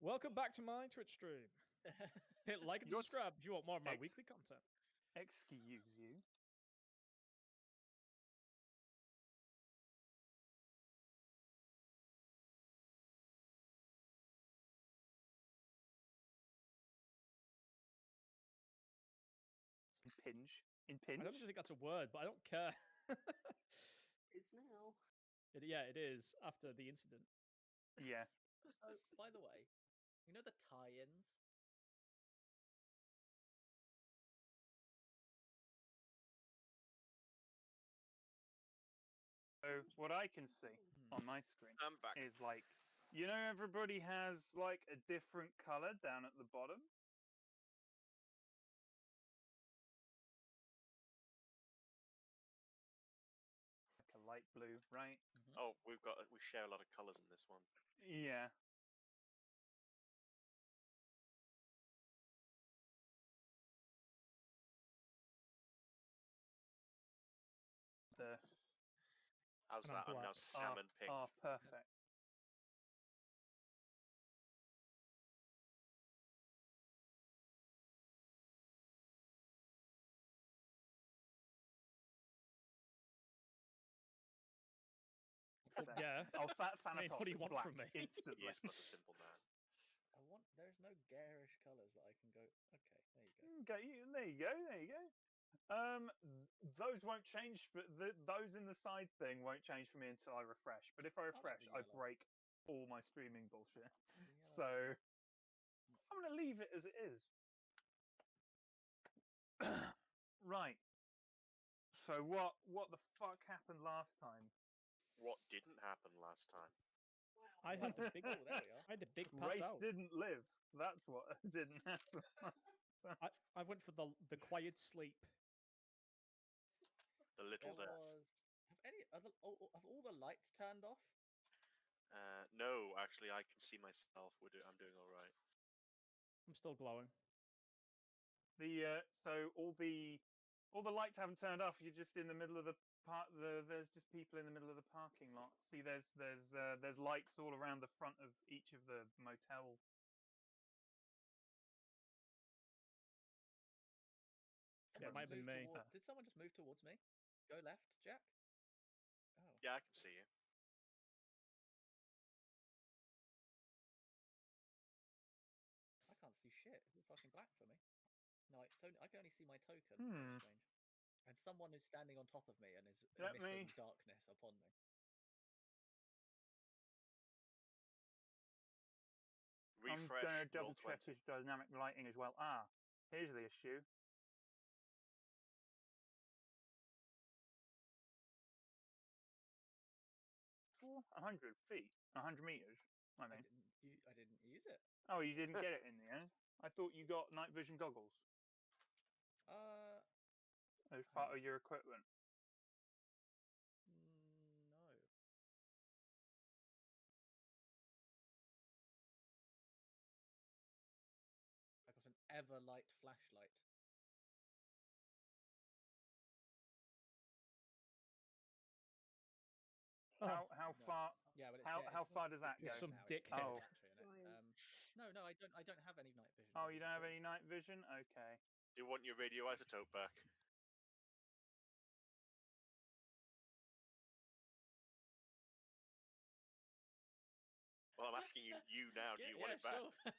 Welcome back to my Twitch stream. Hit like and Your subscribe if you want more of my Ex- weekly content. Excuse you. Impinge. I don't Impinge? even think that's a word, but I don't care. It's now. Yeah, it is after the incident. Yeah. So, by the way, you know the tie-ins? So what I can see on my screen I'm back. is like, you know, everybody has like a different color down at the bottom. Like a light blue, right? Mm-hmm. Oh, we share a lot of colours in this one. Yeah. The How's And I'm that? I'm now black. salmon pink. Oh, perfect. Yeah. Oh, Thanatos I mean, what do you is want black from me? He instantly. is but a simple man. There's no garish colours that I can go. Okay, there you go. Okay, there you go. There you go. Those won't change. For those in the side thing won't change for me until I refresh. But if I like refresh, the I yellow. break all my streaming bullshit. The yellow So is I'm going to leave it as it is. Right. So what the fuck happened last time? What didn't happen last time? I had a big, Oh, there we are. I had a big pass Race out. didn't live. That's what didn't happen. I went for the quiet sleep. The little There death. was. Have all the lights turned off? No, actually, I can see myself. I'm doing all right. I'm still glowing. So all the lights haven't turned off. You're just in the middle of the park. There's just people in the middle of the parking lot. See, there's lights all around the front of each of the motel. Yeah, it might have been me. Did someone just move towards me? Go left, Jack. Oh. Yeah, I can see you. I can't see shit. It's fucking black for me. No, I can only see my token. Hmm. That's strange. And someone is standing on top of me and is Let emitting me- darkness upon me. Refresh. I'm going to double roll check 20. his dynamic lighting as well. Here's the issue. For 100 feet, 100 meters. I mean. I didn't use it. Oh, you didn't get it in the end. I thought you got night vision goggles as part of your equipment. No. I got an Everlight flashlight. How No. far? Yeah, but How far does that Just go? some now. dickhead. It's got Oh. a battery in it. No, I don't have any night vision. Oh, you goggles don't at have all. any night vision? Okay. Do you want your radioisotope back? Well, I'm asking you now. Do you want it back? Sure.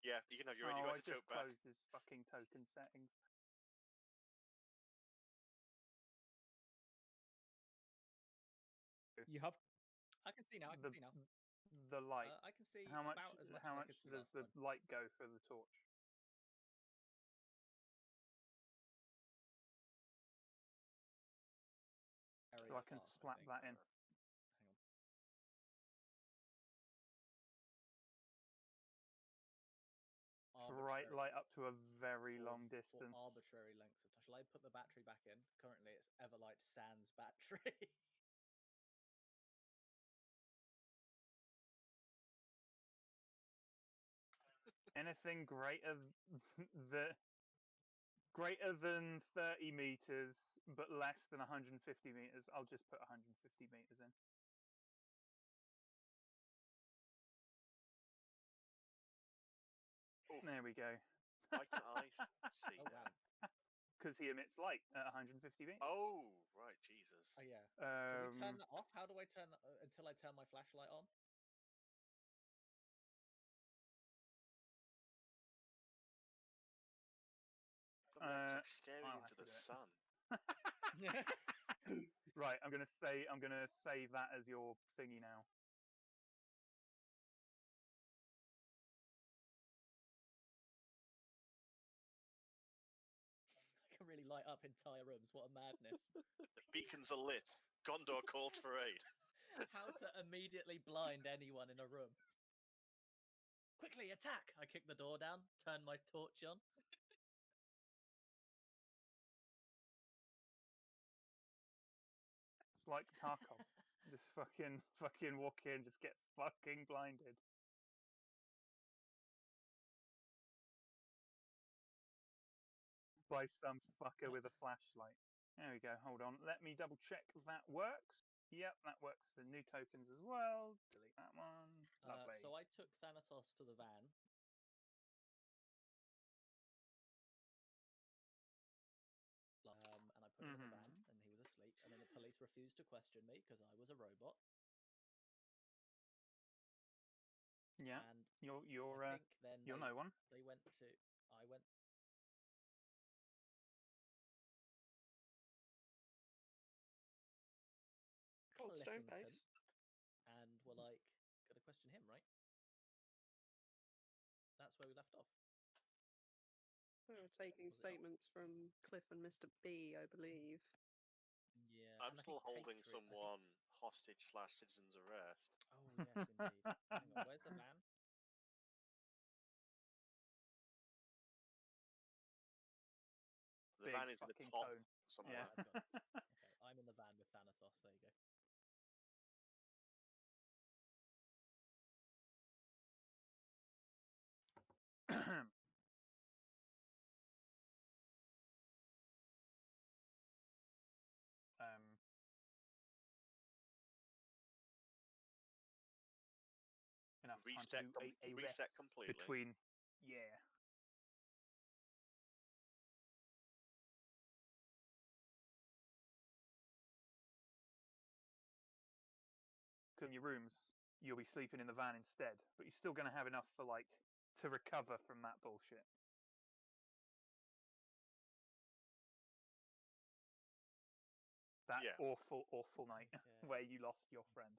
Yeah, you can have your Oh, I radioisotope just back. closed his fucking token settings. You have. I can see now. I can see now. The light. I can see How much? about as much How as I much could see does last the time. light go for the torch? Very So I can far, slap think. that in. Hang on. Bright light up to a very long For distance. arbitrary lengths of time. Shall I put the battery back in? Currently, it's Everlight Sans battery. Anything greater than 30 meters, but less than 150 meters, I'll just put 150 meters in. Oh, There we go. why can I see Oh that? wow. Because he emits light at 150 feet. Oh, right, Jesus. Oh yeah. Can we turn Um, that off? How do I turn that until I turn my flashlight on? God, man, it's Uh, like staring I'll into have to the do it. sun. right, I'm gonna save that as your thingy now. I can really light up entire rooms. What a madness. The beacons are lit. Gondor calls for aid. How to immediately blind anyone in a room. Quickly, attack! I kick the door down, turn my torch on. It's like Tarkov. Just fucking walk in, just get fucking blinded. By some fucker with a flashlight. There we go. Hold on. Let me double check that works. Yep, that works for new tokens as well. Delete that one. Lovely. So I took Thanatos to the van. And I put him in the van, and he was asleep. And then the police refused to question me because I was a robot. Yeah, And you're I think then you're no one. They went to. I went. Cold stone Cliffington, face. and we're like, gotta question him, right? That's where we left off. We were taking Was it not? statements from Cliff and Mr. B, I believe. Yeah. I'm and I still think holding Patriot- I think- someone hostage/citizen's arrest. Oh yes, indeed. Hang on, where's the van? The Big van is in the fucking top cone. somewhere. I've got it. Okay, I'm in the van with Thanatos. There you go. Yeah. Enough time to do a reset rest completely. between. Yeah. Because in your rooms, you'll be sleeping in the van instead, but you're still going to have enough for like to recover from that bullshit. That Yeah. awful night Okay. where you lost your friend.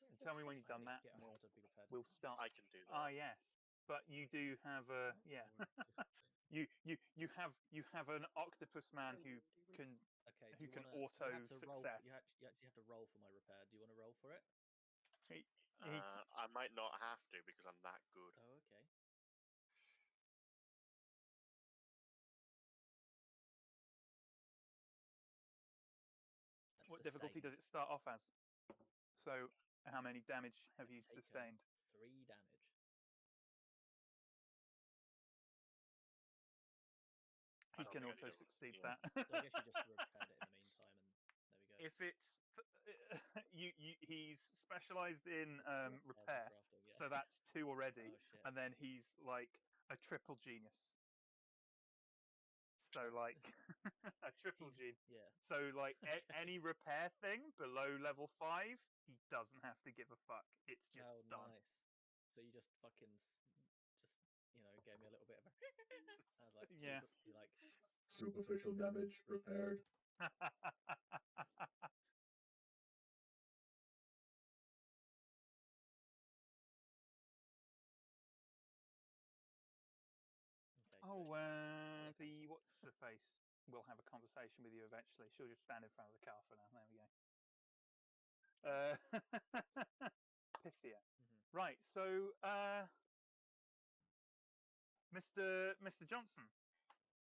And tell me when you've I done need that, to get and up to be prepared. we'll start. I can do that. Ah, yes, but you do have a you have an octopus man who can Okay. who Do you can want to? auto You have to roll. success. You actually have to roll for my repair. Do you want to roll for it? He, I might not have to because I'm that good. Oh, okay. That's what difficulty does sustained. it start off as? So how many damage have I've you taken sustained? 3 damage. He I don't can think I need auto to- succeed yeah. that. So I guess you just repaired it in the meantime, and there we go. If it's he's specialized in Repairs and repair, crafting, yeah. so that's 2 already, Oh shit. and then he's like a triple genius. So Oh, like a triple he's- genius. Yeah. So like Okay. any repair thing below level 5, he doesn't have to give a fuck. It's just Oh, done. nice. So you just fucking just gave me a little bit of a. I was like, Yeah. you like. Superficial damage repaired. Okay. Oh, so, yeah, the Thanatos. what's the face will have a conversation with you eventually. She'll just stand in front of the car for now. There we go. Pythia. Mhm. Right. So, Mr. Johnson,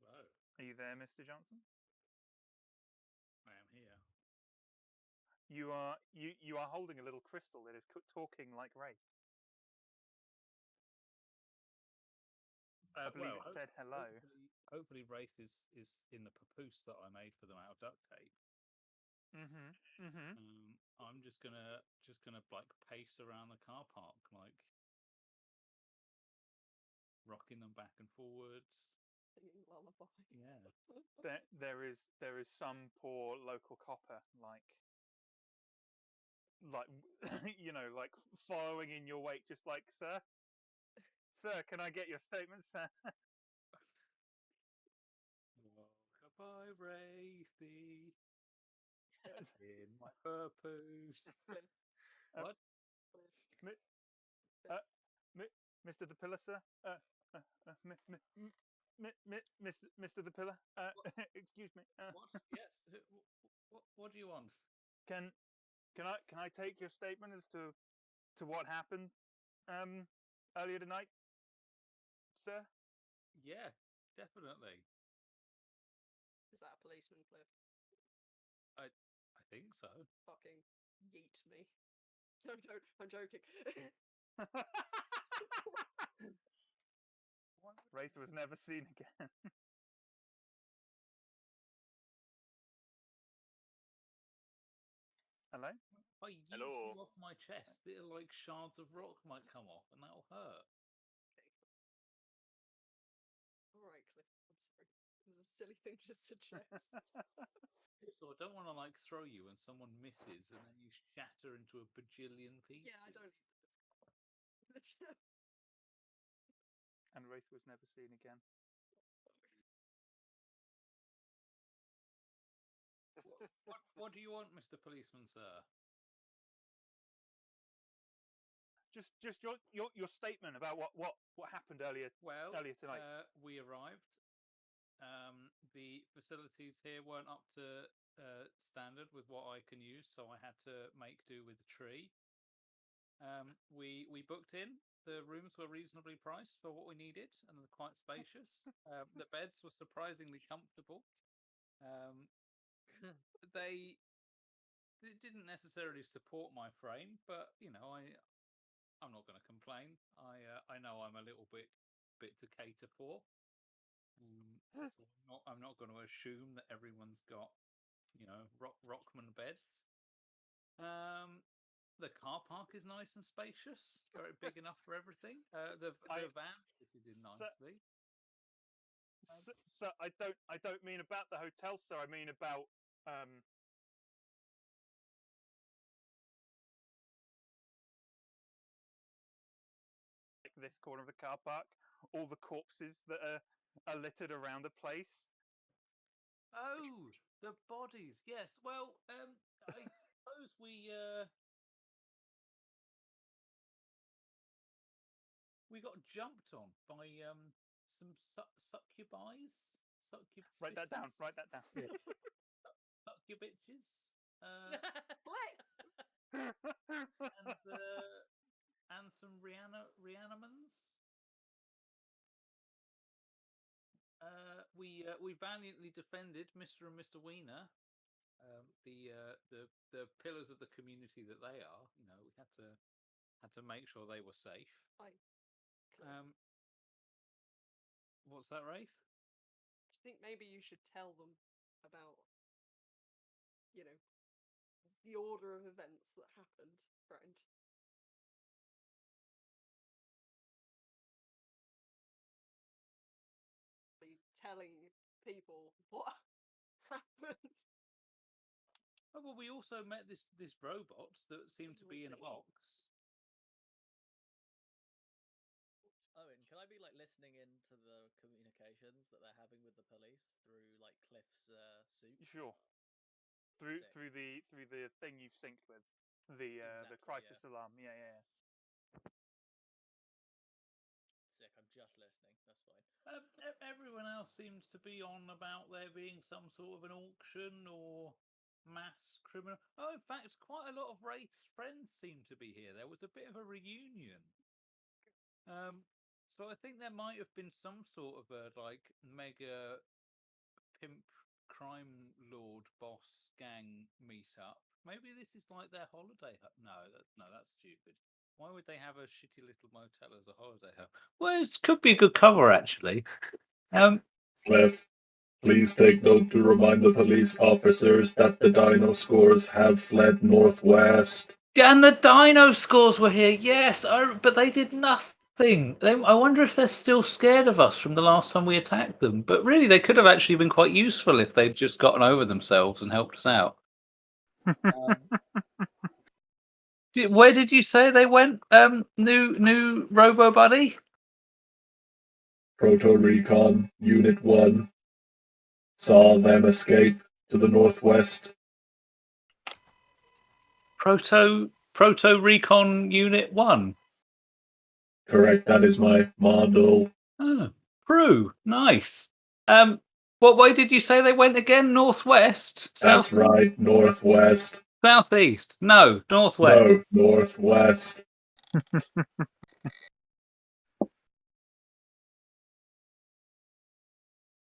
Hello, are you there, Mr. Johnson? I am here. You are holding a little crystal that is talking like Wraith. I believe well, it said hello. Hopefully, Wraith is in the papoose that I made for them out of duct tape. I'm just gonna like pace around the car park, like rocking them back and forwards. Singing lullaby. Yeah. There is some poor local copper like like following in your wake, just like, sir, can I get your statement, sir? Goodbye, Wraithy. In my purpose. What? Mr. the Pillar, sir. Mr. the Pillar. Excuse me. What? Yes. What do you want? Can I take your statement as to what happened earlier tonight, sir? Yeah, definitely. Is that a policeman, Cliff? I think so. Fucking yeet me. No, don't. I'm joking. Wraith was never seen again. Hello? If I yeet Hello. you off my chest, little like shards of rock might come off, and that'll hurt. Okay. All right, Cliff. I'm sorry. It was a silly thing to suggest. So I don't want to like throw you and someone misses, and then you shatter into a bajillion pieces. Yeah, I don't. And Wraith was never seen again. What do you want, Mr. Policeman, sir? Just your statement about what happened earlier tonight. We arrived. The facilities here weren't up to standard with what I can use, so I had to make do with a tree. We booked in. The rooms were reasonably priced for what we needed, and they're quite spacious. The beds were surprisingly comfortable. They didn't necessarily support my frame, but I'm not going to complain. I know I'm a little bit to cater for. So I'm not going to assume that everyone's got Rockman beds. The car park is nice and spacious, very big enough for everything. The van fitted in nicely. So I don't mean about the hotel, sir. I mean about like this corner of the car park, all the corpses that are littered around the place. Oh, the bodies. Yes. Well, I suppose we got jumped on by some succubis. Write that down. Write that down. Yeah. Succubitches. And some reanimans. We valiantly defended Mr. and Mr. Wiener, the pillars of the community that they are. We had to make sure they were safe. What's that, Wraith? Do you think maybe you should tell them about, the order of events that happened, friend? Telling people what happened. Oh, well, we also met this robot that seemed to be in a box. Owen, can I be like listening into the communications that they're having with the police through like Cliff's suit? Sure. Through the thing you've synced with the crisis alarm. Yeah. Sick. I'm just listening. That's fine. Everyone else seems to be on about there being some sort of an auction or mass criminal. Oh, in fact, quite a lot of Wraith's friends seem to be here. There was a bit of a reunion. So I think there might have been some sort of a like mega pimp crime lord boss gang meetup. Maybe this is like their holiday. No, that's stupid. Why would they have a shitty little motel as a holiday home? Well, it could be a good cover, actually. Cliff, please take note to remind the police officers that the dino scores have fled northwest. And the dino scores were here, yes, but they did nothing. I wonder if they're still scared of us from the last time we attacked them. But really, they could have actually been quite useful if they'd just gotten over themselves and helped us out. Where did you say they went, new Robo Buddy? Proto Recon Unit 1 saw them escape to the northwest. Proto Recon Unit 1. Correct, that is my model. Oh, Prue, nice. What way did you say they went again? Northwest? That's South? right, northwest. Southeast? No, northwest. No, northwest.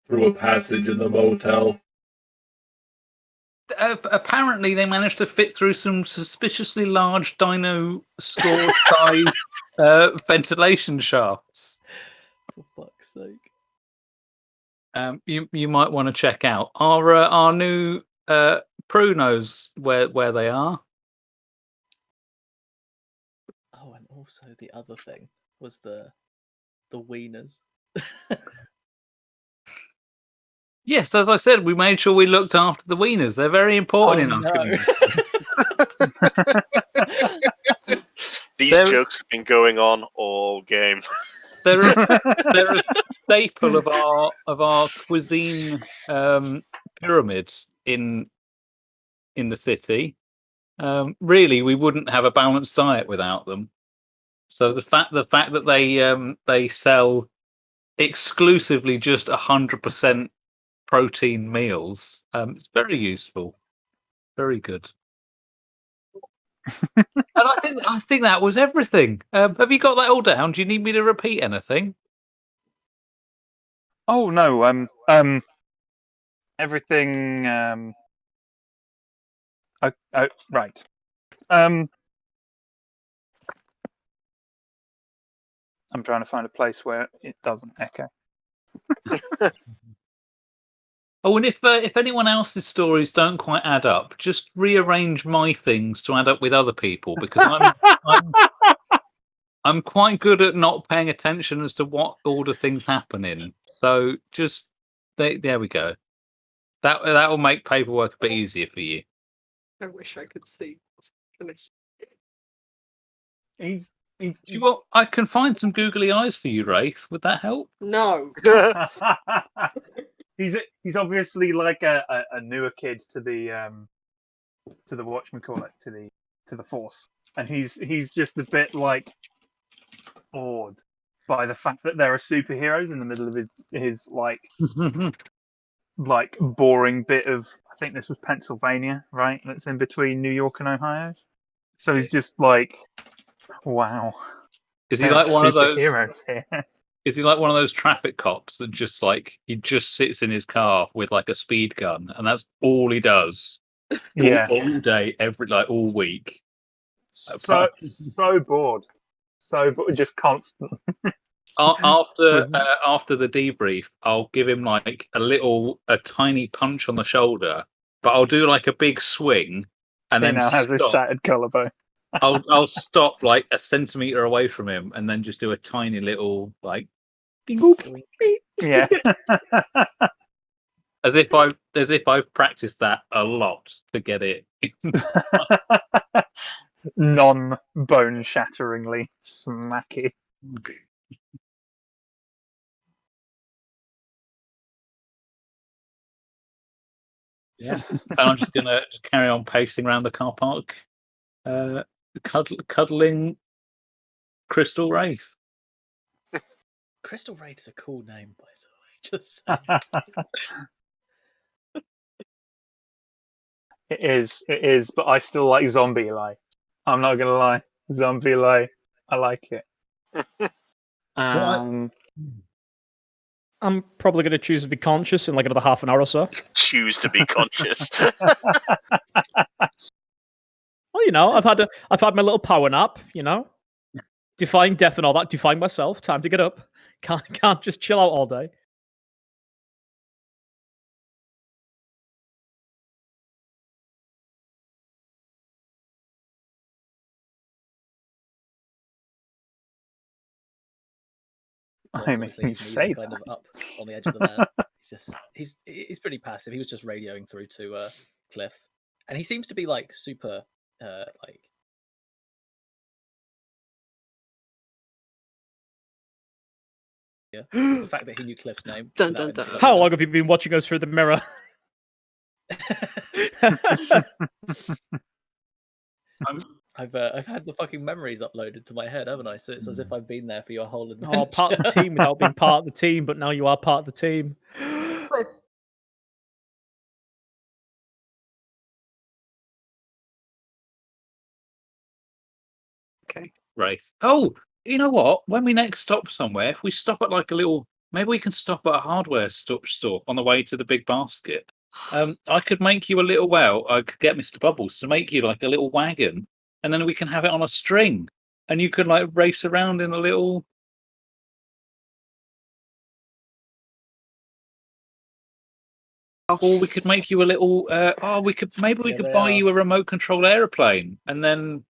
Through a passage in the motel. Apparently, they managed to fit through some suspiciously large dino score-sized ventilation shafts. For fuck's sake. You might want to check out. Our new Prue knows where they are. Oh, and also the other thing was the wieners. Yes, as I said, we made sure we looked after the wieners. They're very important in our community. These jokes have been going on all game. They're a staple of our cuisine pyramids in the city. Really, we wouldn't have a balanced diet without them. So the fact that they sell exclusively just 100% protein meals, it's very useful, very good. And I think that was everything. Have you got that all down? Do you need me to repeat anything? Oh no, everything. Right. I'm trying to find a place where it doesn't echo. Oh, and if anyone else's stories don't quite add up, just rearrange my things to add up with other people, because I'm quite good at not paying attention as to what order things happen in. So just there we go. That will make paperwork a bit easier for you. I wish I could see. I can find some googly eyes for you, Wraith. Would that help? No. He's obviously like a newer kid to the whatchamacallit, to the Force, and he's just a bit like awed by the fact that there are superheroes in the middle of his like boring bit of, I think this was Pennsylvania, right? That's in between New York and Ohio. So he's just like, wow. Is he like one of those superheroes here? Is he like one of those traffic cops that just he just sits in his car with like a speed gun, and that's all he does? Yeah, all day, all week. So bored, just constant. After the debrief, I'll give him like a tiny punch on the shoulder, but I'll do like a big swing, and He then now has a stop. shattered collarbone. I'll stop like a centimeter away from him, and then just do a tiny little like, ding, beep, Yeah. as if I've practiced that a lot to get it. Non-bone shatteringly smacky. Yeah, and I'm just gonna carry on pacing around the car park, cuddling Crystal Wraith. Crystal Wraith's a cool name, by the way. Just saying. It is, but I still like Zombie Lie. I'm not gonna lie, Zombie Lie, I like it. I'm probably going to choose to be conscious in like another half an hour or so. Choose to be conscious. Well, I've had my little power nap. defying death and all that, defying myself. Time to get up. Can't just chill out all day. I mean, Obviously, you his knees say are kind that. of up on the edge of the van. He's pretty passive. He was just radioing through to Cliff, and he seems to be like super like. Yeah, the fact that he knew Cliff's name. Dun, without dun, dun. introduction. How long have you been watching us through the mirror? I've had the fucking memories uploaded to my head, haven't I? So it's as if I've been there for your whole adventure. Oh, part of the team without being part of the team, but now you are part of the team. Cliff. Okay, Wraith. Oh, you know what? When we next stop somewhere, if we stop at like a little, maybe we can stop at a hardware store on the way to the big basket. I could make you a little. Well, I could get Mr. Bubbles to make you like a little wagon, and then we can have it on a string, and you could like race around in a little. Or we could make you a little. We could Yeah, buy they are. you a remote control aeroplane, and then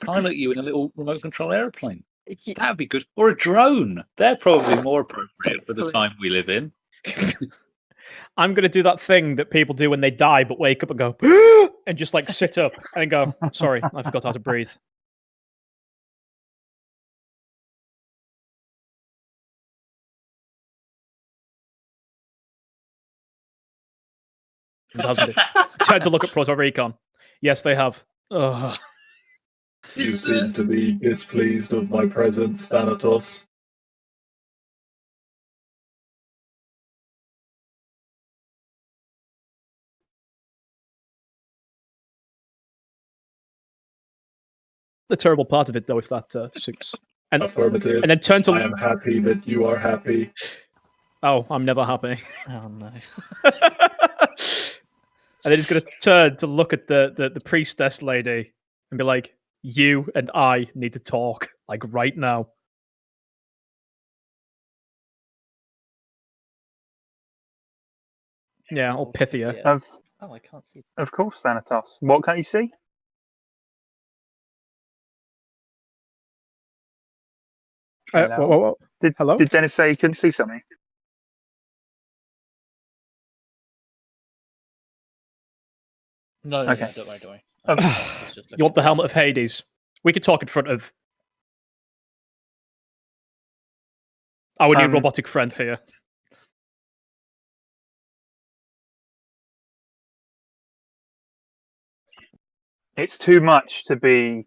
pilot you in a little remote control aeroplane. That'd be good. Or a drone. They're probably more appropriate for the time we live in. I'm going to do that thing that people do when they die, but wake up and go, and just like sit up and go, sorry, I forgot how to breathe. It hasn't it? Time to look at Proto Recon. Yes, they have. Ugh. You seem to be displeased of my presence, Thanatos. The terrible part of it, though, if that suits. And Affirmative. then turn to. I am happy that you are happy. Oh, I'm never happy. Oh no. And then he's going to turn to look at the priestess lady and be like, you and I need to talk, like right now. Yeah, or pithier. Yeah. Of Oh, I can't see. of course, Thanatos. What can't you see? Hello? Hello? Did Dennis say you couldn't see something? No, Okay. don't worry. Okay. You want the helmet of Hades? We could talk in front of our new robotic friend here. It's too much to be.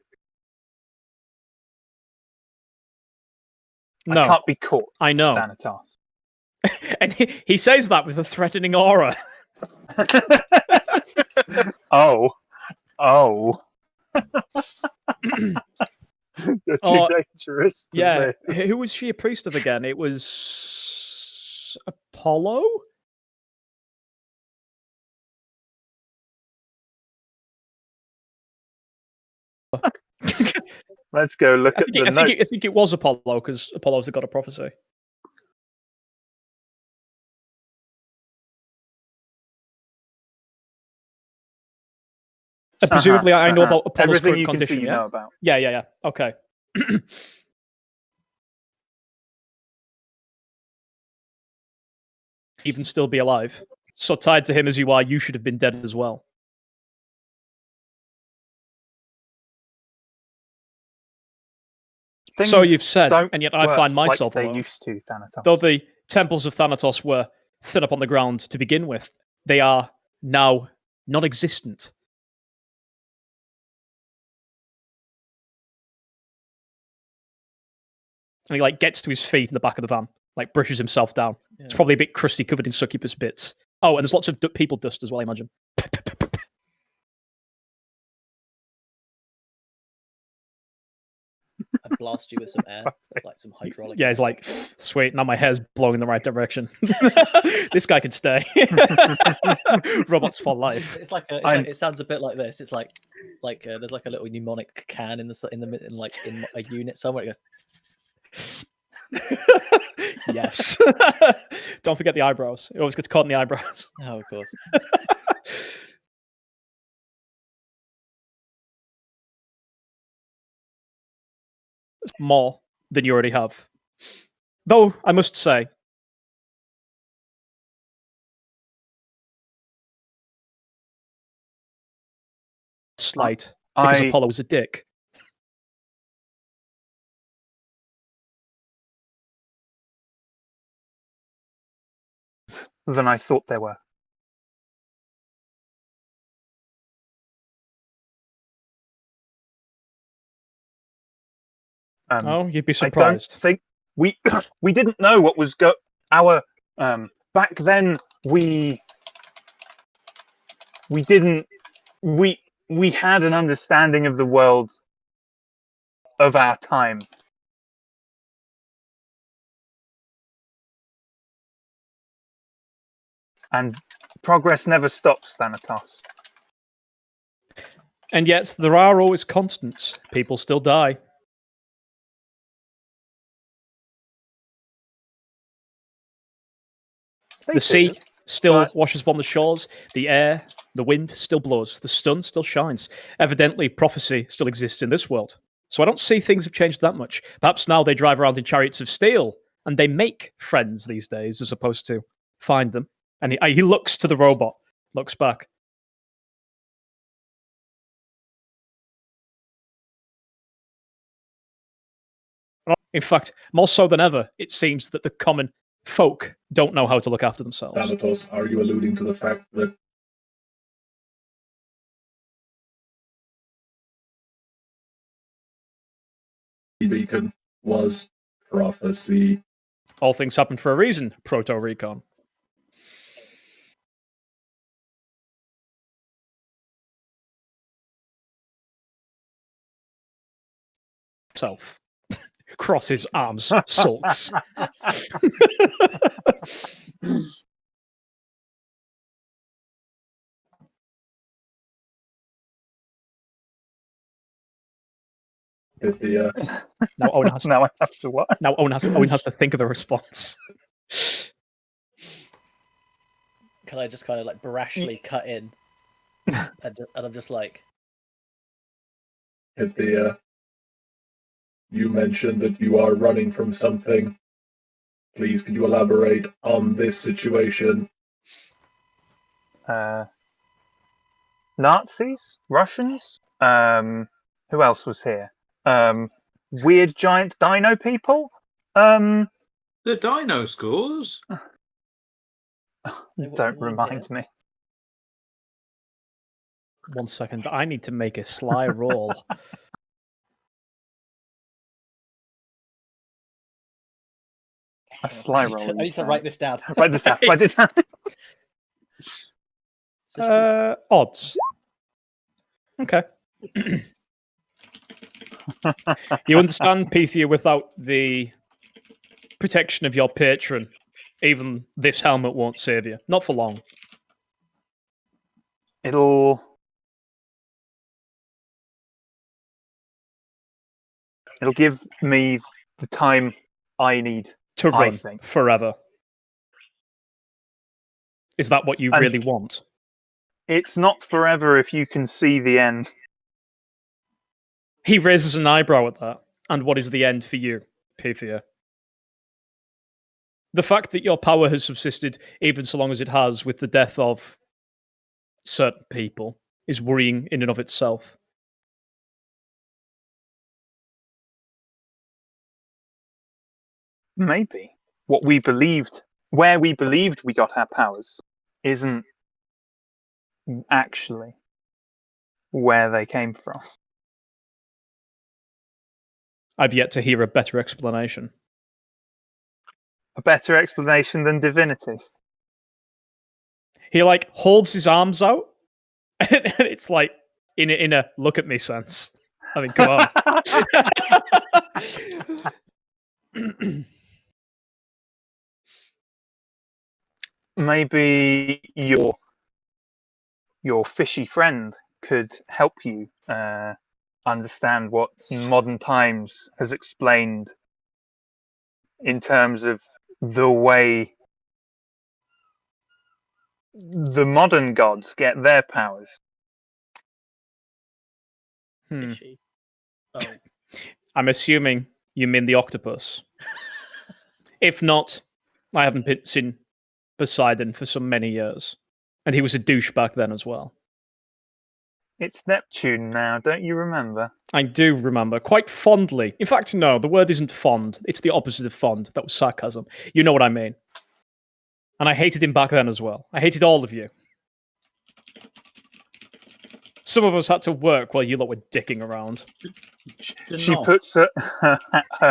No, I can't be caught. I know. Thanatos. And he says that with a threatening aura. Oh. You're too dangerous to Yeah, live. who was she a priest of again? It was Apollo? Let's go look at the notes. I think it was Apollo, because Apollo's the god of prophecy. Presumably, I know about Apollo's everything current you condition. can see, you yeah? know about. Yeah. Okay. Even still be alive. So tied to him as you are, you should have been dead as well. So you've said, and yet I find myself like alone. they used to, Thanatos. Though the temples of Thanatos were thin up on the ground to begin with, they are now non-existent. And he like gets to his feet in the back of the van, like brushes himself down. Yeah. It's probably a bit crusty, covered in succubus bits. Oh, and there's lots of people dust as well, I imagine. blast you with some air, like some hydraulic. Yeah, air. he's like, sweet, now my hair's blowing in the right direction. This guy can stay. Robots for life. It's like, it sounds a bit like this. It's like there's like a little mnemonic can in a unit somewhere. It goes. Yes. Don't forget the eyebrows. It always gets caught in the eyebrows. Oh, of course. It's more than you already have. Though, I must say, slight, because Apollo was a dick. Than I thought there were. Oh, you'd be I don't surprised. think we we didn't know what was our back then. We didn't we had an understanding of the world of our time. And progress never stops, Thanatos. And yet, there are always constants. People still die. The sea still washes upon the shores. The air, the wind still blows. The sun still shines. Evidently, prophecy still exists in this world. So I don't see things have changed that much. Perhaps now they drive around in chariots of steel and they make friends these days as opposed to find them. And he looks to the robot, looks back. In fact, more so than ever, it seems that the common folk don't know how to look after themselves. Thanatos, are you alluding to the fact that the beacon was prophecy? All things happen for a reason, Proto-Recon. Self. Cross his arms, salts. Now Owen has. Now I have to what? Now Owen has to think of a response. Can I just kind of like brashly cut in, and I'm just like, You mentioned that you are running from something. Please, could you elaborate on this situation? Nazis, Russians. Who else was here? Weird giant dino people. The dino scores. Don't remind me. 1 second. I need to make a sly roll. A sly roll. I need to write this down. Write this down. Write this down. Odds. Okay. You understand, Pythia, without the protection of your patron, even this helmet won't save you. Not for long. It'll give me the time I need to run I think. forever. Is that what you And really want? It's not forever if you can see the end. He raises an eyebrow at that. And what is the end for you, Pythia? The fact that your power has subsisted even so long as it has with the death of certain people is worrying in and of itself. Maybe what we believed, where we believed we got our powers, isn't actually where they came from. I've yet to hear a better explanation. A better explanation than divinity. He like holds his arms out, and it's like in a look at me sense. I mean, come on. Maybe your fishy friend could help you understand what modern times has explained in terms of the way the modern gods get their powers. Fishy. Oh, I'm assuming you mean the octopus. If not, I haven't seen Poseidon for so many years. And he was a douche back then as well. It's Neptune now, don't you remember? I do remember quite fondly. In fact, no, the word isn't fond. It's the opposite of fond. That was sarcasm. You know what I mean. And I hated him back then as well. I hated all of you. Some of us had to work while you lot were dicking around. She puts her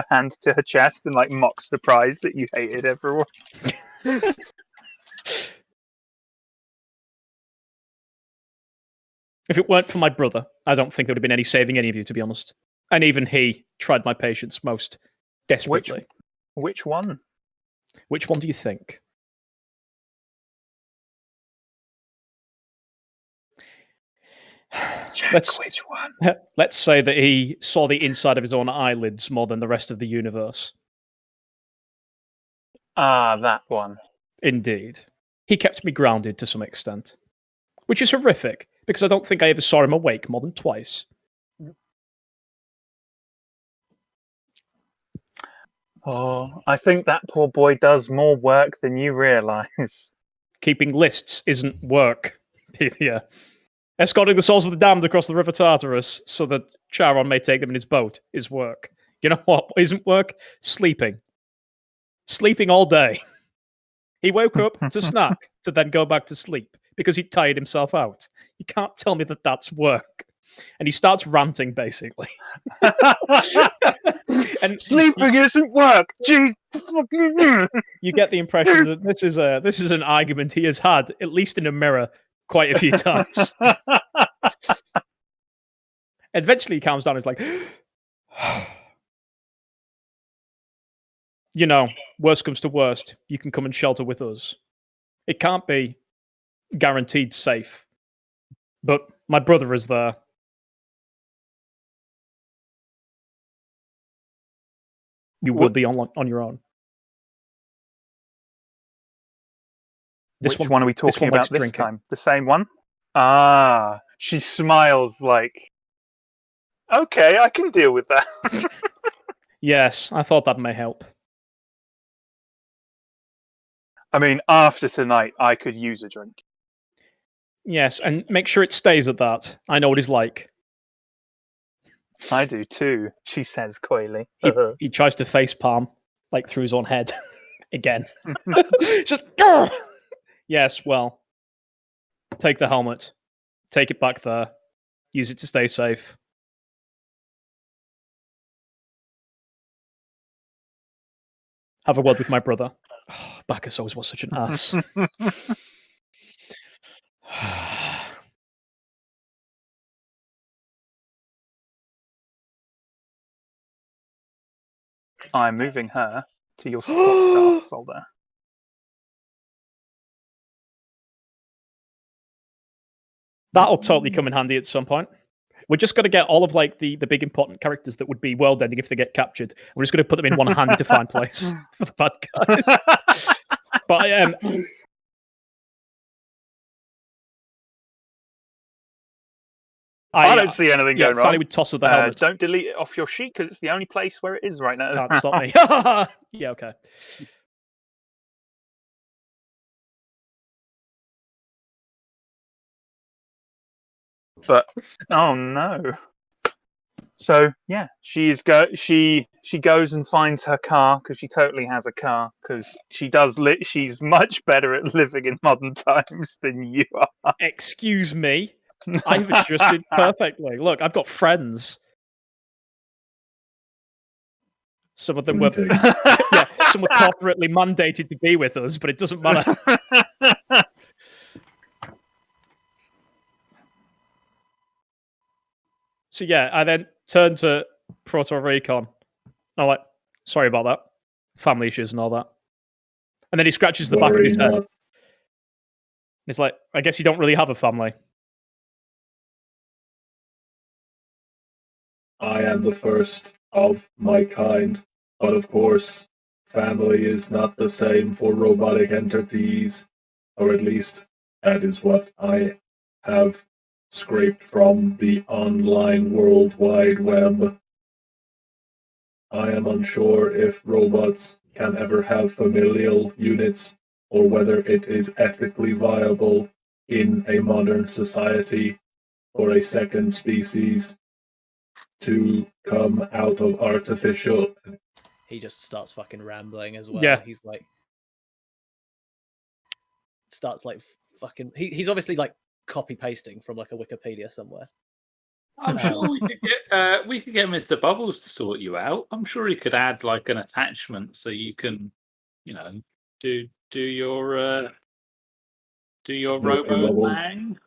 hands to her chest and like mocks surprise that you hated everyone. If it weren't for my brother, I don't think there would have been any saving any of you, to be honest. And even he tried my patience most desperately. Which one? Which one do you think? Jack, which one? Let's say that he saw the inside of his own eyelids more than the rest of the universe. Ah, that one. Indeed. He kept me grounded to some extent. Which is horrific, because I don't think I ever saw him awake more than twice. Oh, I think that poor boy does more work than you realise. Keeping lists isn't work, Pythia. Escorting the souls of the damned across the river Tartarus so that Charon may take them in his boat is work. You know what isn't work? Sleeping. Sleeping all day. He woke up to snack, to then go back to sleep, because he tired himself out. You can't tell me that that's work. And he starts ranting, basically. And sleeping isn't work. Gee, you get the impression that this is an argument he has had, at least in a mirror, quite a few times. Eventually, he calms down. And is like, you know, worst comes to worst, you can come and shelter with us. It can't be guaranteed safe, but my brother is there. You will be on your own. Which one are we talking about this time? The same one? Ah, she smiles like, okay, I can deal with that. Yes, I thought that may help. I mean, after tonight, I could use a drink. Yes, and make sure it stays at that. I know what he's like. I do too, she says coyly. He tries to facepalm, like through his own head. Again. Just, yes, well, take the helmet. Take it back there. Use it to stay safe. Have a word with my brother. Oh, Bacchus always was such an ass. I'm moving her to your support staff folder. That'll totally come in handy at some point. We're just going to get all of like the big important characters that would be world ending if they get captured. We're just going to put them in one handy to find place for the bad guys. But I don't see anything going wrong. Fanny would toss her the helmet. Don't delete it off your sheet because it's the only place where it is right now. Can't stop me. Yeah, okay. But oh no. So yeah, she goes and finds her car because she totally has a car because she's much better at living in modern times than you are. Excuse me. I've adjusted perfectly. Look, I've got friends. Some of them were some were corporately mandated to be with us, but it doesn't matter. So yeah, I then turn to Proto Recon I'm like, sorry about that. Family issues and all that. And then he scratches the back of Worry his head. not. He's like, I guess you don't really have a family. I am the first of my kind, but of course, family is not the same for robotic entities, or at least that is what I have scraped from the online World Wide Web. I am unsure if robots can ever have familial units, or whether it is ethically viable in a modern society for a second species to come out of artificial. He just starts fucking rambling as well. Yeah. He's like, starts like fucking. He's obviously like copy pasting from like a Wikipedia somewhere. I'm sure we could get Mr. Bubbles to sort you out. I'm sure he could add like an attachment so you can, do your Mr. robo Bubbles. bang.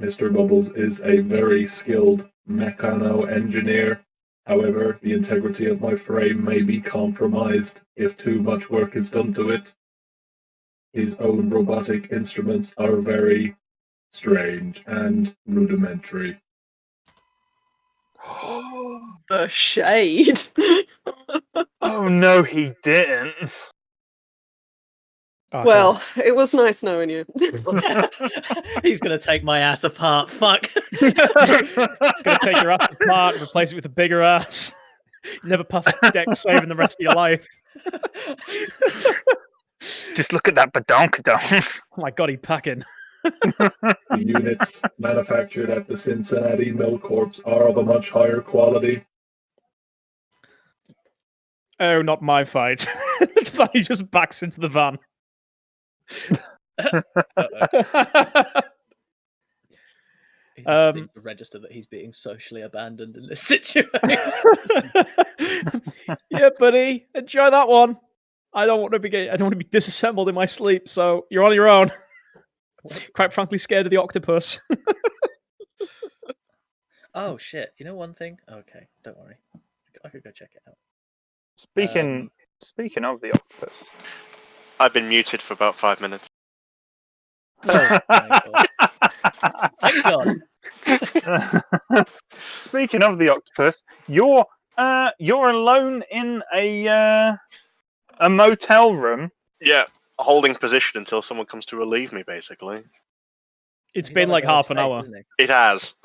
Mr. Bubbles is a very skilled mechano engineer. However, the integrity of my frame may be compromised if too much work is done to it. His own robotic instruments are very strange and rudimentary. The shade. Oh no, he didn't. Oh, Well, it was nice knowing you. He's gonna take my ass apart. Fuck. It's gonna take your ass apart and replace it with a bigger ass. You never pass deck saving the rest of your life. Just look at that badonkadonk. Oh my god, he's packing. The units manufactured at the Cincinnati Mill Corps are of a much higher quality. Oh, not my fight. He just backs into the van. He doesn't seem to register that he's being socially abandoned in this situation. Yeah, buddy, enjoy that one. I don't want to be disassembled in my sleep, so you're on your own. Quite frankly, scared of the octopus. Oh shit! You know one thing? Okay, don't worry. I could go check it out. Speaking of the octopus. I've been muted for about 5 minutes. Oh my god! Thank God. Speaking of the octopus, you're alone in a motel room. Yeah, holding position until someone comes to relieve me, basically. It's He's been on like a girl's half an face, hour. isn't he? It has.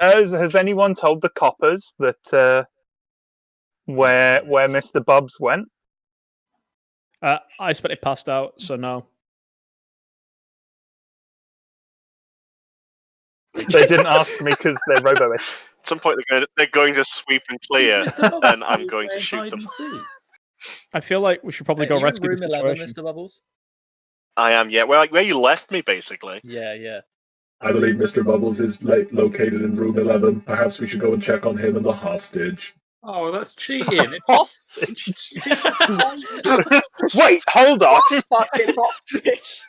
Has anyone told the coppers that where Mr. Bubs went? I spent it passed out, so no. They didn't ask me because they're roboists. At some point, they're going to sweep and clear, Mr. Bubbles and I'm is going to playing shoot hide them. and seek. I feel like we should probably Are go you in rescue room the 11, situation. Mr. Bubbles? I am, yeah. Where you left me, basically. Yeah. I believe Mr. Bubbles is located in room 11. Perhaps we should go and check on him and the hostage. Oh, that's cheating. It's Hostage. Wait, hold on. Fucking hostage.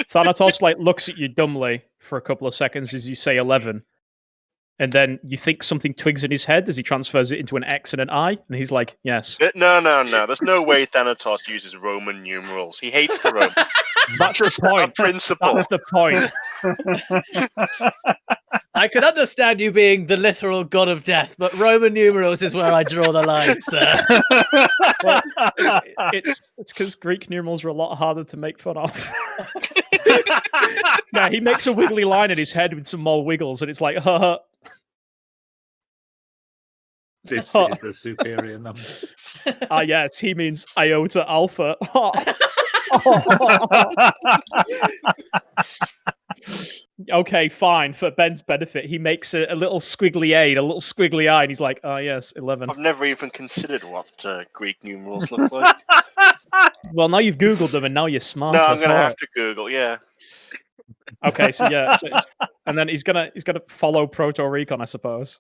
Thanatos looks at you dumbly for a couple of seconds as you say 11, and then you think something twigs in his head as he transfers it into an X and an I, and he's like, "Yes." No. There's no way Thanatos uses Roman numerals. He hates the Roman. That's the point. A principle. That's the point. I could understand you being the literal god of death, but Roman numerals is where I draw the line, sir. Well, it's because Greek numerals are a lot harder to make fun of. Yeah, he makes a wiggly line in his head with some more wiggles, and it's like, ha. This is a superior number. Yes, he means iota alpha. Okay, fine. For Ben's benefit, he makes a little squiggly A and a little squiggly I, and he's like, yes, 11. I've never even considered what Greek numerals look like. Well, now you've Googled them, and now you're smart. No, I'm going to have to Google, yeah. Okay, so yeah. And then he's gonna follow Proto Recon, I suppose.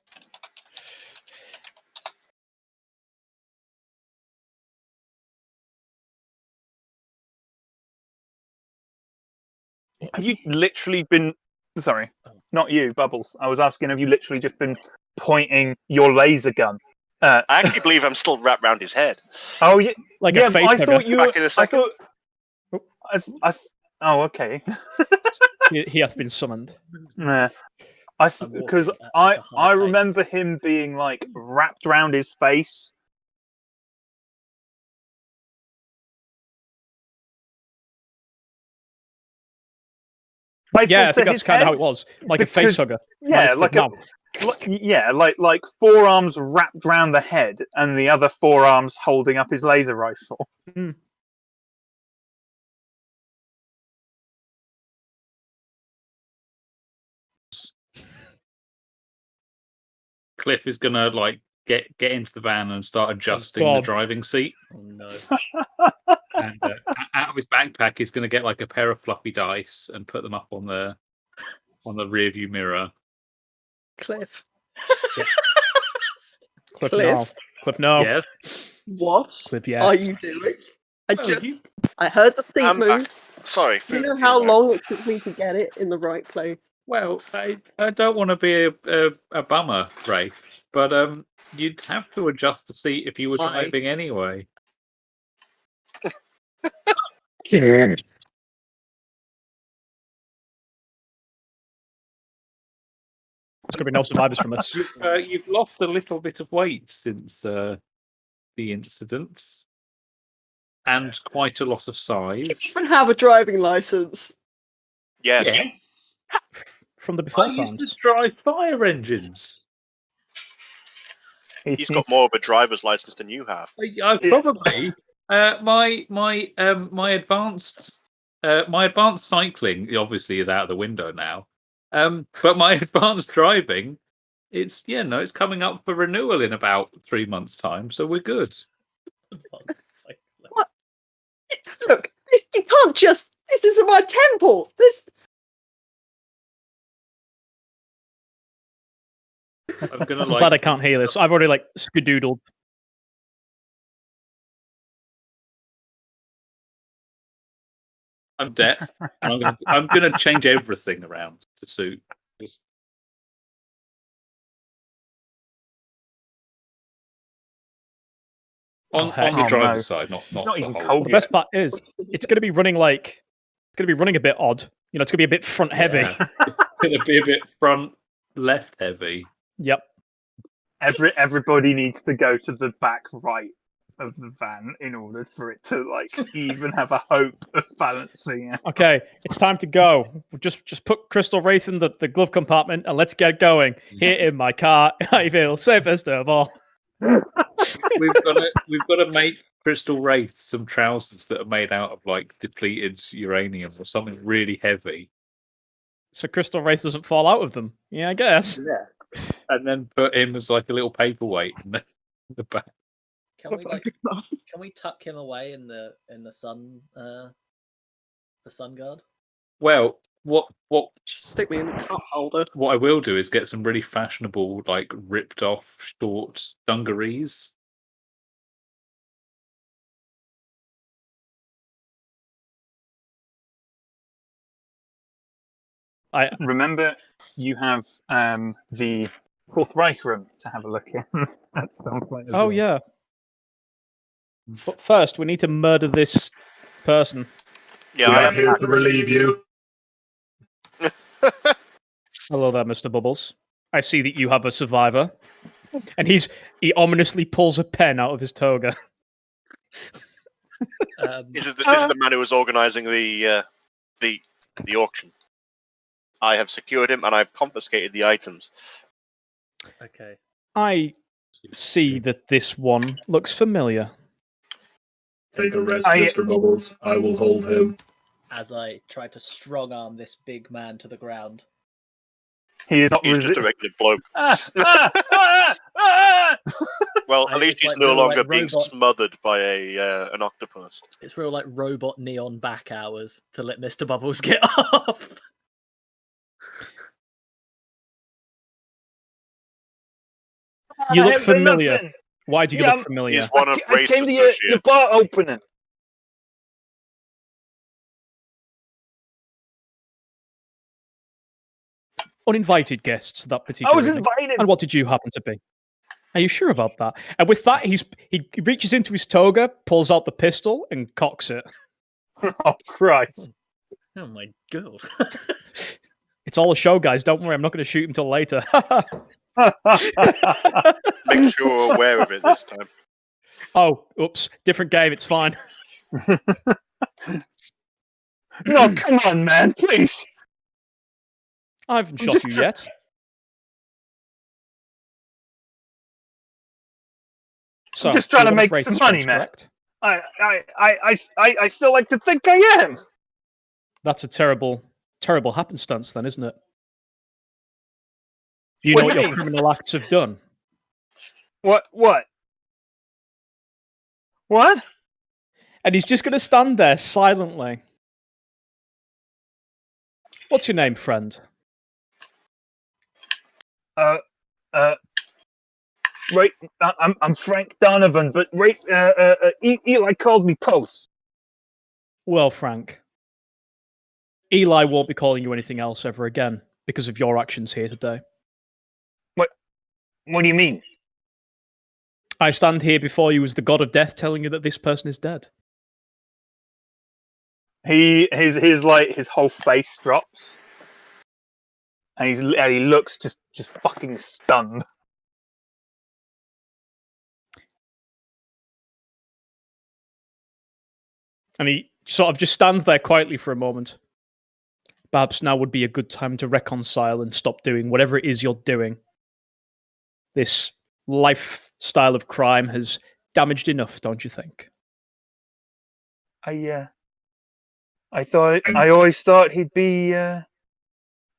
Have you literally been... Sorry, not you, Bubbles. I was asking, have you literally just been pointing your laser gun I actually believe I'm still wrapped around his head. Oh yeah, Like yeah. a face I thought you. Back in a I second. thought. Oh, okay. He hath been summoned. Nah. I'm Because walking at like a high I pace. remember him being like wrapped around his face. Yeah, I to think that's his kind of how head, it was. Like a face because- hugger. Yeah, minus the like mouth. like forearms wrapped around the head, and the other forearms holding up his laser rifle. Cliff is gonna like get into the van and start adjusting the God. driving seat. Oh no. And out of his backpack, he's going to get like a pair of fluffy dice and put them up on the rear view mirror. Cliff. Cliff, Cliff. no. Cliff, no. Yes. What Cliff, yes. are you doing? Oh, I heard the seat I'm move. sorry. Do you Food, know food how back. long it took me to get it in the right place? well, I don't want to be a bummer, Rafe, but you'd have to adjust the seat if you were Why? driving anyway. There's going to be no survivors from this. You've lost a little bit of weight since the incident, and quite a lot of You size. even have a driving license. Yes. Yes. From the before I used to times. drive fire engines. He's got more of a driver's license than you have. I probably my advanced cycling obviously is out of the window now. But my advanced driving, it's coming up for renewal in about 3 months' time, so we're good. What? Look, you can't just. This isn't my temple. This. I'm gonna I'm glad I can't hear this. I've already like skadoodled. I'm deaf. And I'm gonna change everything around to suit. Just... On the Oh, driver's no. side, not It's not the even whole. cold The yet. best part is it's going to be running a bit odd. You know, it's going to be a bit front heavy. Yeah. It's gonna be a bit front left heavy. Yep. Everybody needs to go to the back right of the van in order for it to like even have a hope of balancing it. Okay, it's time to go. Just put Crystal Wraith in the glove compartment and let's get going. Here in my car, I feel safest of all. We've got to make Crystal Wraith some trousers that are made out of like depleted uranium or something really heavy. So Crystal Wraith doesn't fall out of them. Yeah, I guess. Yeah. And then put him as like a little paperweight in the back. Can we tuck him away in the sun guard? Well, what Just stick me in the cup holder. what I will do is get some really fashionable, like ripped off short dungarees. Remember, you have the Fourth Reich room to have a look in at some point. As Oh well. yeah. But first, we need to murder this person. Yeah, We I are am. here to relieve you. Hello there, Mr. Bubbles. I see that you have a survivor. And he ominously pulls a pen out of his toga. This is the man who was organising the auction. I have secured him and I've confiscated the items. Okay. I see that this one looks familiar. Take a rest, Mr. Bubbles. I will hold him. As I try to strong arm this big man to the ground. He is not. He's just a regular bloke. Well, at least it's he's like no real, longer like, being robot- smothered by an octopus. It's real like robot neon back hours to let Mr. Bubbles get off. You look familiar. Why do you look familiar? He's one of I Ray's came to your associates. bar opening. Uninvited guests that particular I was evening. invited. And what did you happen to be? Are you sure about that? And with that, he reaches into his toga, pulls out the pistol, and cocks it. Oh Christ! Oh my god. It's all a show, guys. Don't worry, I'm not going to shoot him till later. Make sure we're aware of it this time. Oh, oops, different game. It's fine. No, come on, man, please. I haven't I'm shot just you try- yet. So, I'm just trying to you want make raid some this money, race, man. correct? I still like to think I am. That's a terrible, terrible happenstance, then, isn't it? You What know do what you your mean? criminal acts have done. What? And he's just going to stand there silently. What's your name, friend? Right. I'm Frank Donovan, but Eli called me Post. Well, Frank, Eli won't be calling you anything else ever again because of your actions here today. What do you mean? I stand here before you as the god of death telling you that this person is dead. His whole face drops, and he looks just fucking stunned. And he sort of just stands there quietly for a moment. Perhaps now would be a good time to reconcile and stop doing whatever it is you're doing. This lifestyle of crime has damaged enough, don't you think? I always thought he'd be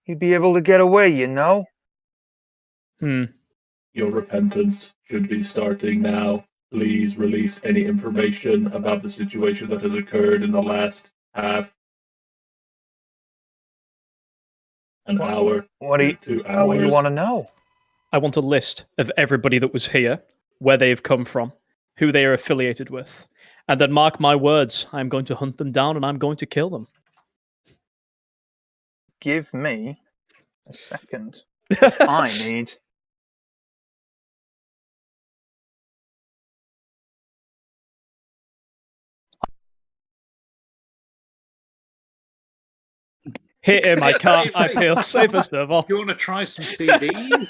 able to get away, you know. Your repentance should be starting now. Please release any information about the situation that has occurred in the last half an hour What do to you 2 hours. What do you want to know? I want a list of everybody that was here, where they have come from, who they are affiliated with. And then mark my words, I'm going to hunt them down and I'm going to kill them. Give me a second. I need. Hit him, I can't. I feel safest of all. You want to try some CDs?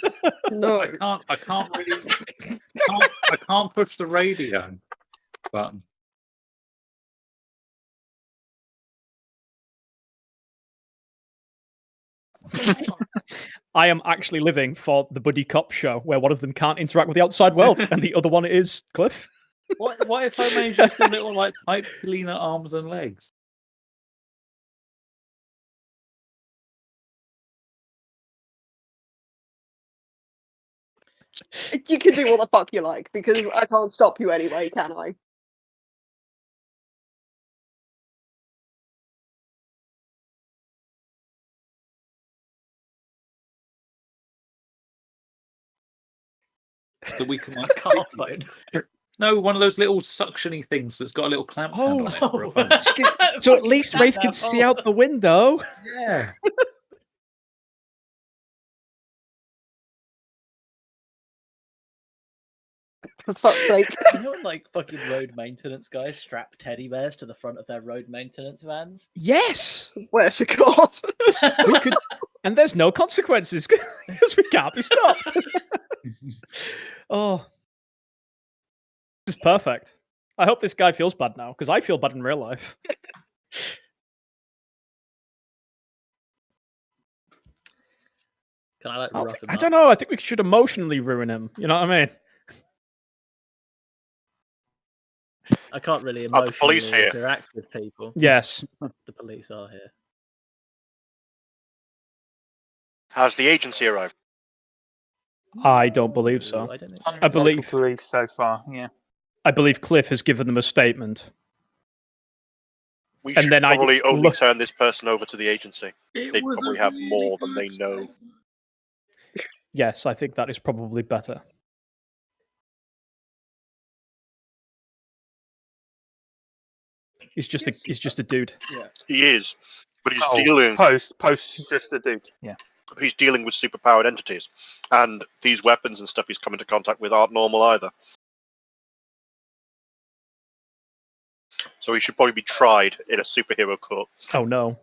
No. I can't really. I can't push the radio button. I am actually living for the buddy cop show where one of them can't interact with the outside world and the other one is Cliff. What if I made you some little like pipe cleaner arms and legs? You can do what the fuck you like because I can't stop you anyway, can I? So we can like car phone. No, one of those little suctiony things that's got a little clamp handle on it for a phone. So at least Rafe can see out the window. Yeah. For fuck's sake. You know, like fucking road maintenance guys strap teddy bears to the front of their road maintenance vans. Yes. Swear to God. We could, and there's no consequences because we can't be stopped. Oh, this is perfect. I hope this guy feels bad now because I feel bad in real life. Can I like rough him I up? don't know. I think we should emotionally ruin him. You know what I mean? I can't really Are the police emotionally here? interact with people. Yes. The police are here. Has the agency arrived? I don't believe so. Ooh, I don't know. I believe. Police so far. Yeah. I believe Cliff has given them a statement. We And should then I probably only look- turn this person over to the agency. They It was probably a have really more than they good know. statement. Yes, I think that is probably better. He's just a dude. Yeah. He is, but he's Oh, dealing. Post's just a dude. Yeah. He's dealing with superpowered entities, and these weapons and stuff he's come into contact with aren't normal either. So he should probably be tried in a superhero court. Oh no.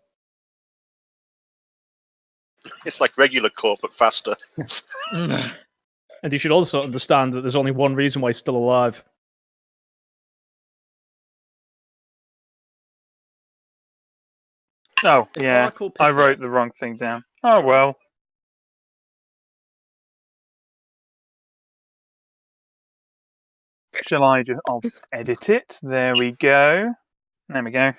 It's like regular court, but faster. And you should also understand that there's only one reason why he's still alive. Oh, Is yeah. Oracle I Pythia? wrote the wrong thing down. Oh, well. Shall I just... I'll just edit it. There we go. There we go.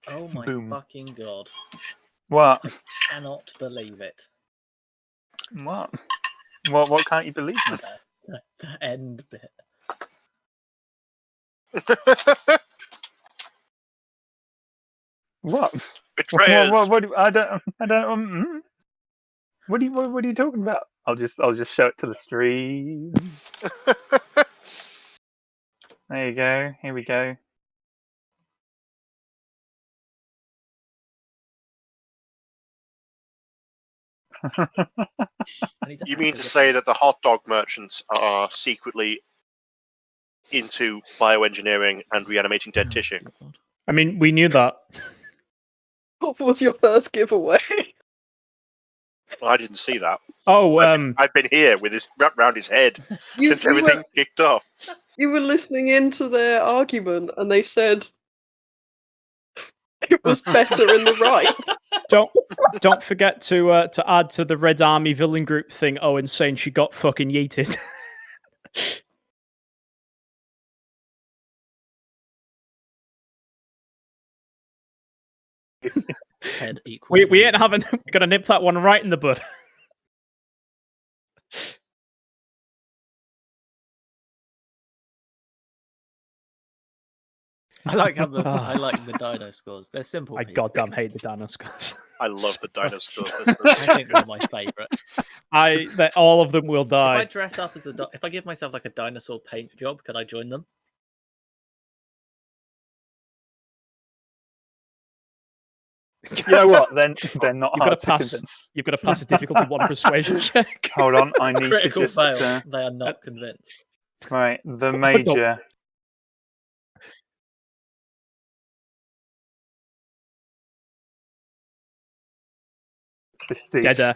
Oh my Boom. fucking god. What? Cannot believe it. What? What can't you believe me? The end bit. What? Betrayers. I don't. What are you talking about? I'll just show it to the stream. There you go. Here we go. You mean to say that the hot dog merchants are secretly into bioengineering and reanimating dead tissue? I mean, we knew that. What was your first giveaway? I didn't see that. Oh, I've been here with his wrapped around his head since everything kicked off. You were listening into their argument, and they said it was better in the right. don't forget to add to the Red Army villain group thing. Owen saying she got fucking yeeted. Head equals we ain't having. We're gonna nip that one right in the bud. I like how I like the dino scores. They're simple. I people. goddamn hate the dinosaurs. I love the dinosaurs. I think they're my favourite. That all of them will If I die. dress up as if I give myself like a dinosaur paint job, can I join them? You know what? Then they're not You've got hard to to pass. convince. You've got to pass a difficulty 1 persuasion check. Hold on, I need Critical to just fail. They are not convinced. right. The major. Deader.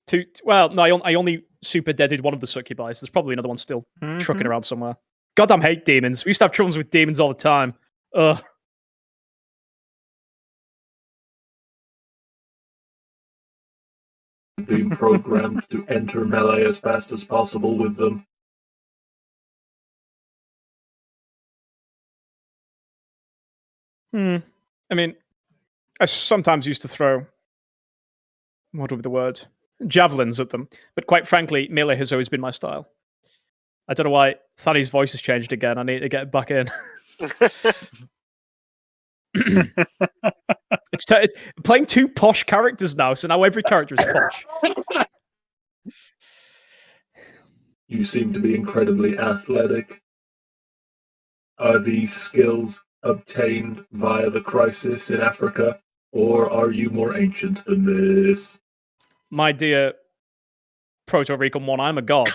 Deceased. Well, no, I only super deaded one of the succubi. There's probably another one still trucking around somewhere. Goddamn hate demons. We used to have troubles with demons all the time. Ugh. Being programmed to enter melee as fast as possible with them. I mean, I sometimes used to throw, what would be the word? Javelins at them. But quite frankly, melee has always been my style. I don't know why Thaddy's voice has changed again. I need to get it back in. It's playing 2 posh characters now, so now every character is posh. You seem to be incredibly athletic. Are these skills obtained via the crisis in Africa, or are you more ancient than this? My dear Proto Rican one, I'm a god.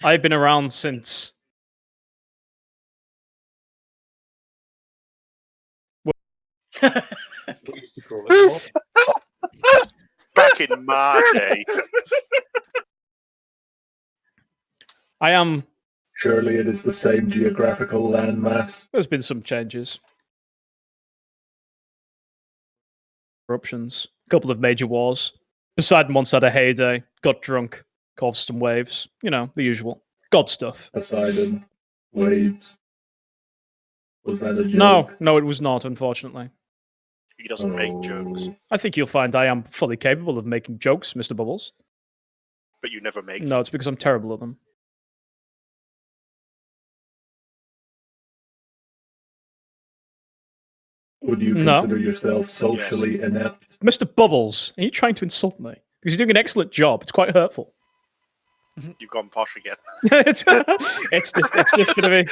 I've been around since. We used to call it Back in my day. I am. Surely it is the same geographical landmass. There's been some changes. Eruptions. A couple of major wars. Poseidon once had a heyday. Got drunk. Caused some waves. You know, the usual. God stuff. Poseidon. Waves. Was that a joke? No, it was not, unfortunately. He doesn't make jokes, I think you'll find I am fully capable of making jokes, Mr. Bubbles. but you never make No, it's because I'm terrible at them. Would you No. consider yourself socially inept? Mr. Bubbles, are you trying to insult me? Because you're doing an excellent job. It's quite hurtful. You've gone posh again. it's just gonna be.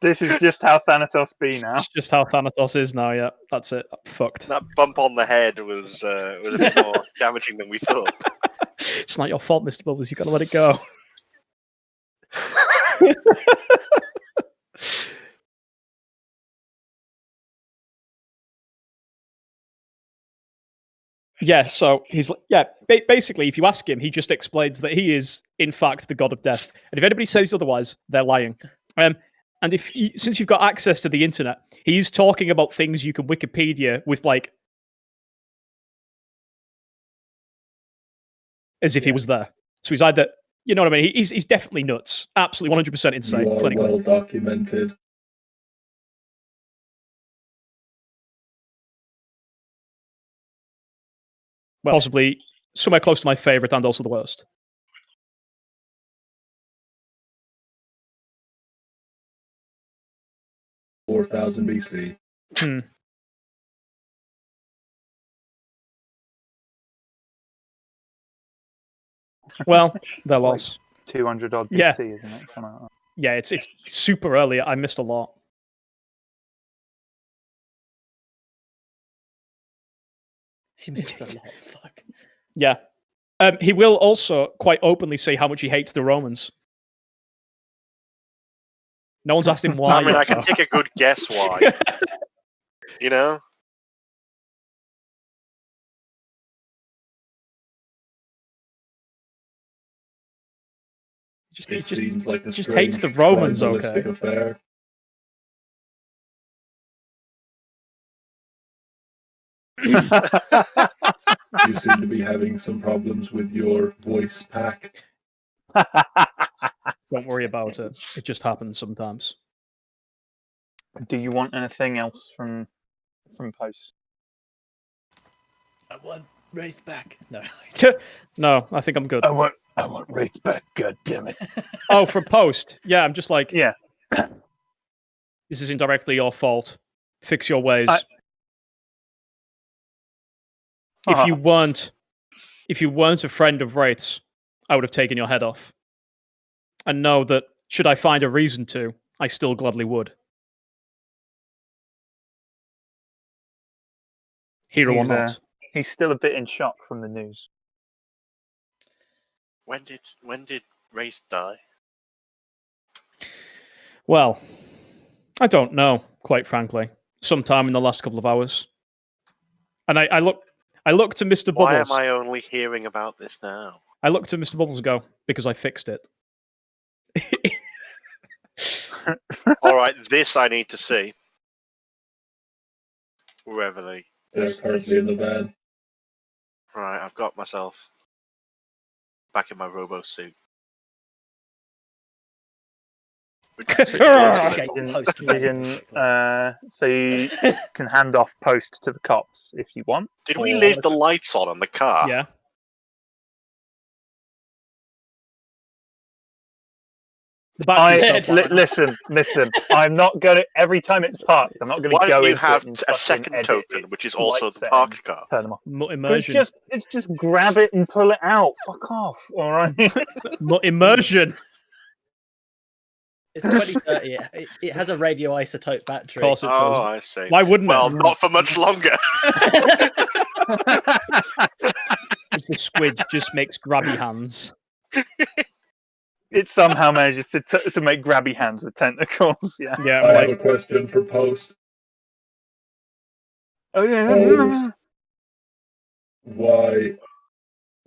This is just how Thanatos be now. It's just how Thanatos is now. Yeah, that's it. Fucked. That bump on the head was a bit more damaging than we thought. It's not your fault, Mr. Bubbles. You got to let it go. Yeah, so he's basically, if you ask him, he just explains that he is, in fact, the god of death. And if anybody says otherwise, they're lying. And since you've got access to the internet, he's talking about things you can Wikipedia with, like, as if he was there. So he's either, you know what I mean? He's definitely nuts. Absolutely 100% insane. You are clinically. well documented. Well, possibly somewhere close to my favorite and also the worst. – 4000 BC. Well, their It's like loss. 200 odd Yeah. BC, isn't it? Something like that. Yeah, it's super early. I missed a lot. He missed a lot. Fuck. Yeah. He will also quite openly say how much he hates the Romans. No one's asked him why. I mean, I yet, can though. take a good guess why. You know? It seems like a just strange hates the Romans, tribalistic okay? affair. You seem to be having some problems with your voice pack. Don't worry about it. It just happens sometimes. Do you want anything else from post? I want Wraith back. No. No, I think I'm good. I want Wraith back. God damn it! Oh, from post. Yeah, I'm just like, Yeah. this is indirectly your fault. Fix your ways. If you weren't a friend of Wraith's, I would have taken your head off. And know that should I find a reason to, I still gladly would. Hero or not. He's still a bit in shock from the news. When did Race die? Well, I don't know, quite frankly. Sometime in the last couple of hours. And I look to Mr. Bubbles. Why am I only hearing about this now? I look to Mr. Bubbles go, because I fixed it. All right, this I need to see. Wherever They're currently in the van. Right, I've got myself back in my robo suit. Okay, You post can, so you can hand off post to the cops if you want. Did we or- leave the lights on the car? Yeah. The battery's listen. I'm not gonna. Every time it's parked, I'm not gonna Why go don't you into have it and a fucking second edit token, its which is also light the setting, parked car? Turn them off. immersion. It's just grab it and pull it out. Fuck off. All right. Immersion. It's 2030. It has a radioisotope battery. Of course it does. Oh, I see. Why wouldn't Well, it? not for much longer. Because the squid just makes grabby hands. It somehow manages to make grabby hands with tentacles. Yeah. Yeah, I have like a question for Post. Oh yeah. Post. Why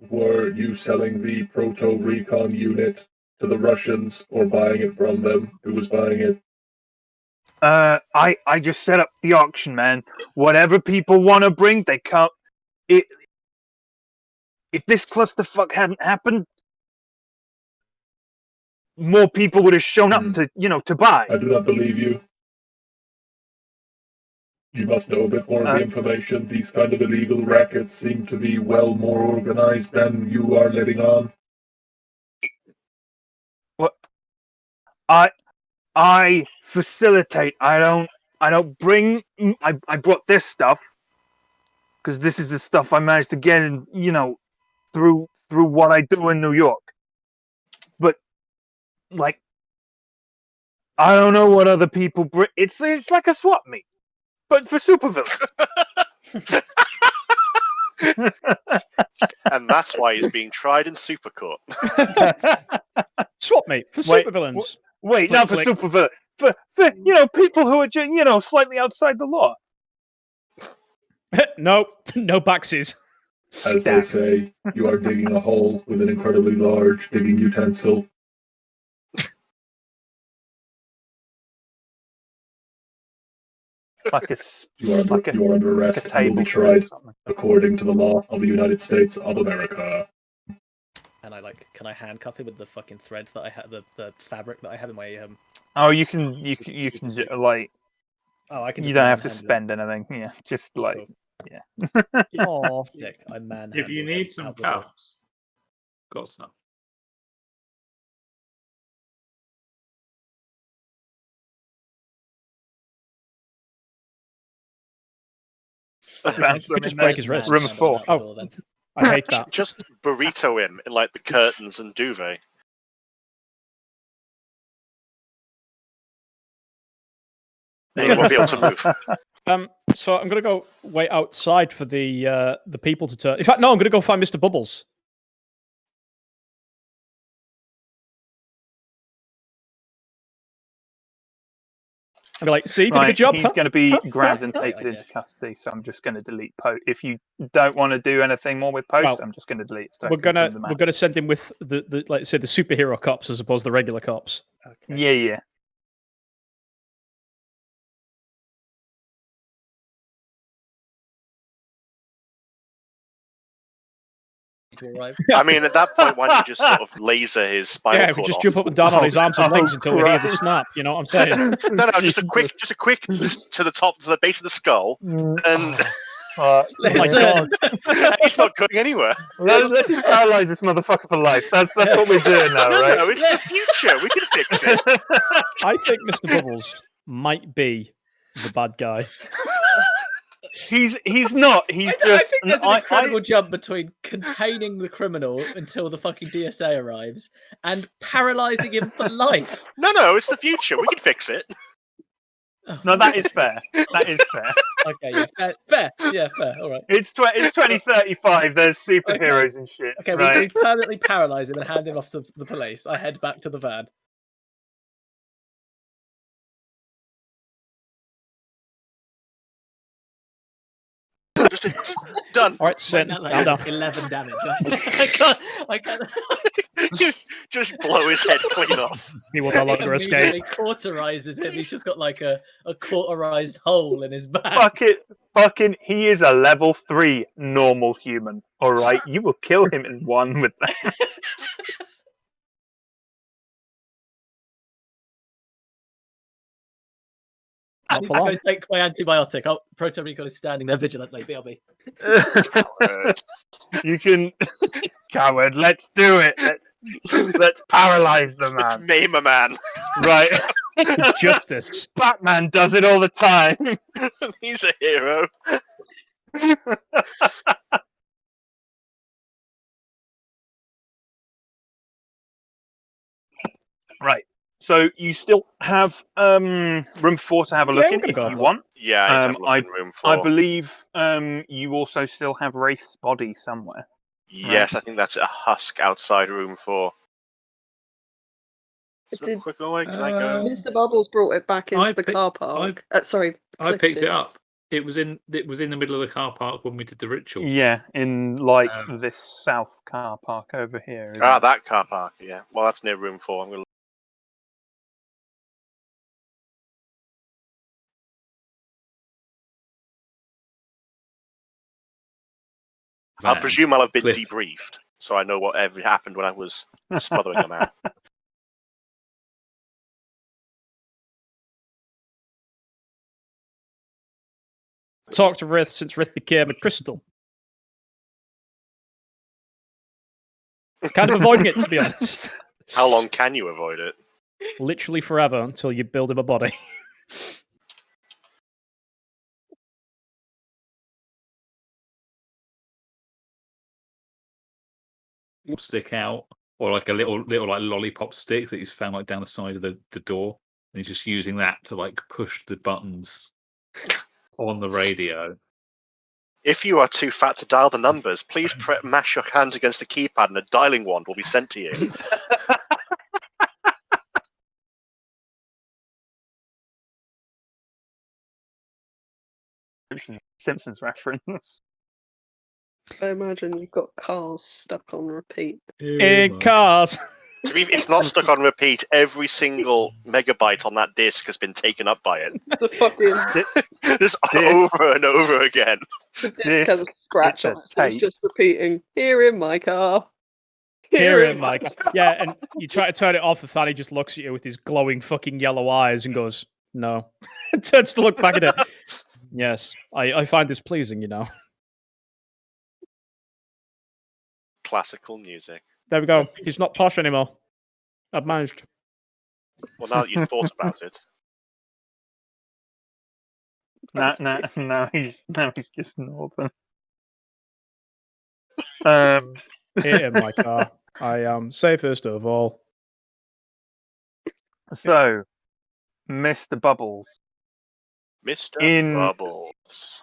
were you selling the Proto Recon unit to the Russians or buying it from them? Who was buying it? I just set up the auction, man. Whatever people want to bring, they come. If this clusterfuck hadn't happened, more people would have shown up to buy. I do not believe you. You must know a bit more of the information. These kind of illegal rackets seem to be well more organized than you are letting on. What? I facilitate. I don't bring. I brought this stuff because this is the stuff I managed to get in. Through what I do in New York. But like I don't know what other people bring. It's like a swap meet, but for supervillains. And that's why he's being tried in super court. Swap meet for Wait, supervillains. Wait, Click, not for click. supervillains. For people who are slightly outside the law. No, no baxes. As they say, you are digging a hole with an incredibly large digging utensil. Like a You are under arrest and will be tried according to the law of the United States of America. And can I handcuff him with the fucking thread that I have, the fabric that I have in my Oh, you can suit. like. Oh, I can. You Just don't have to manhandle him. spend anything. Yeah, just like Cool. yeah. Oh, Stick. I manhandle If you him need some out the door. cuffs, got some. Bounce You could them just in break there. his wrist. Room Manhandle him 4. out the Oh. door, then. I hate that. Just burrito him in like the curtains and duvet. And he won't be able to move. So I'm gonna go wait outside for the people to turn. In fact, no, I'm gonna go find Mr. Bubbles. I'm like, see, did a good job. He's going to be grabbed and Great taken idea. into custody, so I'm just going to delete post. If you don't want to do anything more with post, Well, I'm just going to delete. We're gonna send him with the like say the superhero cops as opposed to the regular cops. Okay. Yeah. To arrive. I mean, at that point, why don't you just sort of laser his spinal Yeah, we cord just off? jump up and down on his arms and legs until we hear the Christ. snap. You know what I'm saying? No, just a quick, just to the base of the skull, and Oh my Listen. god! and he's not going anywhere. Let's just paralyze this motherfucker for life. That's what we're doing now, right? No, it's the future. We can fix it. I think Mr. Bubbles might be the bad guy. He's not. He's I just. think there's an incredible jump between containing the criminal until the fucking DSA arrives and paralyzing him for life. No, it's the future. We can fix it. Oh. No, that is fair. That is fair. Okay, yeah, fair. Yeah, fair. All right. It's 2035. There's superheroes and shit. Okay, right? we permanently paralyze him and hand him off to the police. I head back to the van. Just done. All right, sit. That, like, Calm down. does 11 damage. I can't. Just blow his head clean off. He will no longer escape. Immediately cauterizes him. He's just got like a cauterized hole in his back. Fucking, he is a level 3 normal human. All right, you will kill him in one with that. Not for I long. go take my antibiotic. Oh, Proto Recon is standing there vigilantly. BRB. You can, coward. Let's do it. Let's paralyze the Let's man. name a man. Right. Justice. Batman does it all the time. He's a hero. Right. So you still have room 4 to have a look we're in gonna if go you for it. want. Yeah, I need to have a look in room 4. I believe you also still have Wraith's body somewhere. Yes, I think that's a husk outside room 4. So Did- quick away, can I go? Mr. Bubbles brought it back into I the pick- car park. Sorry, I Cliff picked did. it up. It was in the middle of the car park when we did the ritual. Yeah, in like Um, this south car park over here. isn't Ah, it? that car park. Yeah. Well, that's near room 4. I'm gonna. I'll van. presume I'll have been Cliff. debriefed, so I know what ever happened when I was smothering a man. Talk to Rith since Rith became a crystal. Kind of avoiding it, to be honest. How long can you avoid it? Literally forever until you build him a body. Stick out, or like a little like lollipop stick that he's found like down the side of the door. he's just using that to like push the buttons on the radio. If you are too fat to dial the numbers, please mash your hands against the keypad and a dialing wand will be sent to you. Simpsons reference. I imagine you've got cars stuck on repeat. In cars. To be, it's not stuck on repeat. Every single megabyte on that disc has been taken up by it. The fucking Just over and over again. the disc has a scratch it's on a it, so it's tape. just repeating, here in my car. Here in my car. Yeah, and you try to turn it off, and Thaddy just looks at you with his glowing fucking yellow eyes and goes, no. And turns to look back at it. Yes, I find this pleasing, you know. Classical music. There we go. He's not posh anymore. I've managed. Well, now that you've thought about it. No, he's just northern. Here in my car. I am safest of all. So, Mr. Bubbles, Mr. In- Bubbles.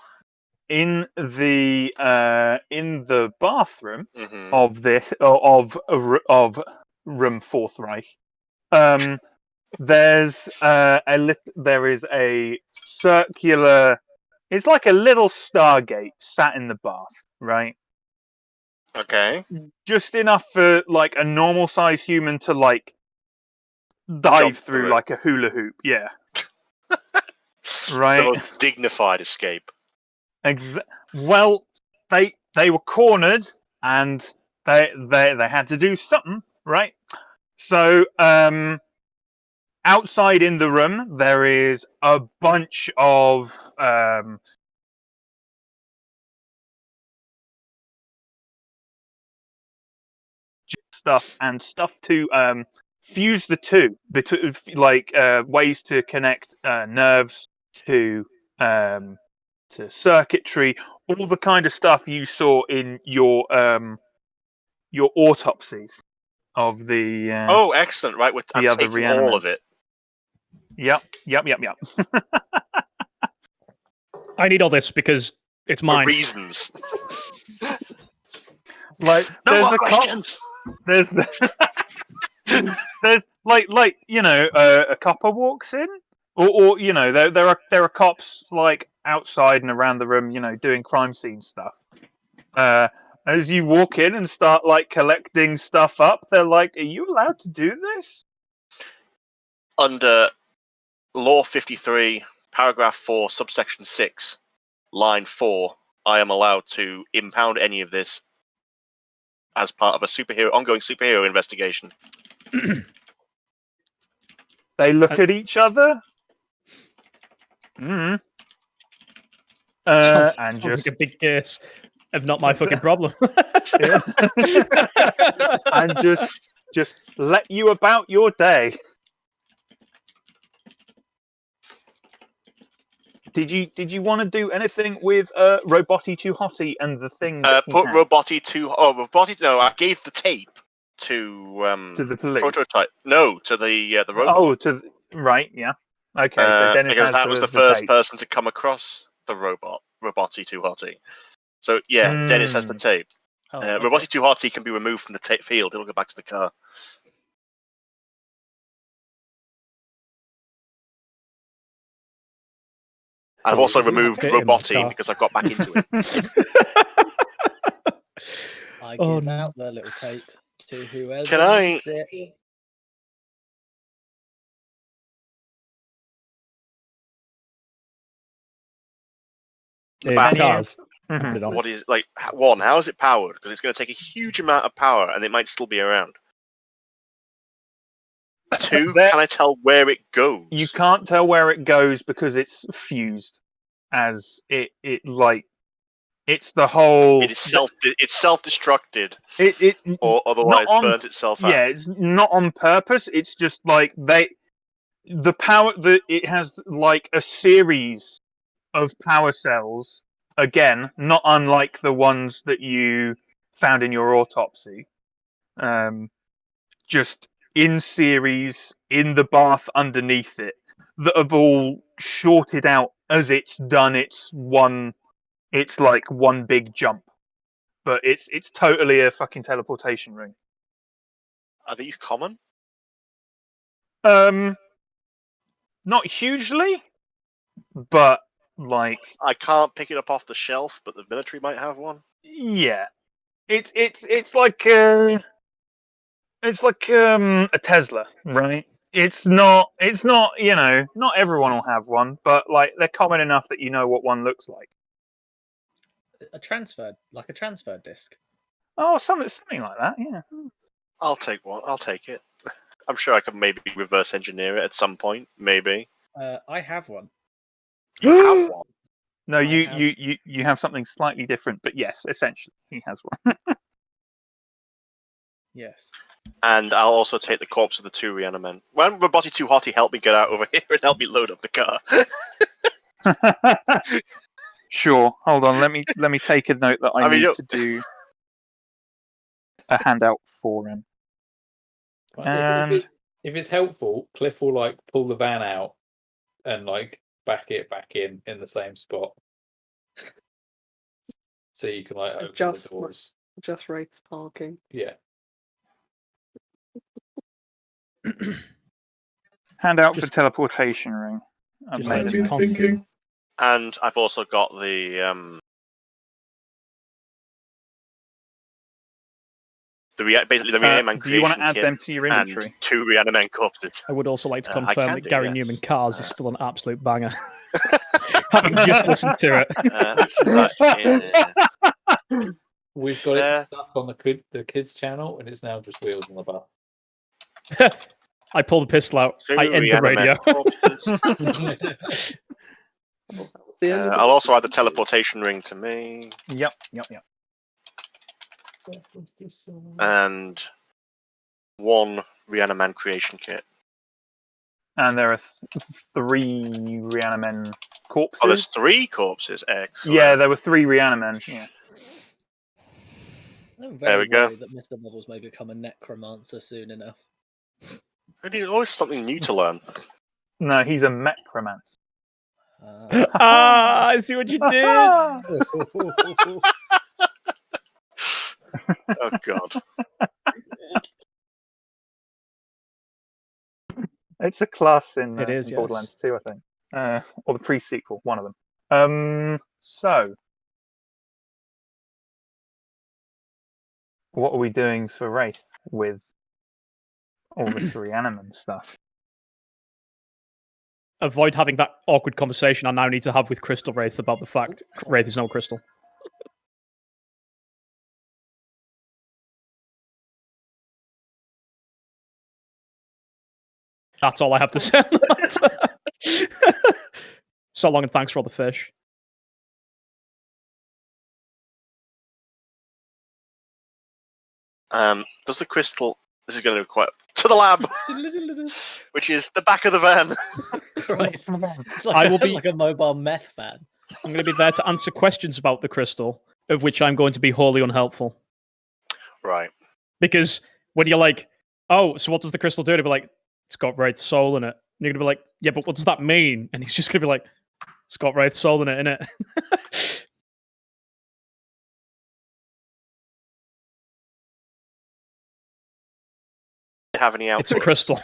in the bathroom Mhm. of room Fourth Reich, there's there is a circular. It's like a little Stargate sat in the bath, right? Okay. Just enough for like a normal size human to like dive Jump through through. like a hula hoop. Yeah, The right. most dignified escape. Well, they were cornered and they had to do something, right? So outside in the room there is a bunch of stuff to fuse the two, like ways to connect nerves to circuitry, all the kind of stuff you saw in your autopsies of the Oh, excellent! Right, I'm other taking all of it. Yep. I need all this because it's For mine. reasons. Like No there's more a questions. there's like a copper walks in, or there are cops like outside and around the room, doing crime scene stuff. As you walk in and start like collecting stuff up, they're like, "Are you allowed to do this?" Under Law 53, Paragraph 4, Subsection 6, Line 4, I am allowed to impound any of this as part of a ongoing superhero investigation. They look at each other. Sounds And like just a big case of not my fucking problem. and just let you about your day. Did you want to do anything with Roboty Too Hottie and the thing that he Put had Roboty to. Oh, Roboty. No, I gave the tape to to the police? prototype. No, to the robot. Oh, right, yeah. Okay, so Dennis because has that was the first tape. person to come across the Roboty Too Hottie. So yeah, Dennis has the tape. Oh, Roboty Too Hottie can be removed from the tape field. It'll go back to the car. I've also removed Fit in my Roboty car. because I got back into it. I Oh, give no. out the little tape to whoever Can I- needs it. The In battery. cars. Mhm. Put it on. What is like one? How is it powered? Because it's going to take a huge amount of power, and it might still be around. Two, There- can I tell where it goes? You can't tell where it goes because it's fused, as it like it's the whole. It is it's self-destructed, It or otherwise not on, burnt itself yeah, out. it's not on purpose. It's just like the power that it has like a series of power cells. Again, not unlike the ones that you found in your autopsy. Just in series in the bath underneath it, that have all shorted out as it's done its one. It's like one big jump, but it's totally a fucking teleportation ring. Are these common? Not hugely, but like I can't pick it up off the shelf, but the military might have one. yeah, it's like a Tesla, right? It's not not everyone will have one, but like they're common enough that you know what one looks like. A transfer disc. Oh, something like that, yeah. I'll take one. I'll take it. I'm sure I can maybe reverse engineer it at some point. Maybe. I have one. You have one. No, I you, have- you have something slightly different, but yes, essentially he has one. Yes. And I'll also take the corpse of the 2 Reanimen. When Roboty 2 Hottie help me get out over here and help me load up the car. Sure. Hold on. Let me take a note that I I mean, need to do a handout for him. Right, if it's helpful, Cliff will like pull the van out and like back it back in the same spot, so you can like open Adjust the doors. Just rates parking. Yeah. Handout for Just- teleportation ring. I've just made like I've a to been note. thinking. And I've also got the basically the Reaniman Do you want creation to add kit them to your and inventory? 2 Reanimen corpses. I would also like to I confirm can that do, Gary yes. Newman Cars is still an absolute banger. Having just listened to it. Let's do that here. We've got There. it stuck on the kids channel, and it's now just wheels on the bus. I pull the pistol out. 2 I end the Reanimen radio. corpses. Oh, that was the end of I'll also add the teleportation ring to me. Yep. And 1 Reaniman creation kit. And there are 3 Reanimen corpses. Oh, there's 3 corpses. Excellent. Yeah, there were 3 Reanimen. Yeah. I'm There very we go. worried that Mr. Bubbles may become a necromancer soon enough. There's always something new to learn. No, he's a Mechromancer. I see what you did. Oh god. It's a class in, It is, in yes. Borderlands 2, I think, or the pre-sequel, one of them. So, what are we doing for Wraith with all this Reaniman stuff? Avoid having that awkward conversation I now need to have with Crystal Wraith about the fact Wraith is no crystal. That's all I have to say. on that. So long and thanks for all the fish. Does the crystal? This is going to be quite to the lab, which is the back of the van. Christ. It's like, I will be- like a mobile meth van. I'm going to be there to answer questions about the crystal, of which I'm going to be wholly unhelpful. Right. Because when you're like, oh, so what does the crystal do? They'll be like, it's got Wraith's soul in it. And you're going to be like, yeah, but what does that mean? And he's just going to be like, it's got Wraith's soul in it, innit? Have any It's a outputs? crystal.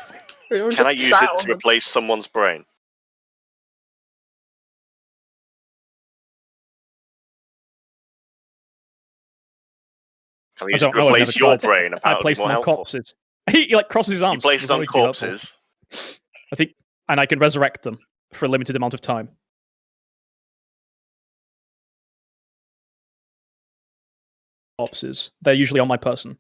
Can I use it to replace someone's brain? Can I I use it don't to know. I've never replace your tried. brain? I Apparently place more them on helpful. corpses. He like crosses his You arms. place it There's no on need to be helpful. corpses. I think, and I can resurrect them for a limited amount of time. Corpses. They're usually on my person.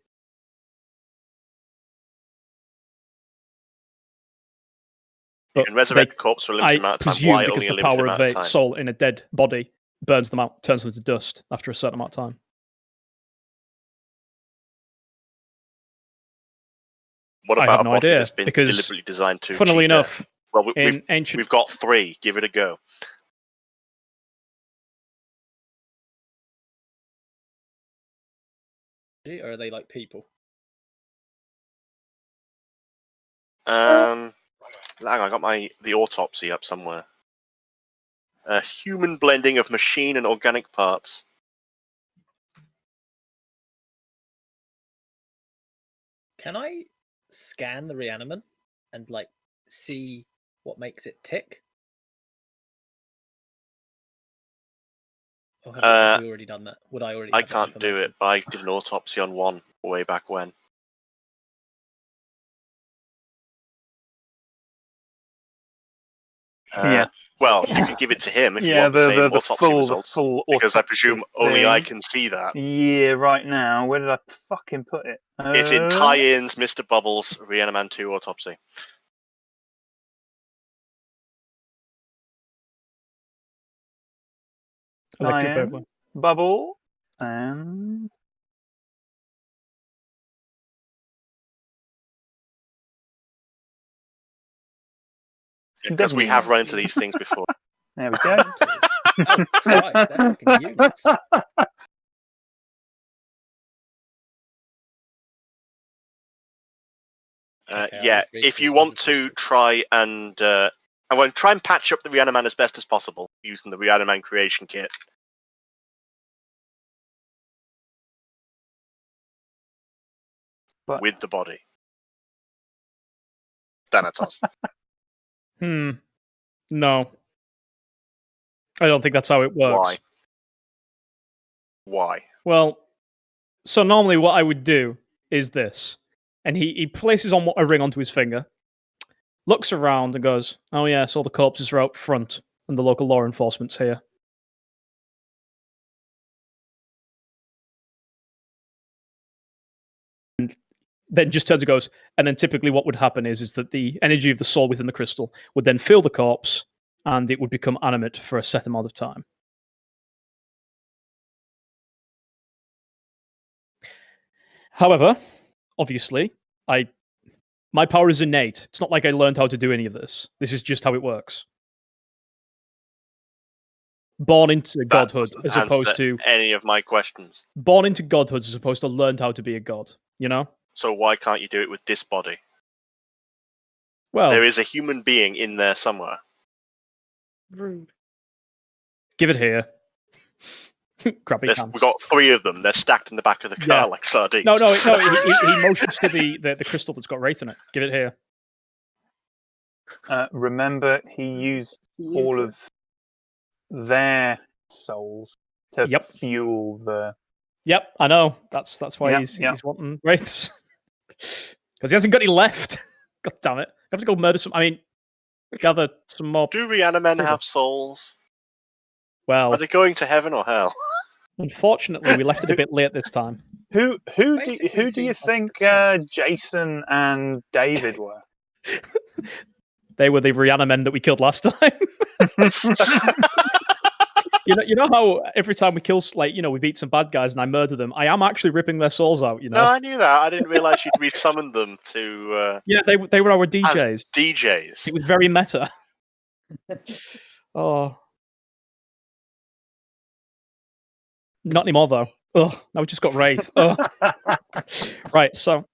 You But can resurrect the corpse for a limited I amount of time. presume Why because only a the limited power amount of of a time? soul in a dead body burns them out, turns them to dust after a certain amount of time. What I about have a no body idea, that's been because, deliberately designed to funnily cheat enough, death? Well, in ancient we've got 3. Give it a go. Or are they like people? Hang on, I got the autopsy up somewhere. A human blending of machine and organic parts. Can I scan the reanimant and like see what makes it tick? Or have we already done that? Would I already? I have that can't do it, information? but I did an autopsy on one way back when. Yeah. Well, you can give it to him if you Yeah, want the same the autopsy full results. Because I presume autopsy only I thing. can see that. Yeah, right now. Where did I fucking put it? It's in tie-ins, Mr. Bubbles, Reaniman 2 autopsy. Electric Cyan, Bubble. Bubble, and Because we have run into these things before. there we go. Oh, Christ, they're fucking units. Okay, Yeah, if you want to try and I want to try and patch up the Reaniman as best as possible using the Reaniman creation kit. But with the body. Thanatos. No. I don't think that's how it works. Why? Well, so normally what I would do is this. And he places on a ring onto his finger, looks around and goes, oh yes, all the corpses are out front and the local law enforcement's here. And then just turns and goes, and then typically what would happen is that the energy of the soul within the crystal would then fill the corpse and it would become animate for a set amount of time. However, obviously, my power is innate. It's not like I learned how to do any of this. This is just how it works. Born into godhood as opposed to any of my questions. Born into godhood as opposed to learned how to be a god, you know? So why can't you do it with this body? Well, there is a human being in there somewhere. Rude. Give it here. Grab his hands. We've got 3 of them. They're stacked in the back of the car like sardines. No, he motions to the crystal that's got Wraith in it. Give it here. Remember, he used all of their souls to fuel the... Yep, I know. That's why he's wanting Wraiths. Because he hasn't got any left. God damn it. I have to go murder some... I mean, gather some more... Do Reanimen have souls? Well... Are they going to heaven or hell? Unfortunately, we left it a bit late this time. Who do you think Jason and David were? They were the Reanimen that we killed last time. You know how every time we kill, we beat some bad guys and I murder them, I am actually ripping their souls out, you know? No, I knew that. I didn't realize you'd resummoned them to... Yeah, they were our DJs. DJs. It was very meta. Oh. Not anymore, though. Ugh, now we just got Wraith. Right, so...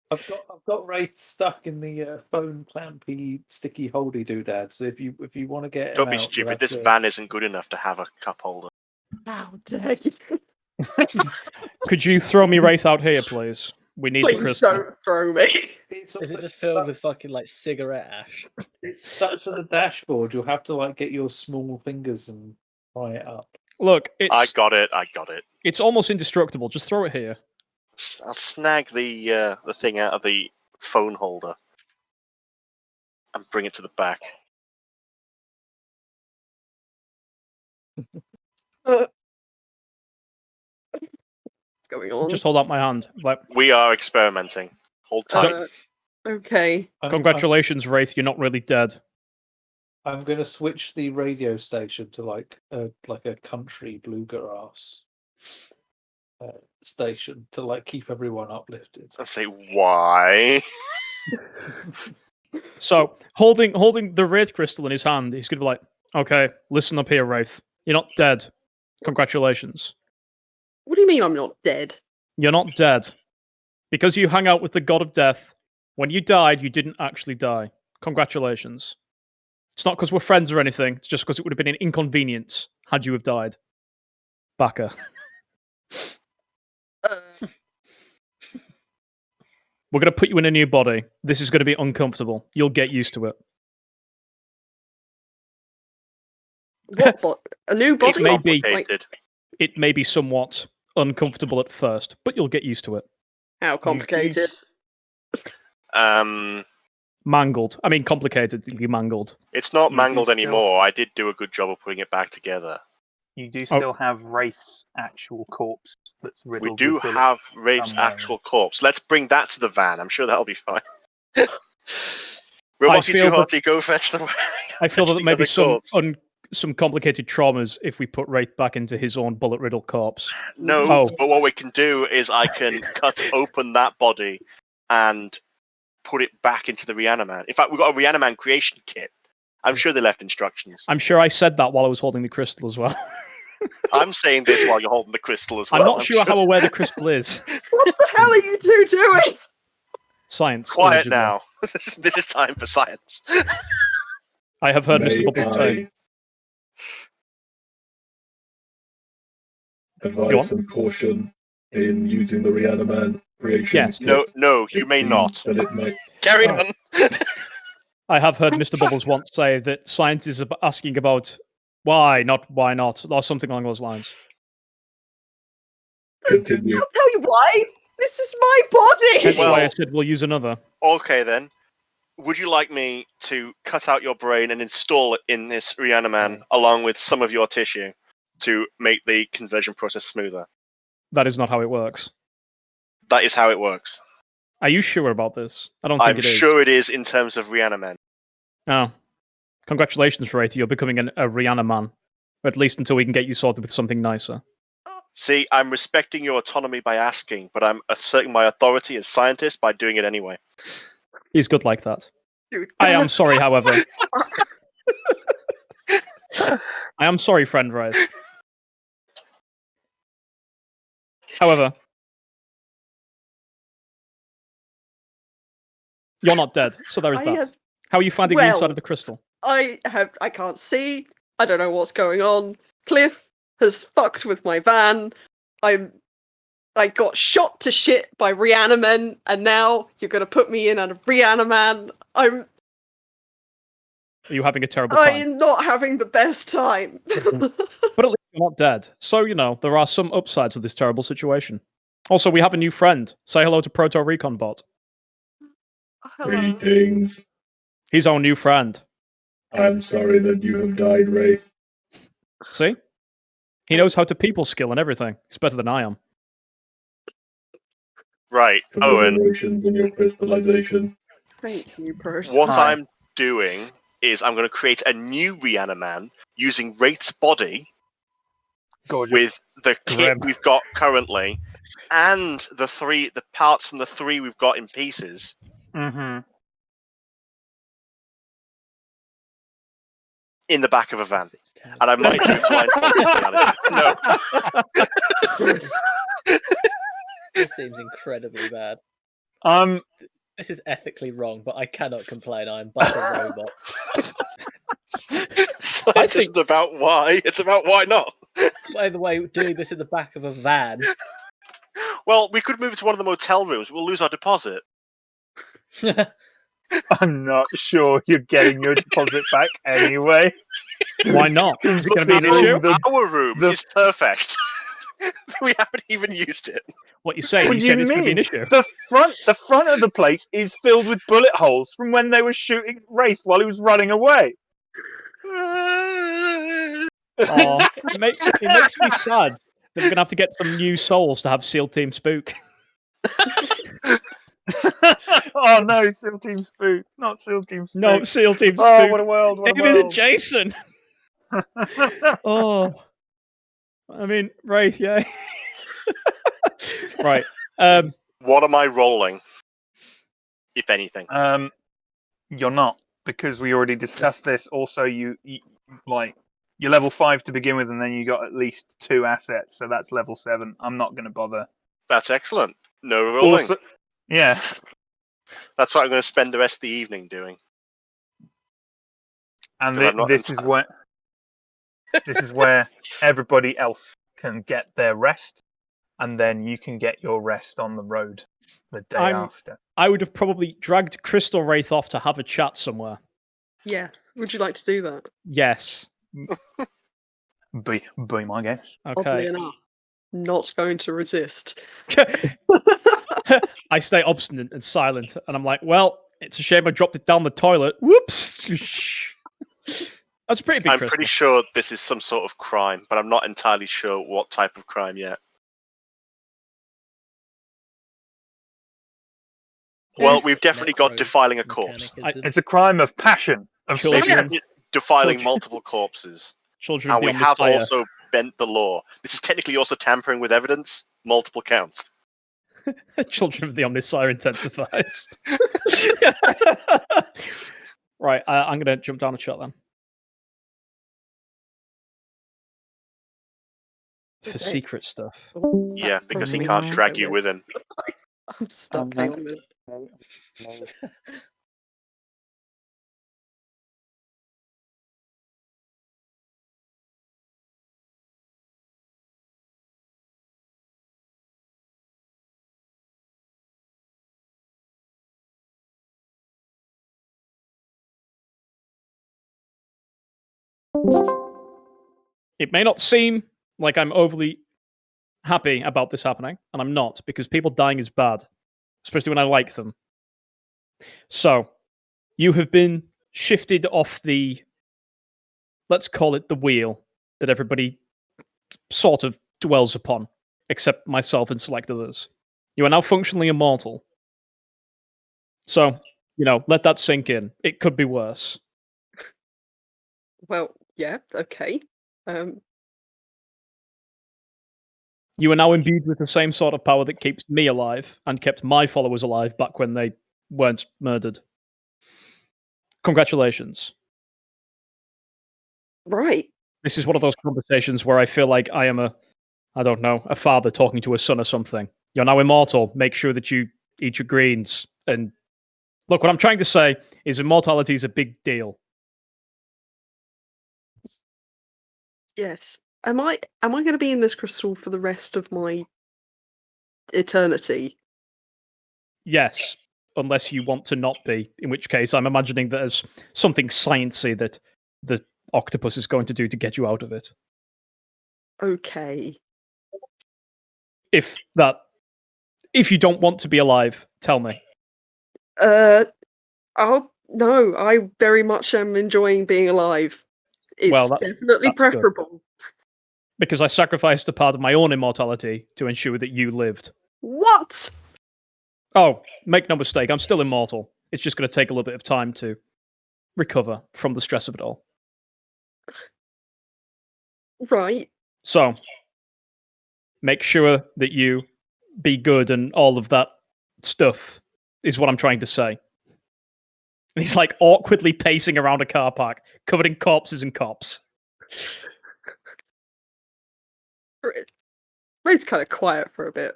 I've got Wraith stuck in the phone clampy sticky holdy doodad. So if you want to get Don't be stupid. This van isn't good enough to have a cup holder. How dare you? Could you throw me Wraith out here, please? We need the crystal. Don't throw me. Is it just filled with fucking like cigarette ash? It's stuck to the dashboard. You'll have to like get your small fingers and pry it up. Look, I got it. It's almost indestructible. Just throw it here. I'll snag the thing out of the phone holder and bring it to the back. What's going on? Just hold out my hand. We are experimenting. Hold tight. Okay. Congratulations, Wraith. You're not really dead. I'm going to switch the radio station to like a country bluegrass station to like keep everyone uplifted. I say why? So holding the Wraith crystal in his hand, he's gonna be like, "Okay, listen up here, Wraith. You're not dead. Congratulations. What do you mean I'm not dead? You're not dead because you hang out with the god of death. When you died, you didn't actually die. Congratulations. It's not because we're friends or anything. It's just because it would have been an inconvenience had you have died. Baka. We're going to put you in a new body. This is going to be uncomfortable. You'll get used to it. What? A new It body? may be. Complicated. It may be somewhat uncomfortable at first, but you'll get used to it. How complicated? Mangled. I mean, complicatedly mangled. It's not You mangled do still- anymore. I did do a good job of putting it back together. You do still have Wraith's actual corpse that's We riddled do with bullets have Wraith's somewhere. actual corpse. Let's bring that to the van. I'm sure that'll be fine. Roboty feel too hearty, go fetch the. I feel that the maybe other corpse. some complicated traumas if we put Wraith back into his own bullet-riddled corpse. No, Oh. but what we can do is I can cut open that body and put it back into the Reaniman. In fact, we've got a Reaniman creation kit. I'm sure they left instructions. I'm sure I said that while I was holding the crystal as well. I'm saying this while you're holding the crystal as well. I'm not sure how aware the crystal is. What the hell are you two doing? Science. Quiet allegedly. now. This is time for science. I have heard Mr. May Bubbles say. I advise some caution in using the Reaniman creation Yes. kit? No, you It may seems not. That it might. Carry Oh. on. I have heard Mr. Bubbles once say that science is asking about why, not why not, or something along those lines. Continue. I'll tell you why. This is my body. Hence Well- why I said we'll use another. Okay then. Would you like me to cut out your brain and install it in this Reaniman along with some of your tissue to make the conversion process smoother? That is not how it works. That is how it works. Are you sure about this? I don't think I'm it is. sure it is in terms of Reaniman. Oh. Congratulations, Wraith. You're becoming a Rihanna man. Or at least until we can get you sorted with something nicer. See, I'm respecting your autonomy by asking, but I'm asserting my authority as scientist by doing it anyway. He's good like that. Dude, I am sorry, however. I am sorry, friend Wraith. However, you're not dead, so there is that. How are you finding the inside well, of the crystal? I can't see. I don't know what's going on. Cliff has fucked with my van. I got shot to shit by Reaniman, and now you're gonna put me in a Reaniman. Are you having a terrible time? I'm not having the best time. But at least you're not dead. So, there are some upsides to this terrible situation. Also, we have a new friend. Say hello to Proto Recon Bot. Hello. Greetings. He's our new friend. I'm sorry that you have died, Wraith. See? He knows how to people skill and everything. He's better than I am. Right. Oh, and Commiserations in your crystallization. Thank you, Bruce. what Hi. I'm doing is I'm going to create a new Reaniman using Wraith's body Gorgeous. with the kit Grim. we've got currently and the parts from the three we've got in pieces. Mm-hmm. In the back of a van. Seems terrible. And I might do blindfolded, to be honest. No. This seems incredibly bad. This is ethically wrong, but I cannot complain. I'm but a robot. Science isn't about why, it's about why not. By the way, doing this in the back of a van. Well, we could move it to one of the motel rooms. We'll lose our deposit. I'm not sure you're getting your deposit back anyway. Why not? Is it going to be an Considering issue? Our room the- is perfect. We haven't even used it. What you saying? What You do said you it's going to be an mean? issue. The front of the place is filled with bullet holes from when they were shooting Wraith while he was running away. Oh, it makes me sad that we're going to have to get some new souls to have SEAL Team Spook. Oh no, SEAL Team Spook, not SEAL Team Spook. No, SEAL Team Spook. Oh, what a world! What a David and world! Jason. Oh, I mean, Wraith, yeah. Right. What am I rolling? If anything. You're not, because we already discussed this. Also, you're level 5 to begin with, and then you got at least 2 assets, so that's level 7. I'm not going to bother. That's excellent. No rolling. Also, yeah. That's what I'm going to spend the rest of the evening doing. And 'Cause I'm not this is where everybody else can get their rest, and then you can get your rest on the road the day after. I would have probably dragged Crystal Wraith off to have a chat somewhere. Yes. Would you like to do that? Yes. Be my guest. Oddly Okay. enough, not going to resist. I stay obstinate and silent, and I'm like, well, it's a shame I dropped it down the toilet. Whoops. That's a pretty big I'm crystal. pretty sure this is some sort of crime, but I'm not entirely sure what type of crime yet. Well, we've definitely got defiling a corpse. It's a crime of passion, of Children. vision. Defiling Children. multiple corpses. Children of And the we have Omnissiah. also bent the law. This is technically also tampering with evidence. Multiple counts. Children of the Omnissiah intensifies. Right, I'm going to jump down a shot then. For Okay. secret stuff. Yeah, because he Promise can't me. drag you with him. I'm stuck. Hang on a minute. It may not seem like I'm overly happy about this happening, and I'm not, because people dying is bad, especially when I like them. So, you have been shifted off the, let's call it the wheel that everybody sort of dwells upon, except myself and select others. You are now functionally immortal. So, let that sink in. It could be worse. Well, yeah, okay. You are now imbued with the same sort of power that keeps me alive and kept my followers alive back when they weren't murdered. Congratulations. Right. This is one of those conversations where I feel like I am a father talking to a son or something. You're now immortal. Make sure that you eat your greens. And look, what I'm trying to say is immortality is a big deal. Yes. Am I going to be in this crystal for the rest of my eternity? Yes, unless you want to not be, in which case I'm imagining that there's something sciencey that the octopus is going to do to get you out of it. Okay. If you don't want to be alive, tell me. No, I very much am enjoying being alive. It's Well, definitely that's good. preferable. Because I sacrificed a part of my own immortality to ensure that you lived. What? Oh, make no mistake, I'm still immortal. It's just going to take a little bit of time to recover from the stress of it all. Right. So, make sure that you be good and all of that stuff is what I'm trying to say. And he's like awkwardly pacing around a car park, covered in corpses and cops. Ray's kind of quiet for a bit.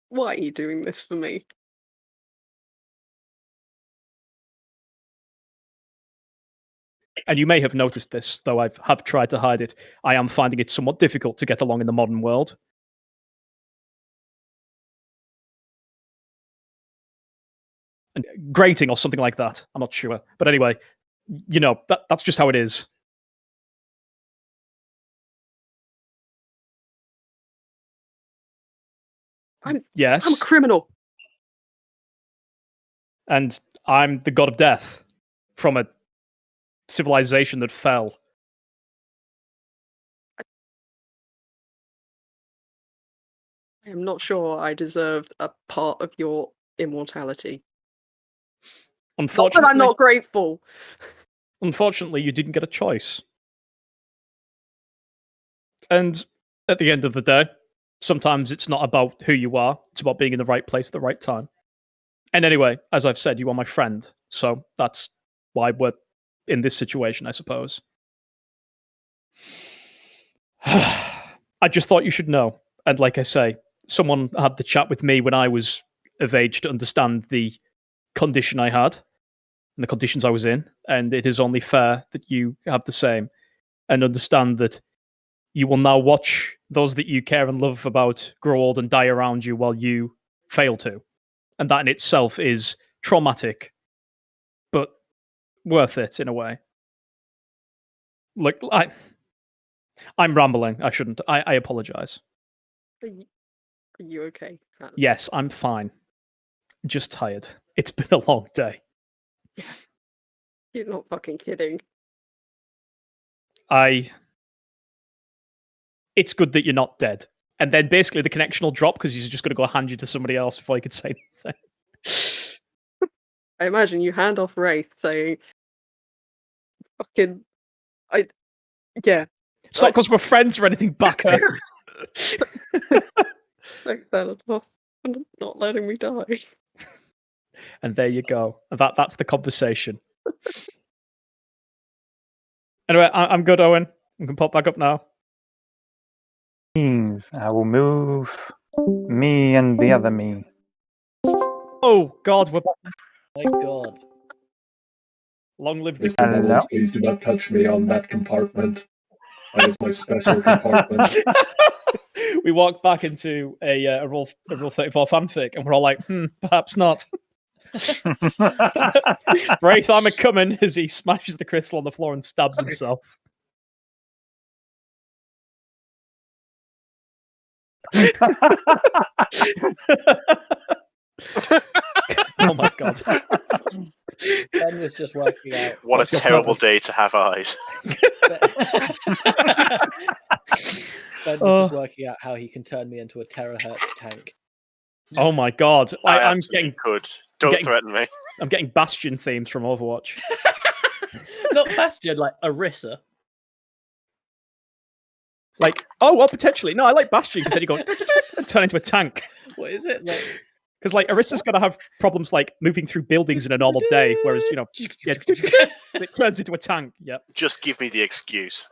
Why are you doing this for me? And you may have noticed this, though I have tried to hide it. I am finding it somewhat difficult to get along in the modern world. And grating or something like that. I'm not sure. But anyway, that's just how it is. Yes. I'm a criminal. And I'm the god of death from a civilization that fell. I am not sure I deserved a part of your immortality. Not that Unfortunately, I'm not grateful. Unfortunately, you didn't get a choice. And at the end of the day, sometimes it's not about who you are, it's about being in the right place at the right time. And anyway, as I've said, you are my friend, so that's why we're in this situation, I suppose. I just thought you should know. And like I say, someone had the chat with me when I was of age to understand the condition I had and the conditions I was in, and it is only fair that you have the same and understand that you will now watch those that you care and love about grow old and die around you while you fail to. And that in itself is traumatic, but worth it in a way. Like, I'm rambling. I shouldn't. I apologize. Are you okay? Adam? Yes, I'm fine. Just tired. It's been a long day. You're not fucking kidding. It's good that you're not dead. And then basically the connection will drop because he's just going to go hand you to somebody else before you could say anything. I imagine you hand off Wraith saying, fucking, yeah. It's not because we're friends or anything, Baka. Thanks, Thanatos, for not letting me die. And there you go. That's the conversation. Anyway, I'm good, Owen. We can pop back up now. Means I will move me and the other me. Oh, God, we're back. My God. Long live the Mr. Bubbles, please do not touch me on that compartment. That is my special compartment. We walked back into a Rule 34 fanfic, and we're all like, perhaps not. Wraith, I'm coming as he smashes the crystal on the floor and stabs himself. Oh my God. Ben was just working out. What What's a your terrible problem? day to have eyes. Ben was just working out how he can turn me into a terahertz tank. Oh my God. I I'm absolutely getting could. Don't getting- threaten me. I'm getting Bastion themes from Overwatch. Not Bastion, like Orisa. Like, oh, well, potentially. No, I like Bastion because then you go and turn into a tank. What is it? Like, Because like Orisa's gonna have problems like moving through buildings in a normal day, whereas yeah, it turns into a tank. Yep. Just give me the excuse.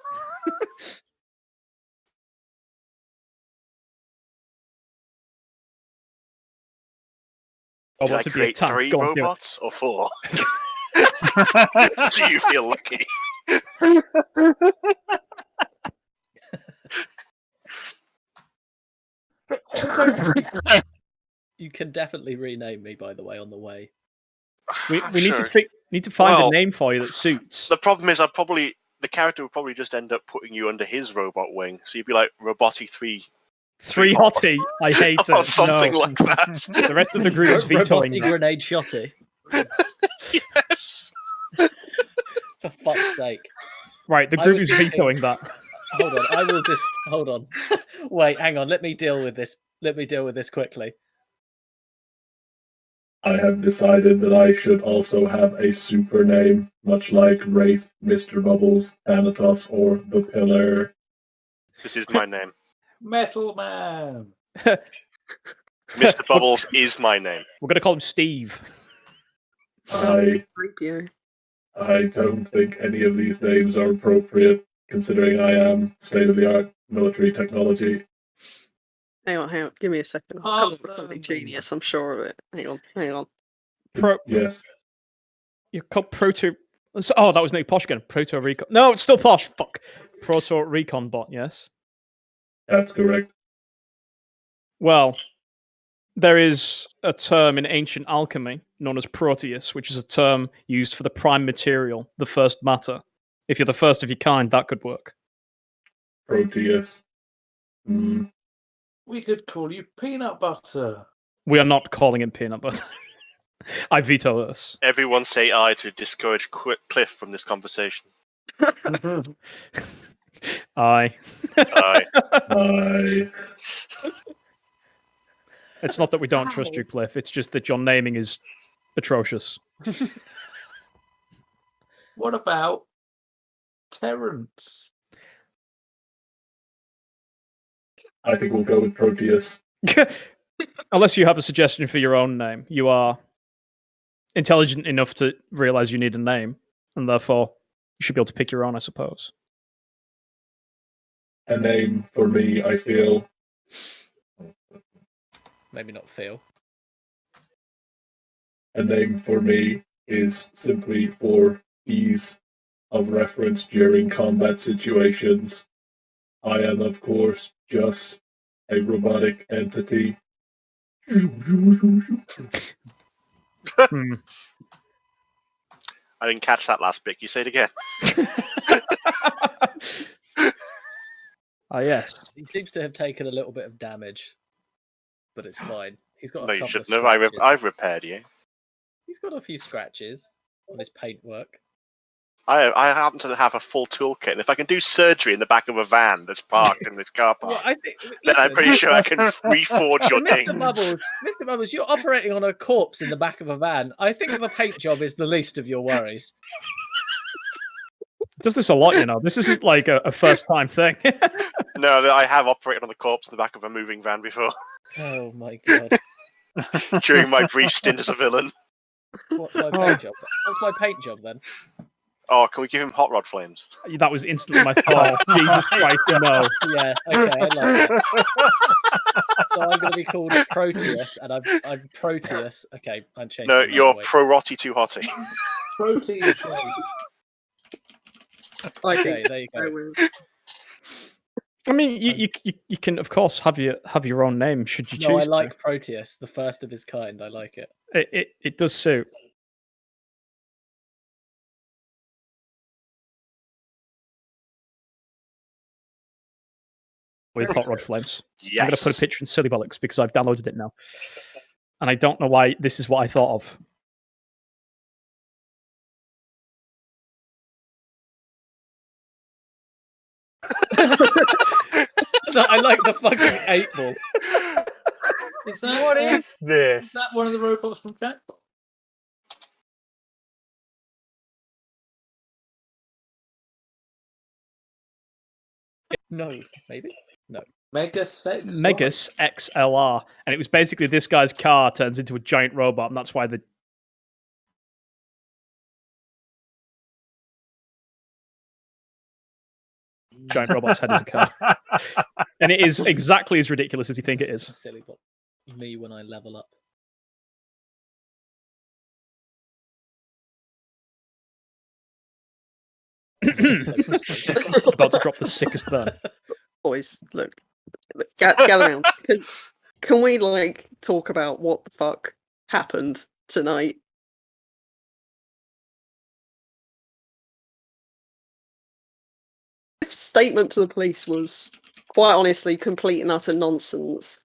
I Did I want to be a create tank. 3 Go on, do it. robots or 4? Do you feel lucky? you can definitely rename me, by the way, on the way. We I'm need sure. to need to find Well, a name for you that suits. The problem is, the character would probably just end up putting you under his robot wing, so you'd be like Roboty 3 Three hottie. I hate or it. something No. like that. The rest of the group is vetoing Robotic that. grenade shotty. Yes. For fuck's sake. Right, the I group was is thinking- vetoing that. Hold on, I will just hold on. Wait, hang on. Let me deal with this. Let me deal with this quickly. I have decided that I should also have a super name, much like Wraith, Mr. Bubbles, Thanatos, or The Pillar. This is my name. Metal Man. Mr. Bubbles is my name. We're gonna call him Steve. I Creepier. don't think any of these names are appropriate, considering I am state-of-the-art military technology. Hang on. Give me a second. I'll come up with something genius. I'm sure of it. Hang on. Yes. You're called Proto. Oh, that was Nick Posh again. Proto Recon. No, it's still Posh. Fuck. Proto Recon bot. Yes. That's correct. Well, there is a term in ancient alchemy known as Proteus, which is a term used for the prime material, the first matter. If you're the first of your kind, that could work. Proteus. We could call you Peanut Butter. We are not calling him peanut butter. I veto this. Everyone say aye to discourage Cliff from this conversation. Aye. Aye. I It's not that we don't trust you, Cliff. It's just that your naming is atrocious. What about Terrence? think we'll go with Proteus. Unless you have a suggestion for your own name. You are intelligent enough to realize you need a name, and therefore you should be able to pick your own, I suppose. A name for me, I feel, maybe not feel. A name for me is simply for ease of reference during combat situations. I am, of course, just a robotic entity. Hmm. I didn't catch that last bit. You say it again. Ah, yes. He seems to have taken a little bit of damage, but it's fine. He's got No, a you couple of shouldn't have. scratches. I've repaired you. He's got a few scratches on his paintwork. I happen to have a full toolkit, and if I can do surgery in the back of a van that's parked in this car Well, park, I think. then I'm Listen, pretty sure I can reforge your Mr. things. Mr. Bubbles, you're operating on a corpse in the back of a van. I think of a paint job is the least of your worries. Does this a lot, you know? This isn't like a first time thing. No, I have operated on the corpse in the back of a moving van before Oh my god. during my brief stint as a villain. What's my paint job? What's my paint job then? Oh, can we give him hot rod flames? That was instantly my thought. Jesus Christ, no. Yeah, okay, I like that. So I'm going to be called Proteus, and I'm Proteus. Okay, I'm changing. No, my mind, you're wait. Pro-Rotty Too Hotty. Protein shade. I Okay, think there you I go. will. I mean, you can of course have your own name should you choose. No, I to. like Proteus, the first of his kind. I like it. It does suit. With hot rod flames. Yes. I'm going to put a picture in Silly Bollocks because I've downloaded it now, and I don't know why this is what I thought of. No, I like the fucking 8-ball. Is that, What is this? is that one of the robots from Jackpot? No, maybe? No. Mega Sex? Megas XLR, and it was basically this guy's car turns into a giant robot, and that's why the giant robot's head is a car. And it is exactly as ridiculous as you think it is. Silly, but me when I level up. About to drop the sickest burn. Boys, look, gather round. Can we like talk about what the fuck happened tonight? His statement to the police was quite honestly complete and utter nonsense.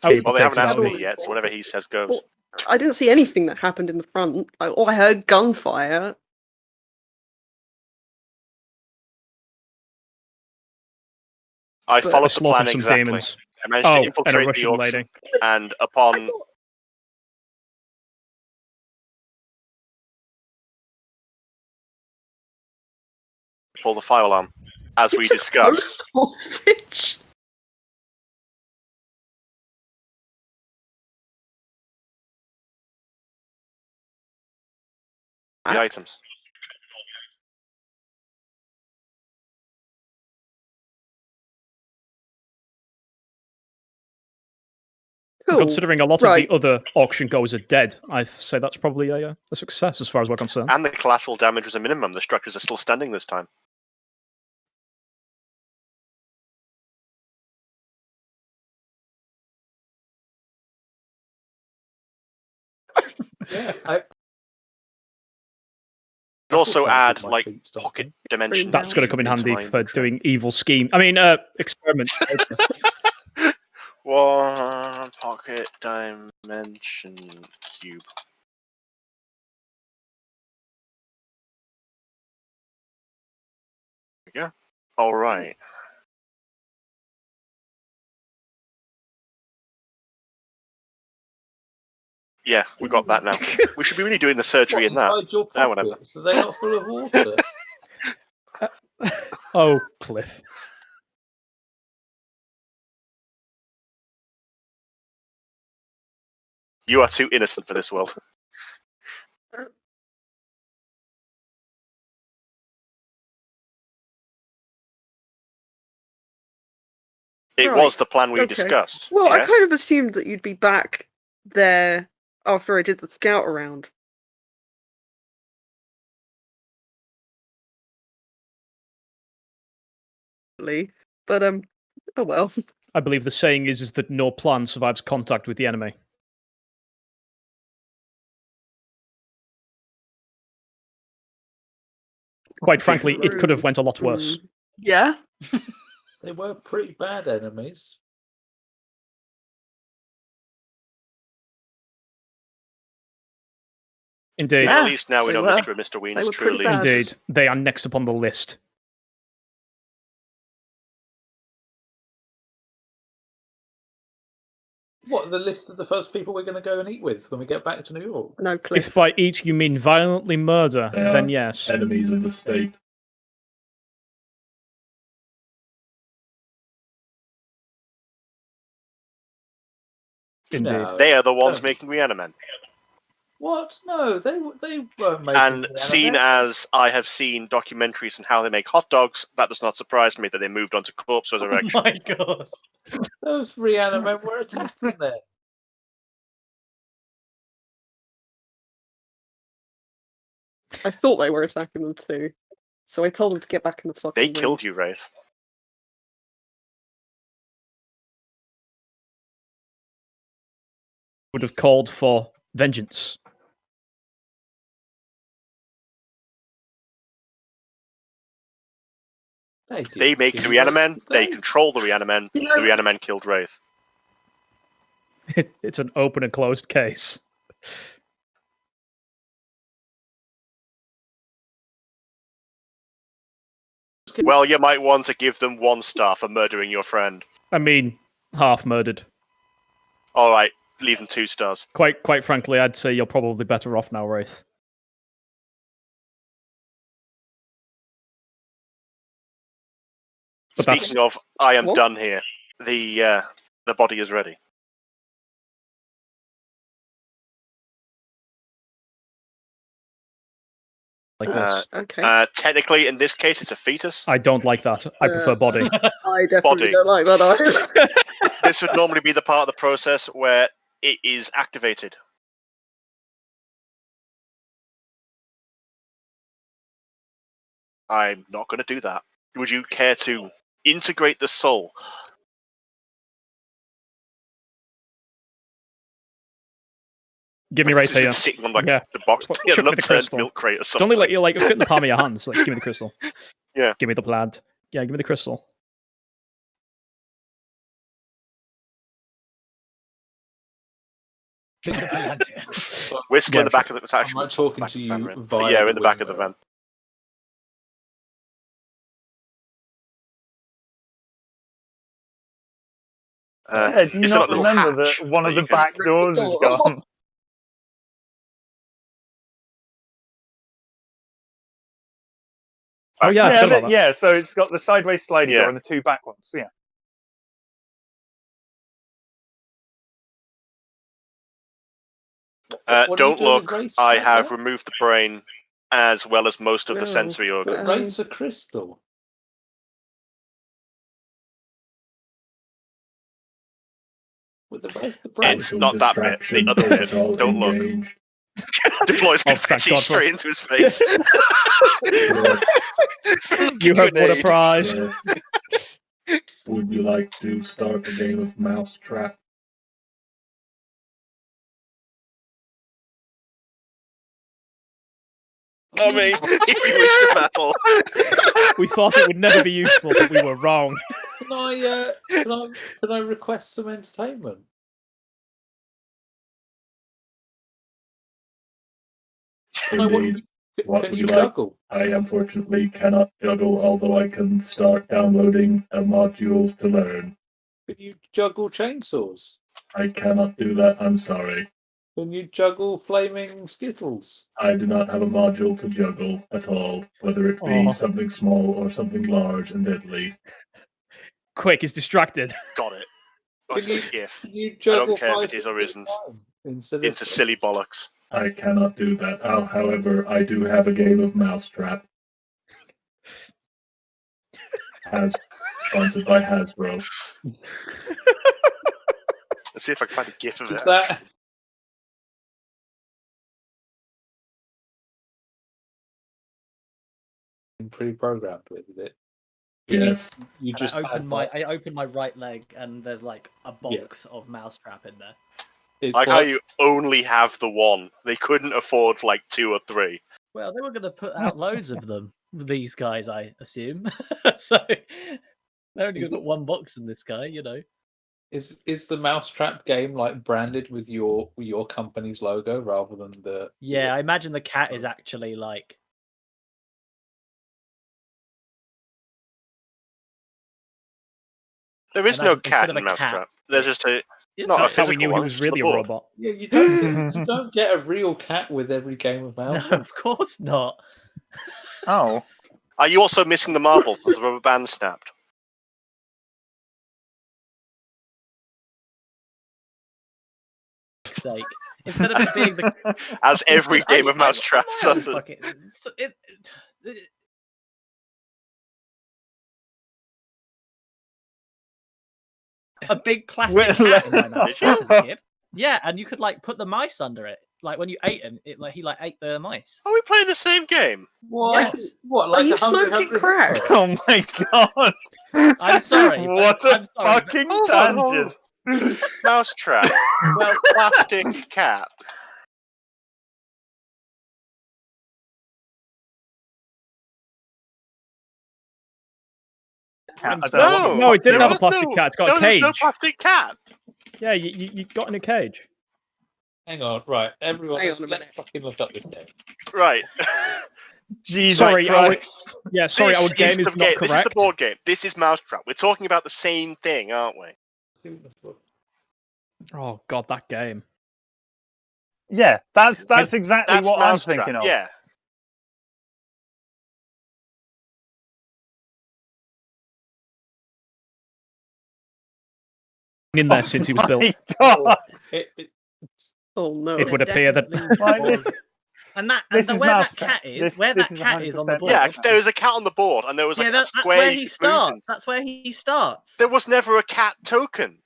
Well, they haven't asked How- me yet, so whatever he says goes. Well, I didn't see anything that happened in the front. I heard gunfire. I But- followed the Slaughtered plan some exactly. demons. I managed Oh, to and a infiltrate the Russian auction, lady. and upon pull the fire alarm, as we took discussed. Post hostage. The items. Cool. Considering a lot Right. of the other auction goers are dead, I say that's probably a success as far as we're concerned. And the collateral damage was a minimum. The structures are still standing this time. Yeah, And also I add did my like feet stop pocket then. dimension. That's going to come in into handy my for motion. doing evil scheme. I mean, experiments. One pocket dimension cube. Yeah. All right. Yeah, we got that now. We should be really doing the surgery in that. Inside your Ah, whatever. pockets? Are they not full of water? Oh, Cliff. You are too innocent for this world. It Right, was the plan we okay. discussed. Well, I yes? kind of assumed that you'd be back there after I did the scout around. But oh well. I believe the saying is that no plan survives contact with the enemy. Quite frankly, it could have went a lot worse. Yeah. They were pretty bad enemies. Indeed. Well, Yeah, at least now we they know were. Mr. Ween They is were pretty truly. bad. Indeed. They are next upon the list. What, the list of the first people we're going to go and eat with when we get back to New York? No, Cliff. If by eat you mean violently murder, They are then yes. enemies of the state. Indeed. No. They are the ones Don't. making Reanimen. What? No, they weren't making And the seen anime. as I have seen documentaries on how they make hot dogs, that does not surprise me that they moved on to corpse Oh resurrection. my god. Those Reanimen were attacking them. I thought they were attacking them too. So I told them to get back in the fucking They room. killed you, Wraith. Would have called for vengeance. They make the Reanimen, they control the Reanimen, You know- the Reanimen killed Wraith. It's an open and closed case. Well, you might want to give them 1 star for murdering your friend. I mean, half murdered. Alright, leave them 2 stars. Quite frankly, I'd say you're probably better off now, Wraith. But Speaking of, I am What? done here. The body is ready. like this. Okay. Technically, in this case, it's a fetus. I don't like that. I prefer body. I definitely Body. don't like that either. This would normally be the part of the process where it is activated. I'm not going to do that. Would you care to integrate the soul? Give me right Just been here. sitting on like Yeah. the box, Chuck an me the upturned crystal. milk crate or It's something. only like you fit in the palm of your hands. Like, give me the crystal. Yeah. Give me the plant. Yeah, give me the crystal. We're still Yeah, in the back of the. It's actually I'm not the talking back to of the van, you really. But via yeah, the we're in the back of the window. van. Yeah, do you Is there not a little remember hatch that one of that the you can- back doors is gone? Oh yeah, I yeah, forgot about that. yeah, so it's got the sideways sliding Yeah. door and the 2 back ones. Yeah. What do you Don't do with look. Wraith's I blood have there? removed the brain as well as most of the No. sensory organs. But Wraith's a crystal. Where's the brain? It's not that bit. The other bit. Protocol Don't look. engaged. Deploys Oh, thank confetti God for- straight into his face. You have won a Grenade. prize. Would you like to start a game of Mousetrap? I mean, if you wish to battle. We thought it would never be useful, but we were wrong. Can I request some entertainment? Indeed. What Can would you you like? juggle? I unfortunately cannot juggle, although I can start downloading modules to learn. Can you juggle chainsaws? I cannot do that, I'm sorry. Can you juggle flaming skittles? I do not have a module to juggle at all, whether it be Oh. something small or something large and deadly. Quick, he's distracted. Got it. Oh, Can it's you, a GIF. can you I juggle don't care if 5 it is or things at a isn't. time instead Into of silly bollocks. I cannot do that. However, I do have a game of Mousetrap. Has Sponsored by Hasbro. Let's see if I can find a GIF of Is it. that pre-programmed with? Is it? Yes. You And just I add open my right leg, and there's like a box of mousetrap in there. It's Like how you only have the one. They couldn't afford like 2 or 3. Well, they were going to put out loads of them. These guys, I assume. So they're only going to put one box in this guy, you know. Is the Mousetrap game like branded with your company's logo rather than the? Yeah, I imagine the cat is actually like. There is no Imagine instead cat of in a cat, Mousetrap. There's just a Yes, not there a That's how we physical knew he one, was it's just a really a board. robot. Yeah, you don't get a real cat with every game of No, Mouse. of course not. Oh, Are you also missing the marbles as the rubber band snapped? Sake. Instead of it being the As every game of I Mousetrap know, suffers. fucking- a big plastic cat in my Mousetrap as a kid. Yeah, and you could like put the mice under it. Like when you ate him, he like ate the mice. Are we playing the same game? What? Yes. What? Are Like you a Hungry smoking Hungry crack? Hippo? oh my god! I'm sorry, but- What a I'm sorry, but- fucking Hold on, hold tangent! Mousetrap. Well, Plastic cat. Cat, I don't No, know what the No, it fuck didn't you have are. a plastic cat. It's got a there's no cage. plastic cat. Yeah, you got in a cage. Hang on, right, everyone, Hang on a let's minute. fucking look up this game. Right. Jesus Sorry, Christ! Sorry, our game is the not game. correct. This is the board game. This is Mousetrap. We're talking about the same thing, aren't we? Oh god, that game. Yeah, that's exactly That's what I'm Mousetrap. thinking of. Yeah. In there since he was built. My God. Oh no. It would appear that Like, this, and that this and is where that Mousetrap. cat is, This- where this that is cat is on the 100% board. Yeah, there was a cat on the board, and there was like Yeah, a that's square. where you he could move in. starts. That's where he starts. There was never a cat token.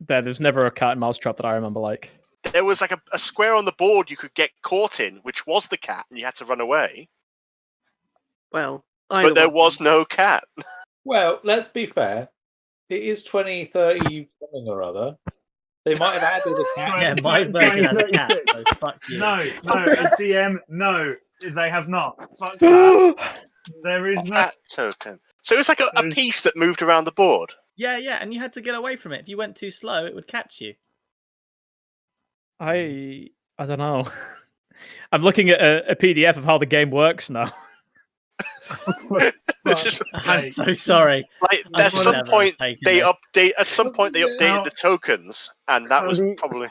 there's never a cat and mouse trap that I remember like. There was like a square on the board you could get caught in, which was the cat, and you had to run away. Well, But there was no cat. Well, let's be fair. It is 2030 something or other. They might have added a cat. Yeah, my version has a cat, 2036. so fuck you. No, as DM, no, they have not. Fuck that. There is no. Cat token. So it was like a There's- piece that moved around the board. Yeah, and you had to get away from it. If you went too slow, it would catch you. I don't know. I'm looking at a PDF of how the game works now. It's just I'm so sorry. like I at should some never point have taken they this. update. At some point they updated How- the tokens, and that how was do you- probably.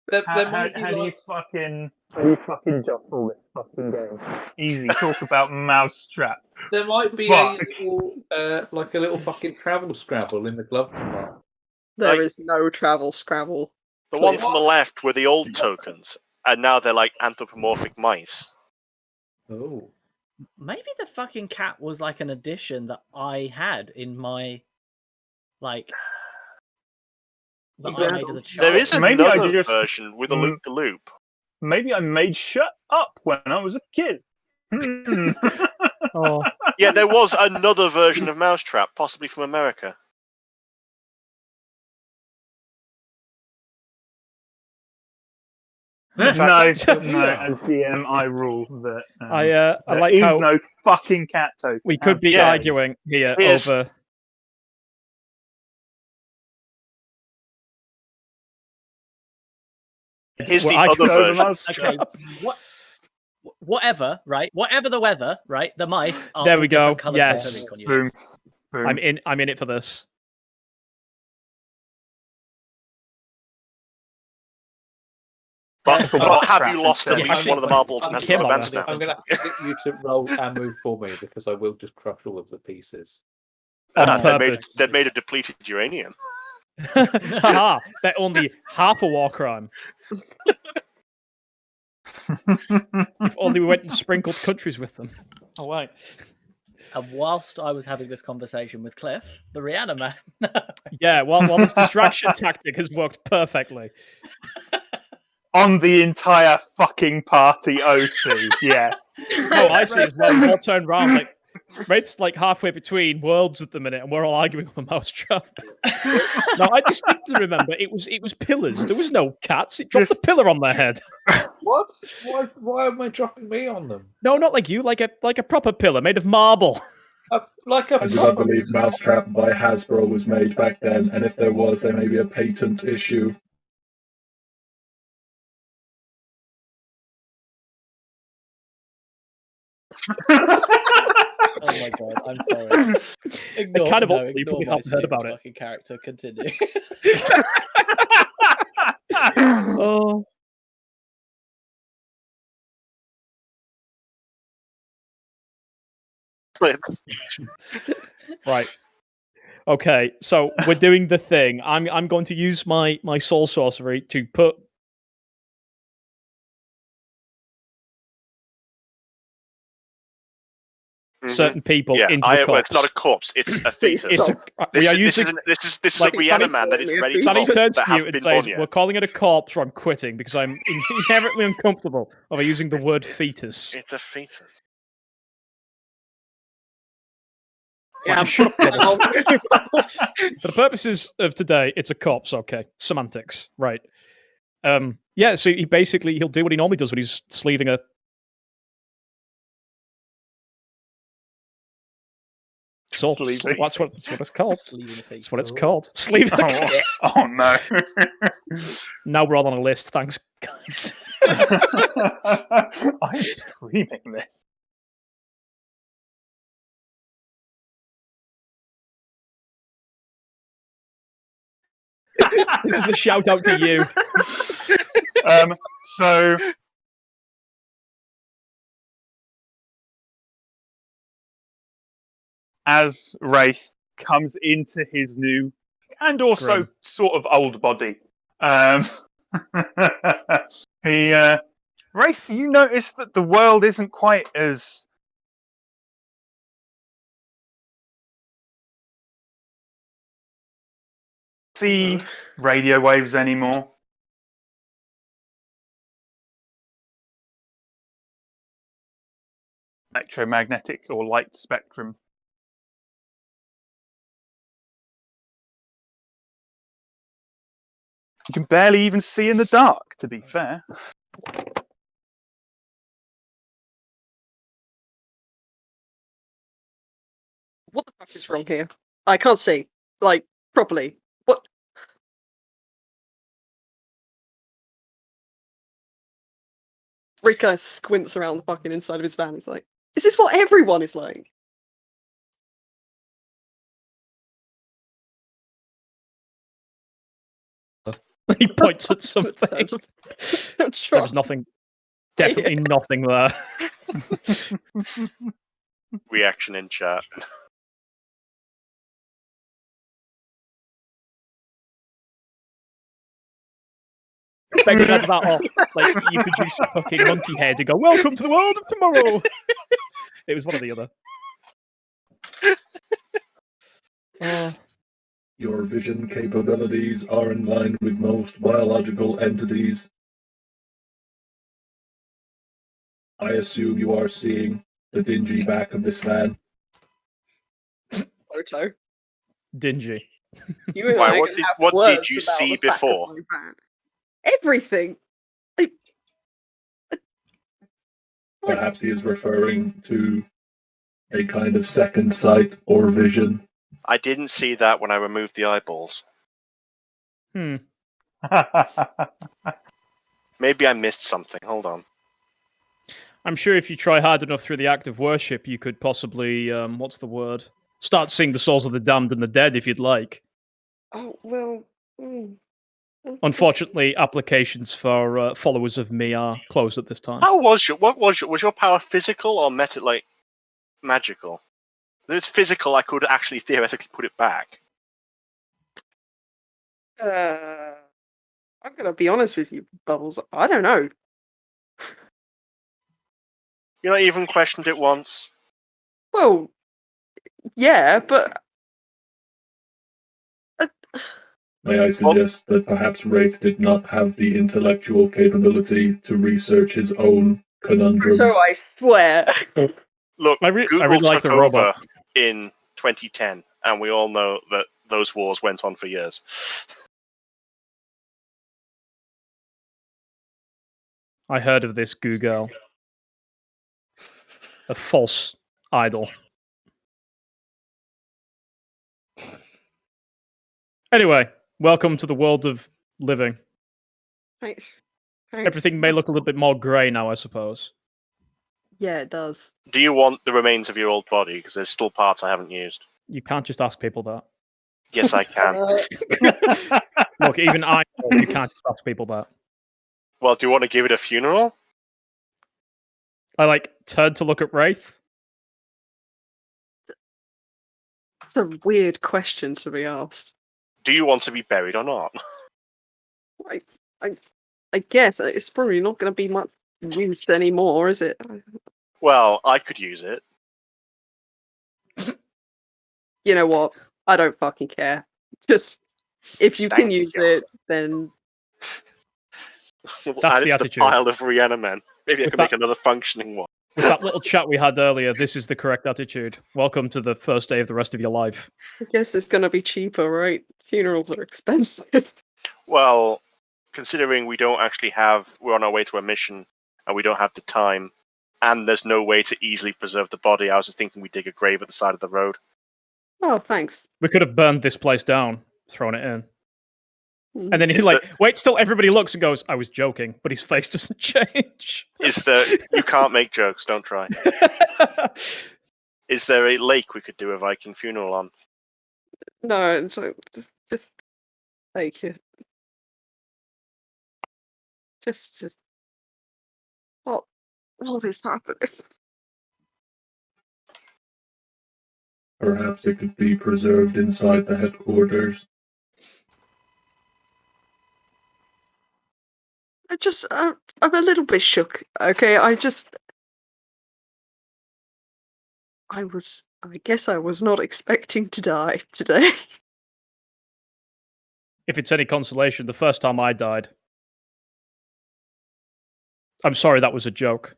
There How might be do you like, fucking jostle this fucking game? Easy. Talk about Mousetrap. there might be Fuck. a little, like a little fucking travel scrabble in the glove compartment. There Like- is no travel scrabble. The ones on the left were the old tokens, and now they're like anthropomorphic mice. Oh, Maybe the fucking cat was like an addition that I had in my like that Is I that- made as a child. There is Maybe I another just- version with a loop the loop. Maybe I made shut up when I was a kid. Hmm. Oh, Yeah, there was another version of Mousetrap, possibly from America. No, fact, no. As Yeah. DM, I rule that I there like is how no fucking cat token. we could be Yeah. arguing here Yes. over. Here's Well, the I other chose the version. mouse Okay, trap. whatever, right? Whatever the weather, right? The mice are There all we go, different coloured yes. depending on you. Boom. Boom. I'm in it for this. But have you lost at instead. least one of the marbles and has to Kim run a on band that. snap? I'm gonna have to get you to roll and move for me because I will just crush all of the pieces. On They made a depleted uranium. Haha, they're only half a war crime. If only we went and sprinkled countries with them. Oh, wait. And whilst I was having this conversation with Cliff, the Rihanna man. Yeah, well, this distraction tactic has worked perfectly. On the entire fucking party, OC. Yes. No, I see as well. We've all turned around. Like, Raid's like halfway between worlds at the minute, and we're all arguing on the mousetrap. No, I distinctly remember it was pillars. There was no cats. It dropped the pillar on their head. What? Why am I dropping me on them? No, not like you. Like a proper pillar made of marble. Like a I do not believe Mousetrap by Hasbro was made back then, and if there was, there may be a patent issue. Oh my god, I'm sorry. Ignore, kind of no, unbelievable ignore we my haven't heard about it. fucking character. Continue. Oh. Right. Okay, so we're doing the thing. I'm going to use my soul sorcery to put certain people Yeah, into the well, corpse. it's not a corpse; it's a fetus. We are using this is like, a Rihanna man that is ready to Sunny go turns that to you have and been says, born yet. "We're calling it a corpse, or I'm quitting because I'm inherently uncomfortable over using the word fetus." It's a fetus. Yeah. Shut up, brothers. For the purposes of today, it's a corpse. Okay, semantics, right? Yeah. So he'll do what he normally does when he's sleeving a. Soul. That's what it's called. That's what it's called. Sleeve. Oh no. Now we're all on a list. Thanks, guys. I'm screaming this. This is a shout out to you. So as Wraith comes into his new and also Grim. sort of old body, Wraith, you notice that the world isn't quite as see radio waves anymore. Electromagnetic or light spectrum. You can barely even see in the dark, to be fair. What the fuck is wrong here? I can't see, like, properly. What? Rick kind of squints around the fucking inside of his van. He's like, is this what everyone is like? He points at something. There was nothing. Definitely nothing there. Reaction in chat. Begging that off. Like, you produce a fucking monkey head and go, "Welcome to the world of tomorrow." It was one or the other. Your vision capabilities are in line with most biological entities. I assume you are seeing the dingy back of this van. Photo. Dingy. You and Why, I what have did you words about see the back of before? my van. Everything. Perhaps he is referring to a kind of second sight or vision. I didn't see that when I removed the eyeballs. Maybe I missed something. Hold on. I'm sure if you try hard enough through the act of worship, you could possibly, what's the word? Start seeing the souls of the damned and the dead if you'd like. Oh, well. Unfortunately, applications for followers of me are closed at this time. Was your power physical or magical? If it's physical, I could actually theoretically put it back. I'm gonna be honest with you, Bubbles. I don't know. You not even questioned it once. Well, Yeah, but May I suggest that perhaps Wraith did not have the intellectual capability to research his own conundrums? so I swear. Look, I Google really like took the robot. over in 2010, and we all know that those wars went on for years. I heard of this Google. A false idol. Anyway, welcome to the world of living. Thanks. Everything may look a little bit more grey now, I suppose. Yeah, it does. Do you want the remains of your old body? Because there's still parts I haven't used. You can't just ask people that. Yes, I can. Look, even I know you can't just ask people that. Well, do you want to give it a funeral? I turned to look at Wraith. It's a weird question to be asked. Do you want to be buried or not? I guess it's probably not going to be much use anymore, is it? Well, I could use it. You know what? I don't fucking care. Just if you can Thank use you. it, then We'll That's add the it to attitude. the pile of Rhiannon. Maybe I With can that- make another functioning one. With that little chat we had earlier, this is the correct attitude. Welcome to the first day of the rest of your life. I guess it's going to be cheaper, right? Funerals are expensive. Well, considering we're on our way to a mission, and we don't have the time, and there's no way to easily preserve the body, I was just thinking we dig a grave at the side of the road. Oh, thanks. We could have burned this place down, thrown it in. And then Is wait till everybody looks and goes, I was joking, but his face doesn't change. You can't make jokes, don't try. Is there a lake we could do a Viking funeral on? No, so just like it. Just what is happening? Perhaps it could be preserved inside the headquarters. I'm a little bit shook. Okay, I guess I was not expecting to die today. If it's any consolation, the first time I died. I'm sorry, that was a joke.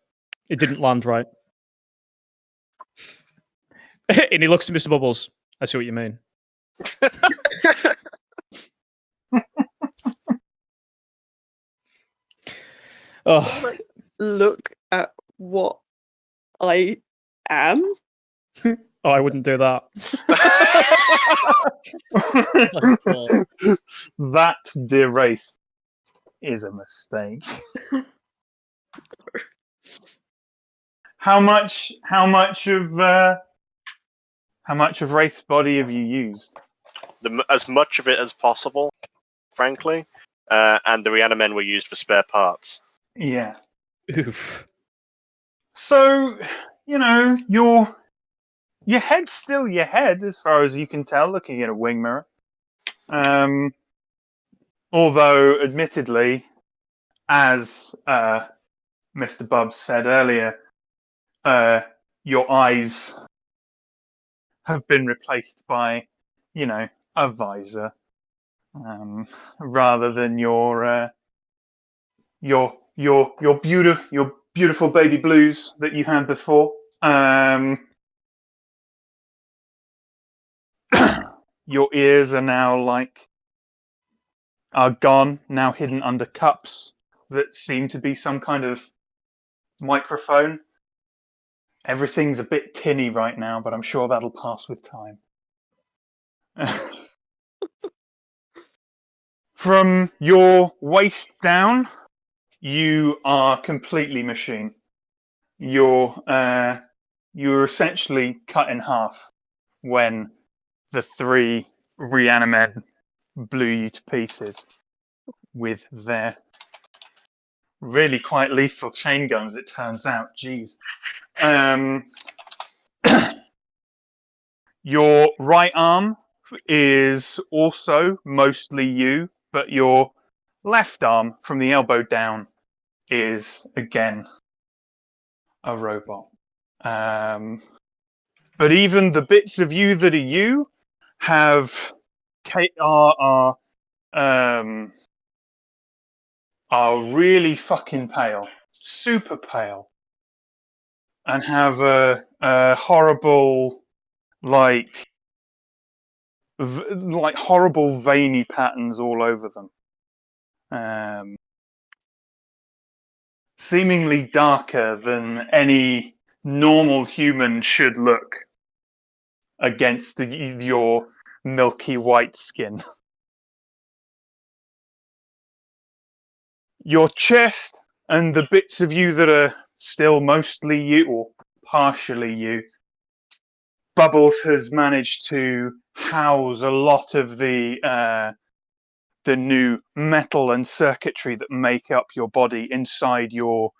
It didn't land right. And he looks to Mr. Bubbles. I see what you mean. Oh, Look at what I am. oh, I wouldn't do that. That, dear Wraith, is a mistake. How much of Wraith's body have you used? As much of it as possible, frankly. And the Rhiannon men were used for spare parts. Yeah. Oof. So, your head's still your head, as far as you can tell, looking at a wing mirror. Although, admittedly, as Mr. Bubbs said earlier, your eyes have been replaced by, a visor, rather than your beautiful baby blues that you had before. Your ears are now are gone, now hidden under cups that seem to be some kind of microphone. Everything's a bit tinny right now, but I'm sure that'll pass with time. From your waist down, you are completely machine. You're essentially cut in half when the three Rhiannon men blew you to pieces with their really quite lethal chain guns, it turns out. Jeez. Your right arm is also mostly you, but your left arm from the elbow down is again a robot. But even the bits of you that are you are really fucking pale, super pale, and have a horrible like horrible veiny patterns all over them. Seemingly darker than any normal human should look against your milky white skin. Your chest and the bits of you that are still mostly you or partially you, Bubbles has managed to house a lot of the new metal and circuitry that make up your body inside your,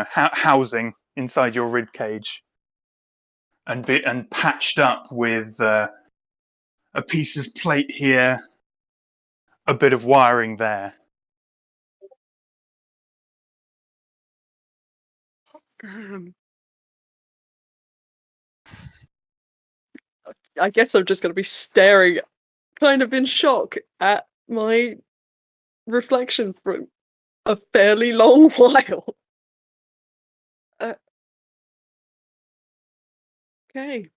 housing inside your rib cage, and patched up with a piece of plate here, a bit of wiring there. I guess I'm just going to be staring, kind of in shock, at my reflection for a fairly long while. Okay.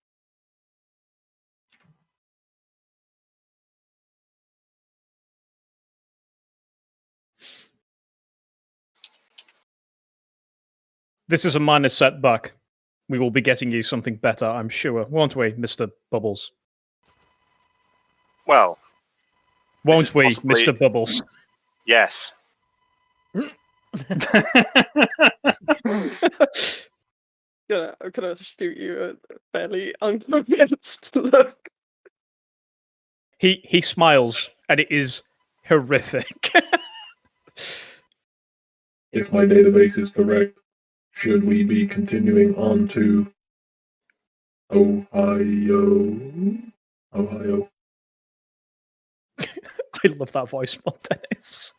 This is a minor setback. We will be getting you something better, I'm sure, won't we, Mr. Bubbles? Well, Won't we, possibly... Mr. Bubbles? Yes. I'm gonna shoot you a fairly unconvinced look. He smiles, and it is horrific. If my database is correct, should we be continuing on to Ohio? Ohio. I love that voice, Dennis.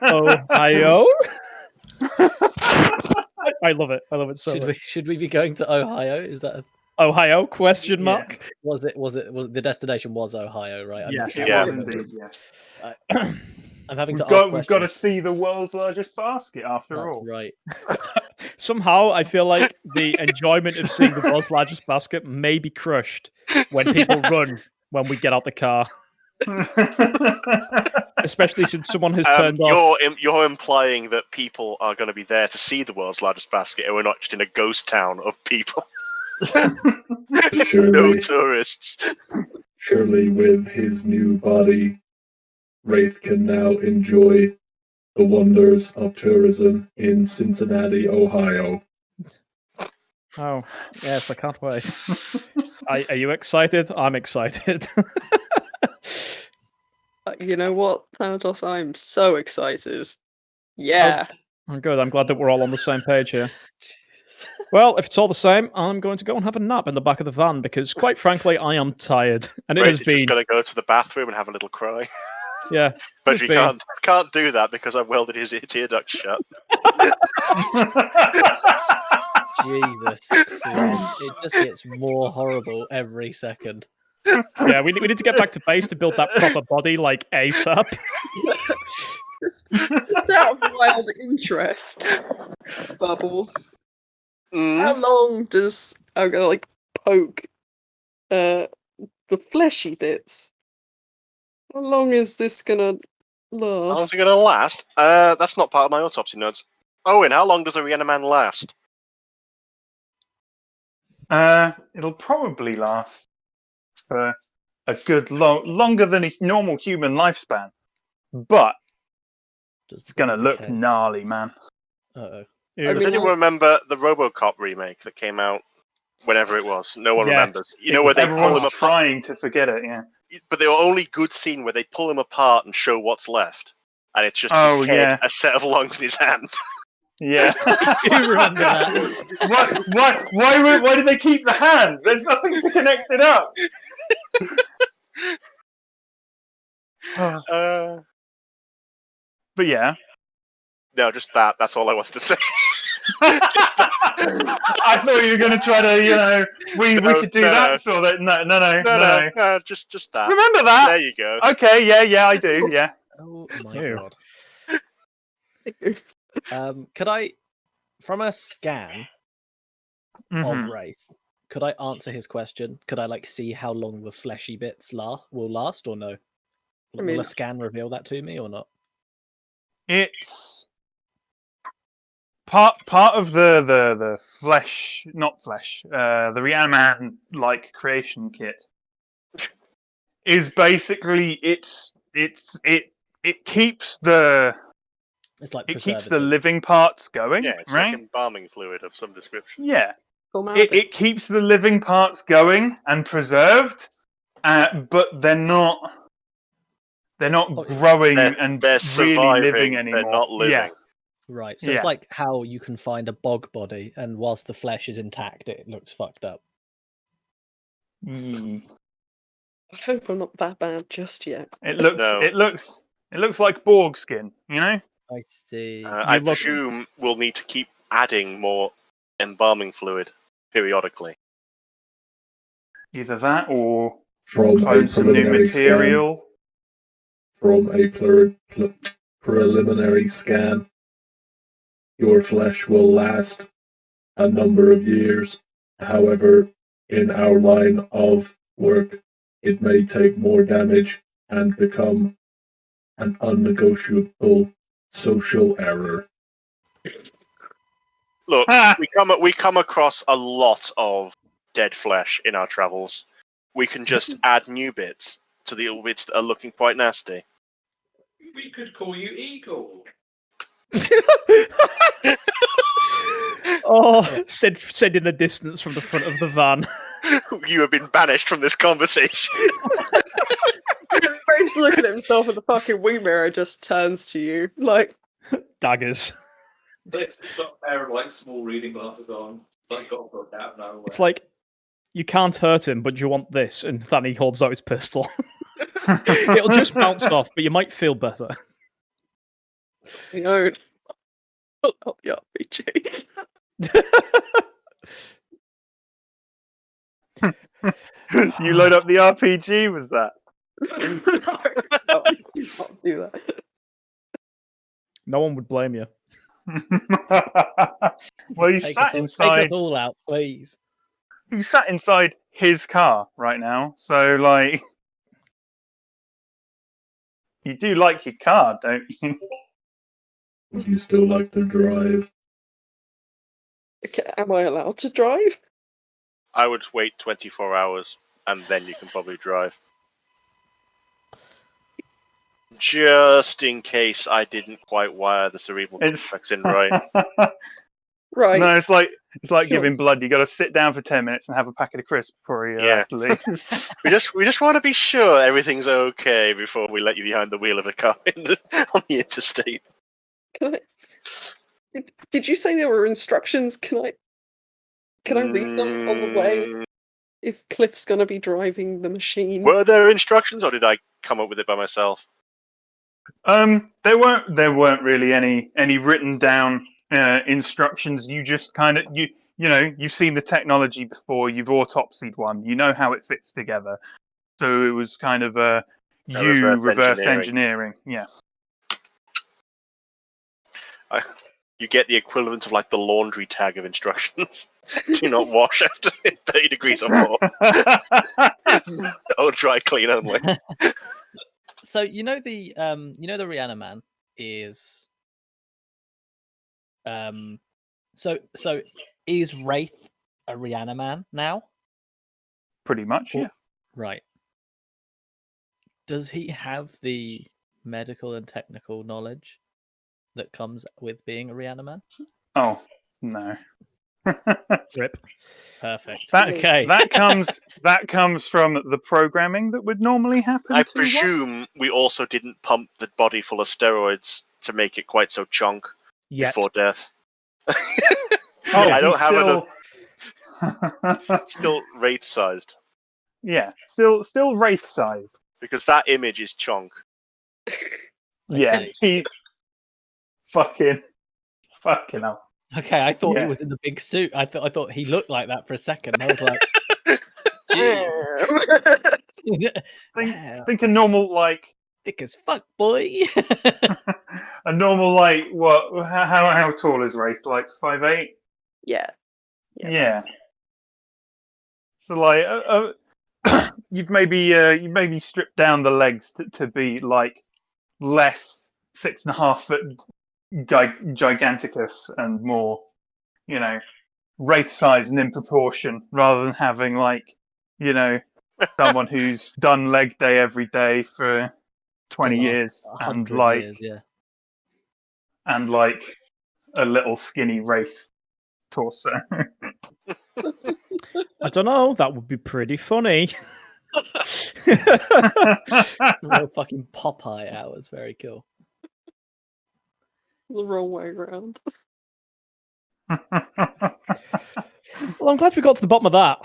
Ohio? I love it. I love it so much. Should we be going to Ohio? Is that Ohio? Question mark. Yeah. Was the destination was Ohio, right? Yeah, it was indeed. Yes. I'm having to We've ask got to see the world's largest basket after That's all. right. Somehow, I feel like the enjoyment of seeing the world's largest basket may be crushed when people run when we get out the car. Especially since someone has turned off. You're implying that people are going to be there to see the world's largest basket, and we're not just in a ghost town of people. No tourists. Surely, with his new body, Wraith can now enjoy the wonders of tourism in Cincinnati, Ohio. Oh, yes, I can't wait. Are you excited? I'm excited. You know what, Thanatos? I'm so excited. Yeah. Oh, good. I'm glad that we're all on the same page here. Jesus. Well, if it's all the same, I'm going to go and have a nap in the back of the van because, quite frankly, I am tired. And it has been. Just going to go to the bathroom and have a little cry. Yeah. But we can't do that because I welded his ear ducts shut. Jesus Christ. It just gets more horrible every second. Yeah, we need to get back to base to build that proper body like ASAP. Just out of wild interest, Bubbles. How long does I'm gonna poke the fleshy bits? How long is this gonna last? How long is it gonna last? That's not part of my autopsy notes. Owen, how long does a Reaniman last? It'll probably last for a good longer than a normal human lifespan, but it's gonna look gnarly, man. Uh-oh. Does anyone remember the RoboCop remake that came out whenever it was? No one remembers. You know where they pull him apart. Trying to forget it, yeah. But the only good scene where they pull him apart and show what's left, and it's just his head, a set of lungs in his hand. Yeah. You remember that? Why did they keep the hand? There's nothing to connect it up. But yeah. No, just that. That's all I wanted to say. I thought you were going to try to, we could do that sort of. No. Just that. Remember that? There you go. Okay, yeah, I do. Yeah. Oh my Ew. god. Could I, from a scan of Mhm. Wraith, could I answer his question? Could I see how long the fleshy bits will last, or no? Will a scan reveal that to me or not? It's part of the flesh, not flesh. The Reaniman creation kit is basically it keeps the living parts going. Yeah, it's right? like embalming fluid of some description. Yeah, it keeps the living parts going and preserved, but they're not growing and they're really surviving, living anymore. They're not living. Yeah. Right, so it's like how you can find a bog body, and whilst the flesh is intact, it looks fucked up. Yeah. I hope I'm not that bad just yet. It looks like Borg skin, I see. I presume we'll need to keep adding more embalming fluid periodically. Either that or From a clone some new preliminary material. From a preliminary scan, your flesh will last a number of years. However, in our line of work, it may take more damage and become an unnegotiable social error. Look, we come across a lot of dead flesh in our travels. We can just add new bits to the bits that are looking quite nasty. We could call you Eagle. Send in the distance from the front of the van. You have been banished from this conversation. Frank's looking at himself in the fucking wing mirror, just turns to you daggers. Let's got a pair of small reading glasses on. Got to put out nowhere. It's like you can't hurt him, but you want this, and then he holds out his pistol. It'll just bounce off, but you might feel better. I'll help you out, BJ. You load up the RPG, was that? No, you can't do that. No one would blame you. Well, you Take sat us inside. Take us all out, please. You sat inside his car right now, so you do like your car, don't you? Would you still like to drive? Okay, am I allowed to drive? I would wait 24 hours, and then you can probably drive. Just in case I didn't quite wire the cerebral cortex in right. Right. No, it's like giving blood. You got to sit down for 10 minutes and have a packet of crisps before you have to leave. We just want to be sure everything's okay before we let you behind the wheel of a car on the interstate. Did you say there were instructions? Can I read them on the way? If Cliff's gonna be driving the machine. Were there instructions, or did I come up with it by myself? There weren't really any written down instructions. You just kind of you've seen the technology before. You've autopsied one. You know how it fits together. So it was kind of reverse engineering. Yeah. You get the equivalent of the laundry tag of instructions. Do not wash after 30 degrees or more. Or dry clean only. So the Reaniman is so is Wraith a Reaniman now? Pretty much, yeah. Right. Does he have the medical and technical knowledge that comes with being a Reaniman? Oh, no. Rip. Perfect. That comes from the programming that would normally happen. I presume we also didn't pump the body full of steroids to make it quite so chonk before death. I don't have enough. Still wraith-sized. Yeah, still wraith-sized. Because that image is chonk. Yeah, he fucking hell. Okay, I thought he Yeah. was in the big suit. I thought he looked like that for a second. I was like, jeez. Damn, Think a normal like thick as fuck, boy. a normal like what? How tall is Wraith? Like 5'8"? Yeah. Yeah. Yeah. So like you've maybe stripped down the legs to be like less 6.5 foot giganticus and more, wraith size and in proportion, rather than having like, someone who's done leg day every day for 20 years and 100 like years, yeah. and like a little skinny wraith torso. I don't know. That would be pretty funny. Real fucking Popeye hours. Very cool. The wrong way around. Well, I'm glad we got to the bottom of that.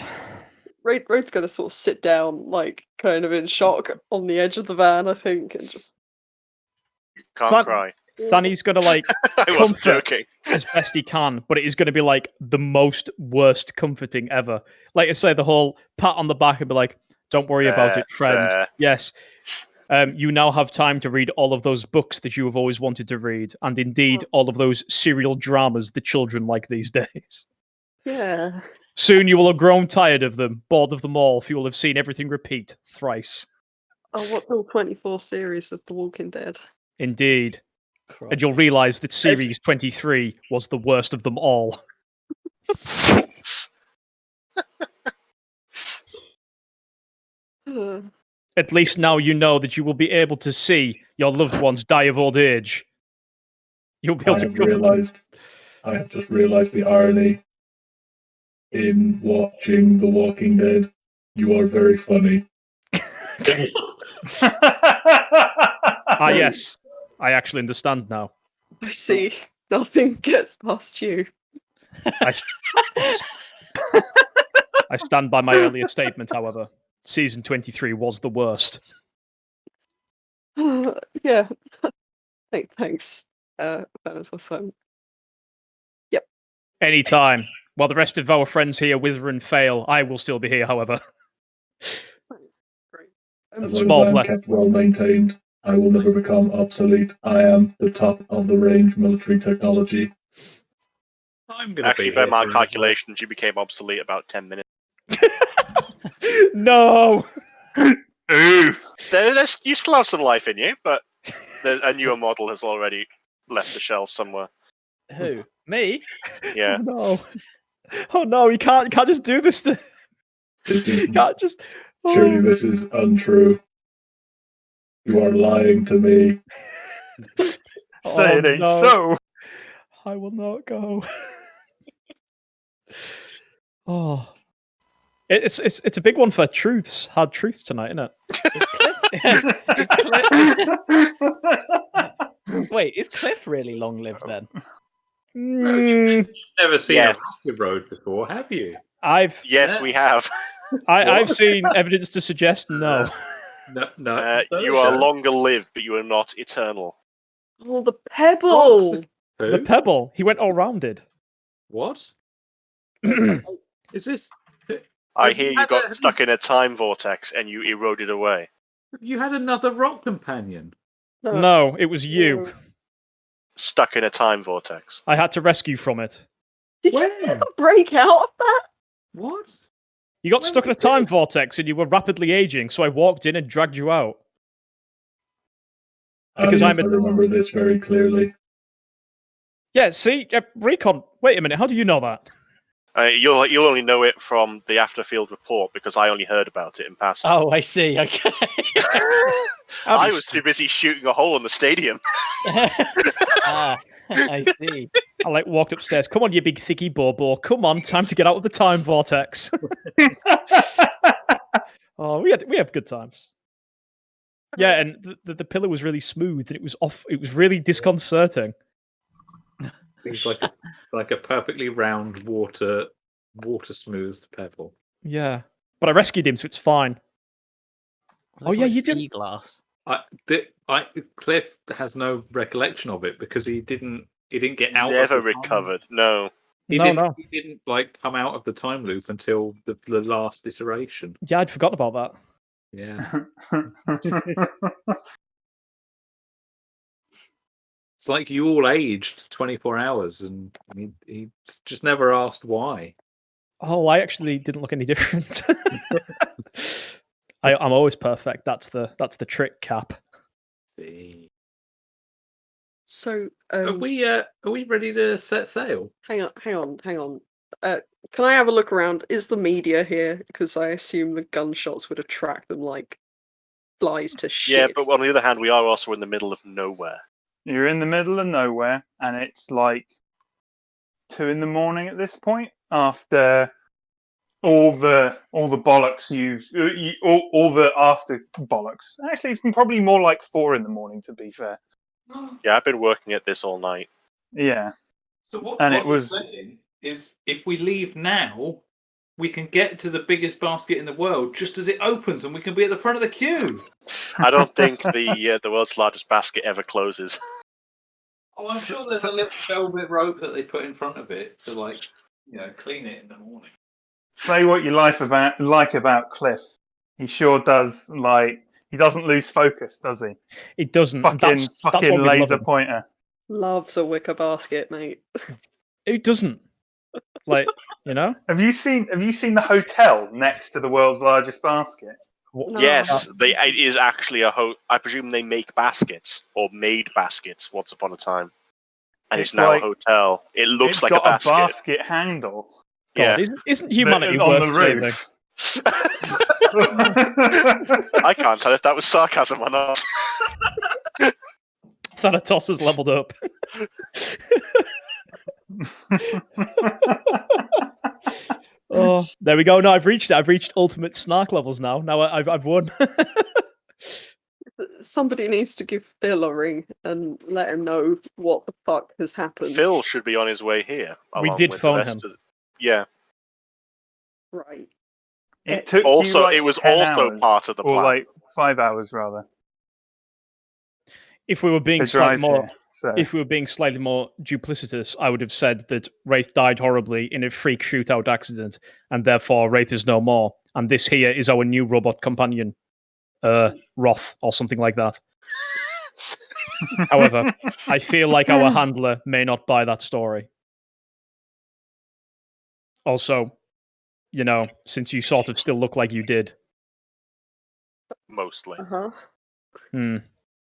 Wraith's gonna sort of sit down, like, kind of in shock on the edge of the van, I think, and just. Can't cry. Thany's gonna like I wasn't comfort joking. as best he can, but it is gonna be like the most worst comforting ever. Like I say, the whole pat on the back and be like, "Don't worry about it, friend. There. Yes, you now have time to read all of those books that you have always wanted to read, and indeed all of those serial dramas the children like these days. Yeah. Soon you will have grown tired of them, bored of them all, for you will have seen everything repeat thrice. I'll watch all 24 series of The Walking Dead. Indeed. Christ. And you'll realise that series 23 was the worst of them all. At least now you know that you will be able to see your loved ones die of old age. You'll be able I to have just realized the irony in watching The Walking Dead. You are very funny. Ah, yes. I actually understand now. I see. Nothing gets past you. I stand by my earlier statement, however. Season 23 was the worst. Yeah. Thanks. That was awesome. Yep. Anytime. While the rest of our friends here wither and fail, I will still be here, however. Great. As Small long as I'm bless. kept well maintained, I will never become obsolete. I am the top of the range military technology. I'm gonna Actually, be by here my for another- calculations, you became obsolete about 10 minutes. No! Oof. You still have some life in you, but a newer model has already left the shelf somewhere. Who? Me? Yeah. Oh no. Oh no, you can't just do this to This is you can't just surely this is untrue. You are lying to me. Say it ain't no. so. I will not go. Oh. It's a big one for truths, hard truths tonight, isn't it? Wait, is Cliff really long lived then? Mm, Never seen Yes. a rocket road before, have you? Yes, we have. I've seen evidence to suggest no. No. You are longer lived, but you are not eternal. Oh, the pebble! Who? The pebble. He went all rounded. What? Is this? I Have hear you you had got a- stuck in a time vortex and you eroded away. Have you had another rock companion? No, it was you. No. Stuck in a time vortex. I had to rescue from it. Did you When? ever break out of that? What? You got When stuck in a was time it? vortex and you were rapidly aging, so I walked in and dragged you out. Because Yes, I'm I remember this very clearly. Yeah, see? Recon, wait a minute, how do you know that? You'll only know it from the afterfield report because I only heard about it in passing. Oh, I see. Okay. I was too busy shooting a hole in the stadium. Ah, I see. I walked upstairs. Come on, you big thicky bobo. Come on, time to get out of the time vortex. Oh, we had good times. Yeah, and the pillar was really smooth and it was off. It was really disconcerting. He's like a perfectly round water smoothed pebble. Yeah, but I rescued him, so it's fine. Oh, yeah, you didn't- Sea glass. Cliff has no recollection of it because he didn't He didn't get out. Never of the time. recovered. No. He No, didn't. no. He didn't like come out of the time loop until the last iteration. Yeah, I'd forgotten about that. Yeah, it's like you all aged 24 hours, and he just never asked why. Oh, I actually didn't look any different. I'm always perfect. That's the trick, Cap. See. So, Are we ready to set sail? hang on. Can I have a look around? Is the media here? Because I assume the gunshots would attract them like flies to shit. Yeah, but on the other hand, we are also in the middle of nowhere. You're in the middle of nowhere, and it's like 2 a.m. at this point. After all the bollocks all the after bollocks. Actually, it's been probably more like 4 a.m. to be fair. Yeah, I've been working at this all night. Yeah. So what And what it we're was- saying is, if we leave now, we can get to the biggest basket in the world just as it opens, and we can be at the front of the queue. I don't think the world's largest basket ever closes. Oh, I'm sure there's a little velvet rope that they put in front of it to, like, clean it in the morning. Say what you like about Cliff. He sure does. Like, he doesn't lose focus, does he? It doesn't. and Fucking that's why we love laser him. pointer. Loves a wicker basket, mate. It doesn't. Like, Have you seen the hotel next to the world's largest basket? No. Yes, it is actually I presume they make baskets or made baskets once upon a time, and it's now like- a hotel. It looks It's like got a basket. basket handle Yeah, God, isn't humanity on worth the saving? roof. I can't tell if that was sarcasm or not. Thanatos has leveled up. Oh, there we go. No, I've reached it. I've reached ultimate snark levels now. Now I've won. Somebody needs to give Phil a ring and let him know what the fuck has happened. Phil should be on his way here. We along did with the phone rest him. of Right. It took Also, you like it was 10 also hours, part of the or plan. like 5 hours rather. If we were being To slightly drive more, here. So if we were being slightly more duplicitous, I would have said that Wraith died horribly in a freak shootout accident, and therefore Wraith is no more. And this here is our new robot companion, Roth, or something like that. However, I feel like our handler may not buy that story. Also, since you sort of still look like you did. Mostly. Uh-huh.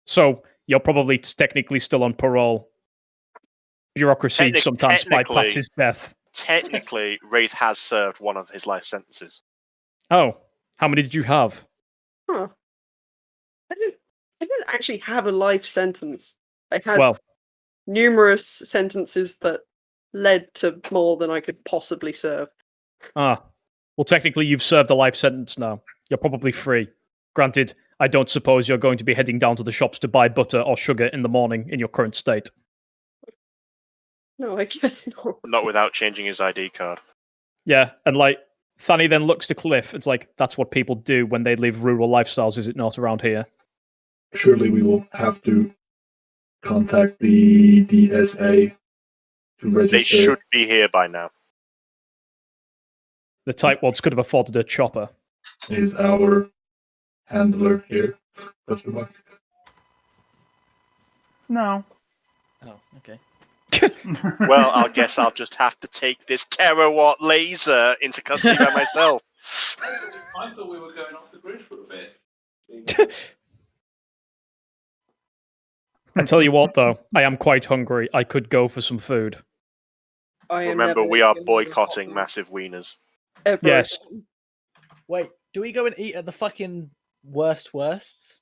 So you're probably technically still on parole. Bureaucracy sometimes technically- bypasses death. Technically, Wraith has served one of his life sentences. Oh, how many did you have? Huh. I didn't actually have a life sentence. I had Well, numerous sentences that led to more than I could possibly serve. well, technically you've served a life sentence now. You're probably free. Granted, I don't suppose you're going to be heading down to the shops to buy butter or sugar in the morning in your current state. No, I guess not. Not without changing his ID card. Yeah, and like, Thani then looks to Cliff. It's like, that's what people do when they live rural lifestyles, is it not, around here? Surely we will have to contact the DSA to register. They should be here by now. The Tightwads could have afforded a chopper. Is our handler here? Question mark. no. Oh, okay. Well, I guess I'll just have to take this terawatt laser into custody by myself. I thought we were going off the grid for a bit. I tell you what, though, I am quite hungry. I could go for some food. I am Remember, never we are eating another hot boycotting dog massive wieners. ever Yes. again. Wait, do we go and eat at the fucking worsts?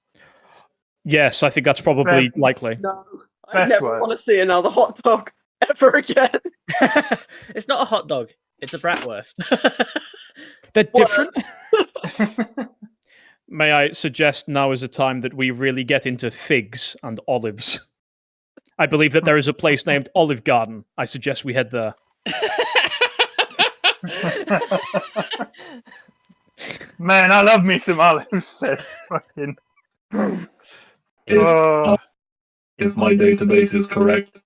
Yes, I think that's probably Fair. likely. No, I Best never worst. want to see another hot dog ever again. It's not a hot dog. It's a bratwurst. They're different. Worst. May I suggest now is a time that we really get into figs and olives. I believe that there is a place named Olive Garden. I suggest we head there. Man, I love me some olives. Said fucking. If, Oh. if my database is correct,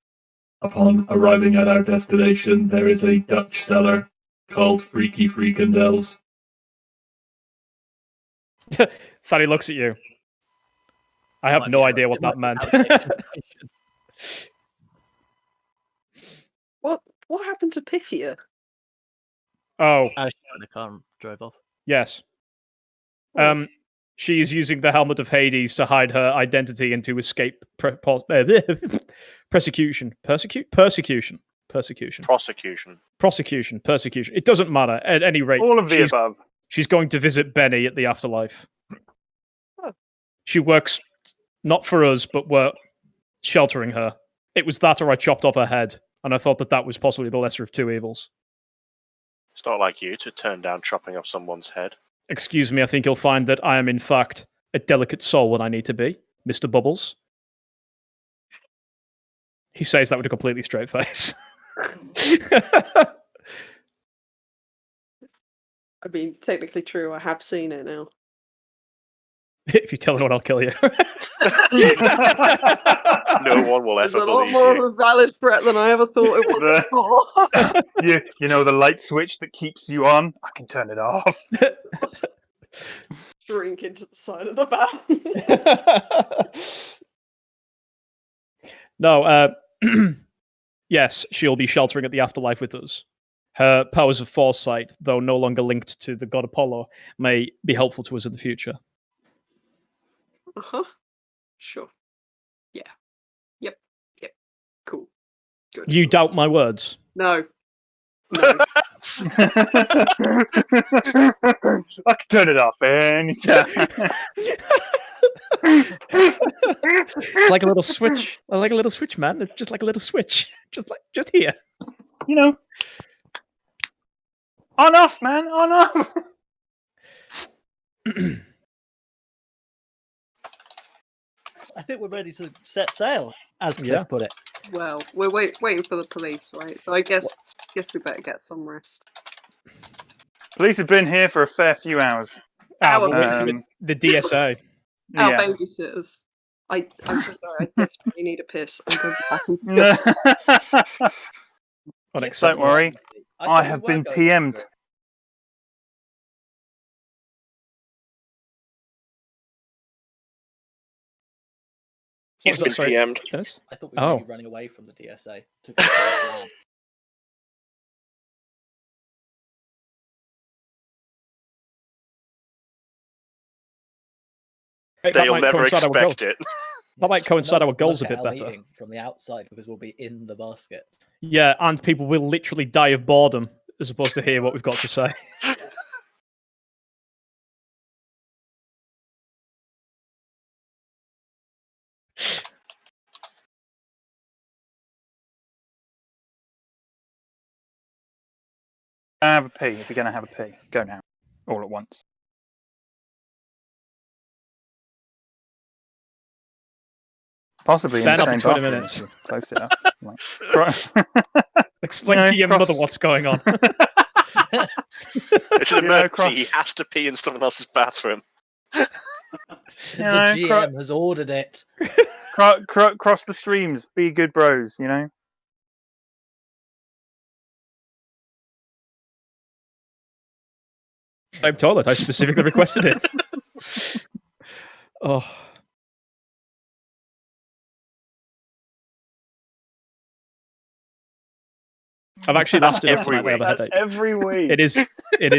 Upon arriving at our destination, there is a Dutch cellar called Freaky Freakendels. Thaddy looks at you. I have Might no be idea out- what it that might meant. be outdated information. What happened to Pythia? Oh, Oh, she went in the car and drove off. yes. Oh. She is using the helmet of Hades to hide her identity and to escape persecution. Persecution. It doesn't matter. At any rate, All of the above. she's going to visit Benny at the afterlife. Oh. She works not for us, but we're sheltering her. It was that or I chopped off her head, and I thought that was possibly the lesser of two evils. It's not like you to turn down chopping off someone's head. Excuse me, I think you'll find that I am, in fact, a delicate soul when I need to be, Mr. Bubbles. He says that with a completely straight face. I mean, technically true. I have seen it now. If you tell anyone, I'll kill you. No one will It's ever a lot believe more you. of a valid threat than I ever thought it was before. you know the light switch that keeps you on? I can turn it off. Drink into the side of the van. No, yes, she'll be sheltering at the afterlife with us. Her powers of foresight, though no longer linked to the god Apollo, may be helpful to us in the future. Uh-huh. Sure. Yeah. Yep. Cool. Good. You doubt my words? No. I can turn it off anytime. It's like a little switch. I like a little switch, man. It's just like a little switch. Just here. You know. On off, man. On off. I think we're ready to set sail, as Cliff Yeah. put it. Well, we're waiting for the police, right? So I guess we better get some rest. Police have been here for a fair few hours. Our We're waiting for the DSA. Our Yeah. babysitters. I'm so sorry. I desperately need a piss. I'm going back and piss. Unacceptable. Don't worry. I I thought have we been were going PM'd. for it. He's been Sorry. PM'd. Yes? I thought we were Oh. really running away from the DSA to go to the land. That They'll might never coincide our expect goals. it. That might coincide No our one goals a look at bit our better. meeting from the outside because we'll be in the basket. Yeah, and people will literally die of boredom as opposed to hear what we've got to say. Have a pee. If you're going to have a pee, go now. All at once. Possibly in Ben, the I'll be same 20 bathroom minutes. if you close it up. Like, Explain You know, to your cross- mother what's going on. It's an You know, emergency. He has to pee in someone else's bathroom. The know, GM has ordered it. cross the streams. Be good bros, you know? Same toilet. I specifically requested it. Oh. I've actually lasted enough every tonight. I have a That's headache. every week. It is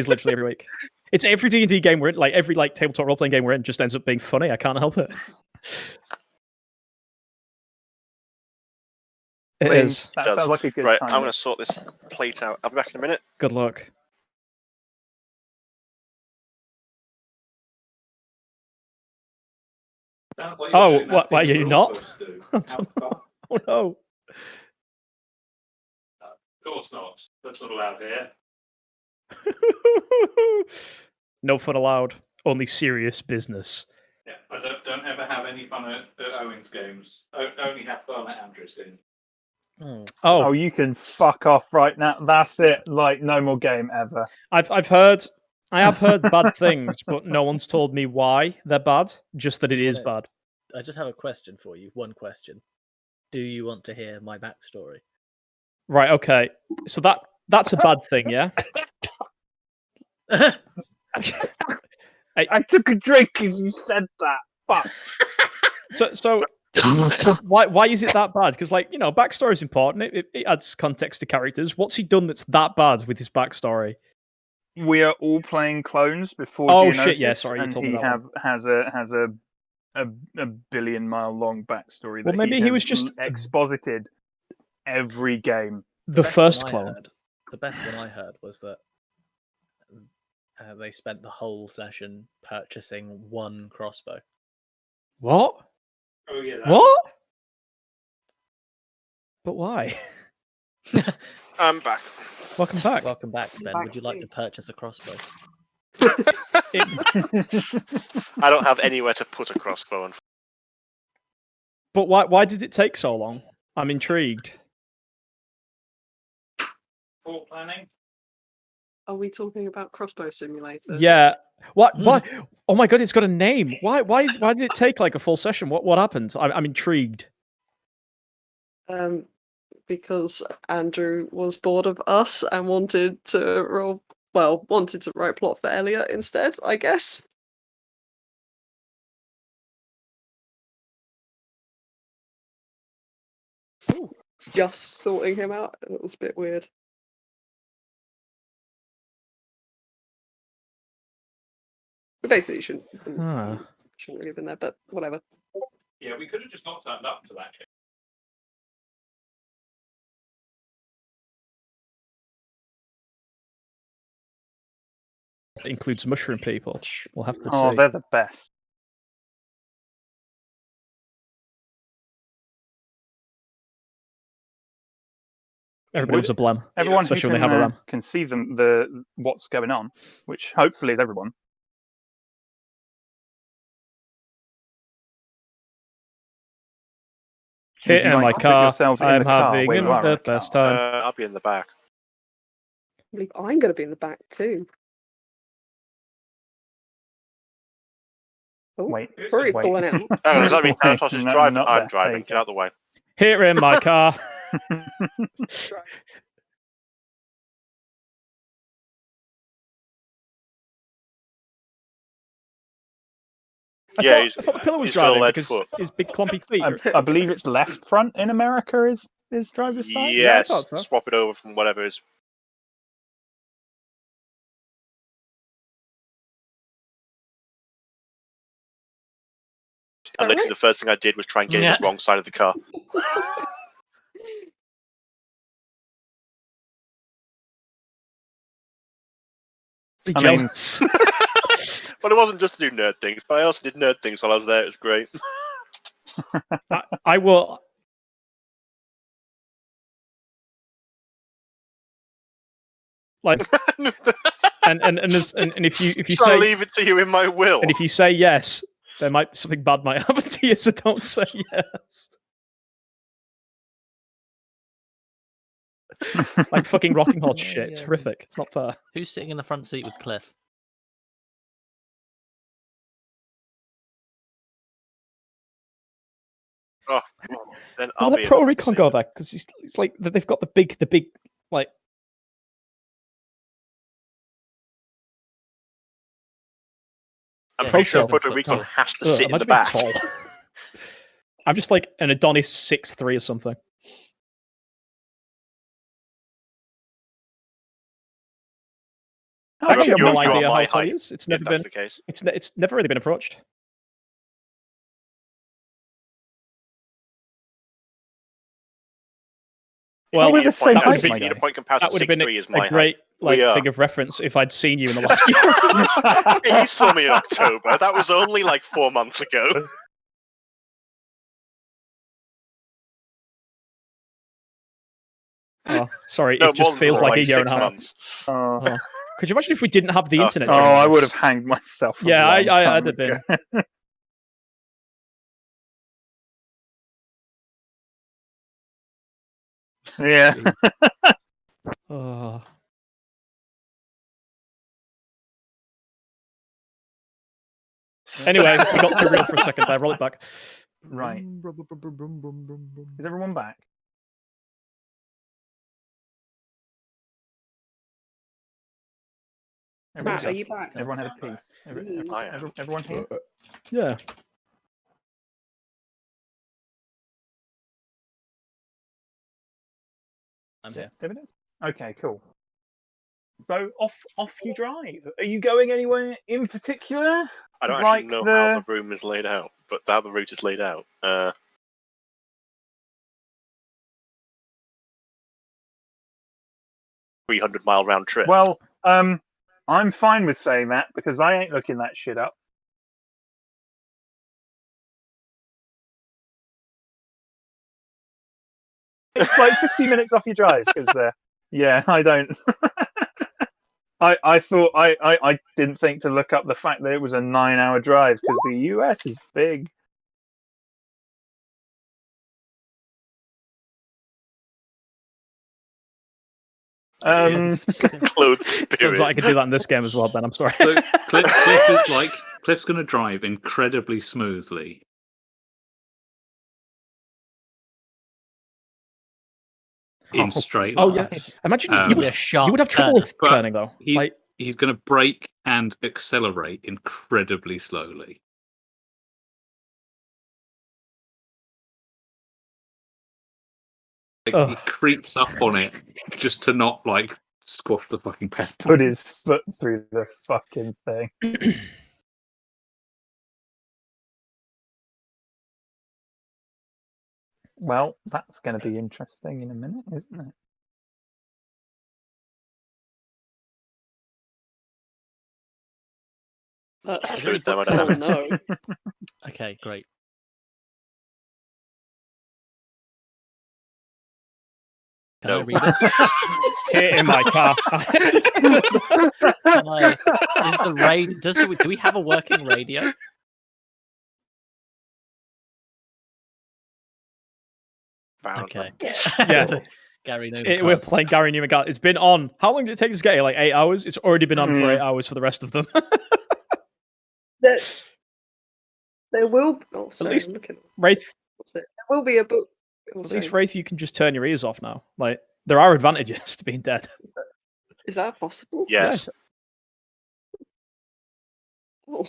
literally every week. It's every D&D game we're in, like every tabletop role playing game we're in just ends up being funny. I can't help it. It Please. is. That Does. sounds like a good Right, time. I'm going to sort this plate out. I'll be back in a minute. Good luck. Sounds like you're Oh, doing that what? thing Why are that you we're not? all supposed to do. Have fun. Oh no. Of course not. That's not allowed here. No fun allowed. Only serious business. Yeah, but don't ever have any fun at Owen's games. Only have fun at Andrew's games. Oh. Oh, you can fuck off right now. That's it. Like, no more game ever. I have heard bad things, but no one's told me why they're bad. Just that it is bad. I just have a question for you. One question. Do you want to hear my backstory? Right. Okay. So that's a bad thing, yeah. I took a drink as you said that. Fuck. So why is it that bad? Because backstory is important. It adds context to characters. What's he done that's that bad with his backstory? We are all playing clones before Oh, Geonosis, shit, yeah, sorry, you and told me he that has a billion-mile long backstory Well, that maybe he was just exposited every game. the best first one I clone. heard- The best one I heard was that they spent the whole session purchasing one crossbow. What? Oh yeah. What? But why? I'm back. Welcome back. Welcome back, Ben. Back Would you like too. to purchase a crossbow? I don't have anywhere to put a crossbow. But why did it take so long? I'm intrigued. Fort planning. Are we talking about Crossbow Simulator? Yeah. What? Oh my god, it's got a name. Why did it take like a full session? What happened? I'm intrigued. Because Andrew was bored of us and wanted to write plot for Elliot instead, I guess. Just sorting him out, and it was a bit weird. But basically, shouldn't really have been there, but whatever. Yeah, we could have just not turned up to that. It includes mushroom people. We'll have to Oh, see. they're the best. Everybody loves a blem. Everyone who especially when they have a ram. can see what's going on, which hopefully is everyone. Here Would you in my like to put car, yourselves in I'm the car having where you are in the a car? best time. I'll be in the back. I believe I'm going to be in the back too. Oh, Wait, Furry wait. pulling out. Hang on, does that mean Thanatos is No, driving? not I'm there. driving. There you Get out of the way. Here in my car. I thought the pillar was he's got a driving lead because foot. his big clumpy feet. I believe it's left front in America is driver's side. Yeah, I Yes, thought so. swap it over from whatever is. And literally the first thing I did was try and get in the wrong side of the car. Be I mean- jealous. Well, it wasn't just to do nerd things, but I also did nerd things while I was there. It was great. I will. Like, and if you Shall I say leave it to you in my will? and if you say yes, something bad might happen to you. So don't say yes. Like fucking rocking horse shit. It's horrific. It's not fair. Who's sitting in the front seat with Cliff? Oh, then Well, I'll let be in Pro the front Recon seat. go there because it's like they've got the big like. I'm Yeah, pretty sure Pro Puerto foot Recon tall. has to sit in imagine the being back. tall. I'm just like an Adonis 6'3" or something. Oh, I actually have you're- no you are idea my how tall he height, is. It's if never that's been. the case. It's never really been approached. Well, we're the same that would height, have my been guy. Your point comparison that would have been 6'3" is my a great height. We are. thing of reference if I'd seen you in the last year. Yeah, you saw me in October. That was only like 4 months ago. Oh, sorry, No, it just more feels than like like a year and 6 a half. months. Oh, Oh. Could you imagine if we didn't have the Oh, internet? God. during I would have this? hanged myself. A Yeah, long I'd time have been. ago. Yeah. Oh. Anyway, we got too real for a second there. Roll it back. Right. Is everyone back? Everyone, Matt, are you back? everyone had a pee. I am. Everyone here. Yeah. I'm here. David is? Okay, cool. So off you drive. Are you going anywhere in particular? I don't Like actually know how the room is laid out, but how the route is laid out. 300-mile round trip. Well, I'm fine with saying that because I ain't looking that shit up. It's like 50 minutes off your drive because, yeah, I don't. I thought I didn't think to look up the fact that it was a 9-hour drive because the US is big. Clothes spirit. Sounds like I could do that in this game as well, Ben. I'm sorry. So Cliff is like Cliff's going to drive incredibly smoothly. In straight Oh lines. yeah. Imagine Um, you Be a would sharp have trouble with But turning though. Like he's going to brake and accelerate incredibly slowly. Like, he creeps up on it just to not like squash the fucking pedal. Put his foot through the fucking thing. Well, that's going to be interesting in a minute, isn't it? That's Is there any Truth, though, I books don't on? have it. no. Okay, great. Can I No. read it? hit it in my car. Can I? Is the radio? Do we have a working radio? Okay. Yeah. Gary Newman. We're playing Gary Newman. It's been on. How long did it take us to get here? Like 8 hours? It's already been on for 8 hours for the rest of them. There will. Oh, At sorry. least I'm looking. Wraith, What's it? There will be a book. Oh, at sorry. least Wraith, you can just turn your ears off now. Like there are advantages to being dead. Is that possible? Yes. Oh,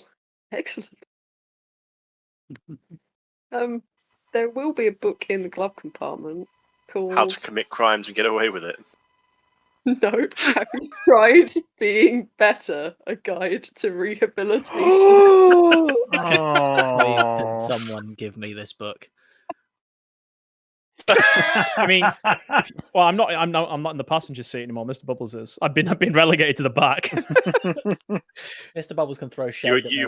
excellent. There will be a book in the glove compartment called How to commit crimes and get away with it. No, have you tried being better? A guide to rehabilitation. Please, can Oh. someone give me this book? I mean, well, I'm not in the passenger seat anymore. Mr. Bubbles is. I've been relegated to the back. Mr. Bubbles can throw shade at me.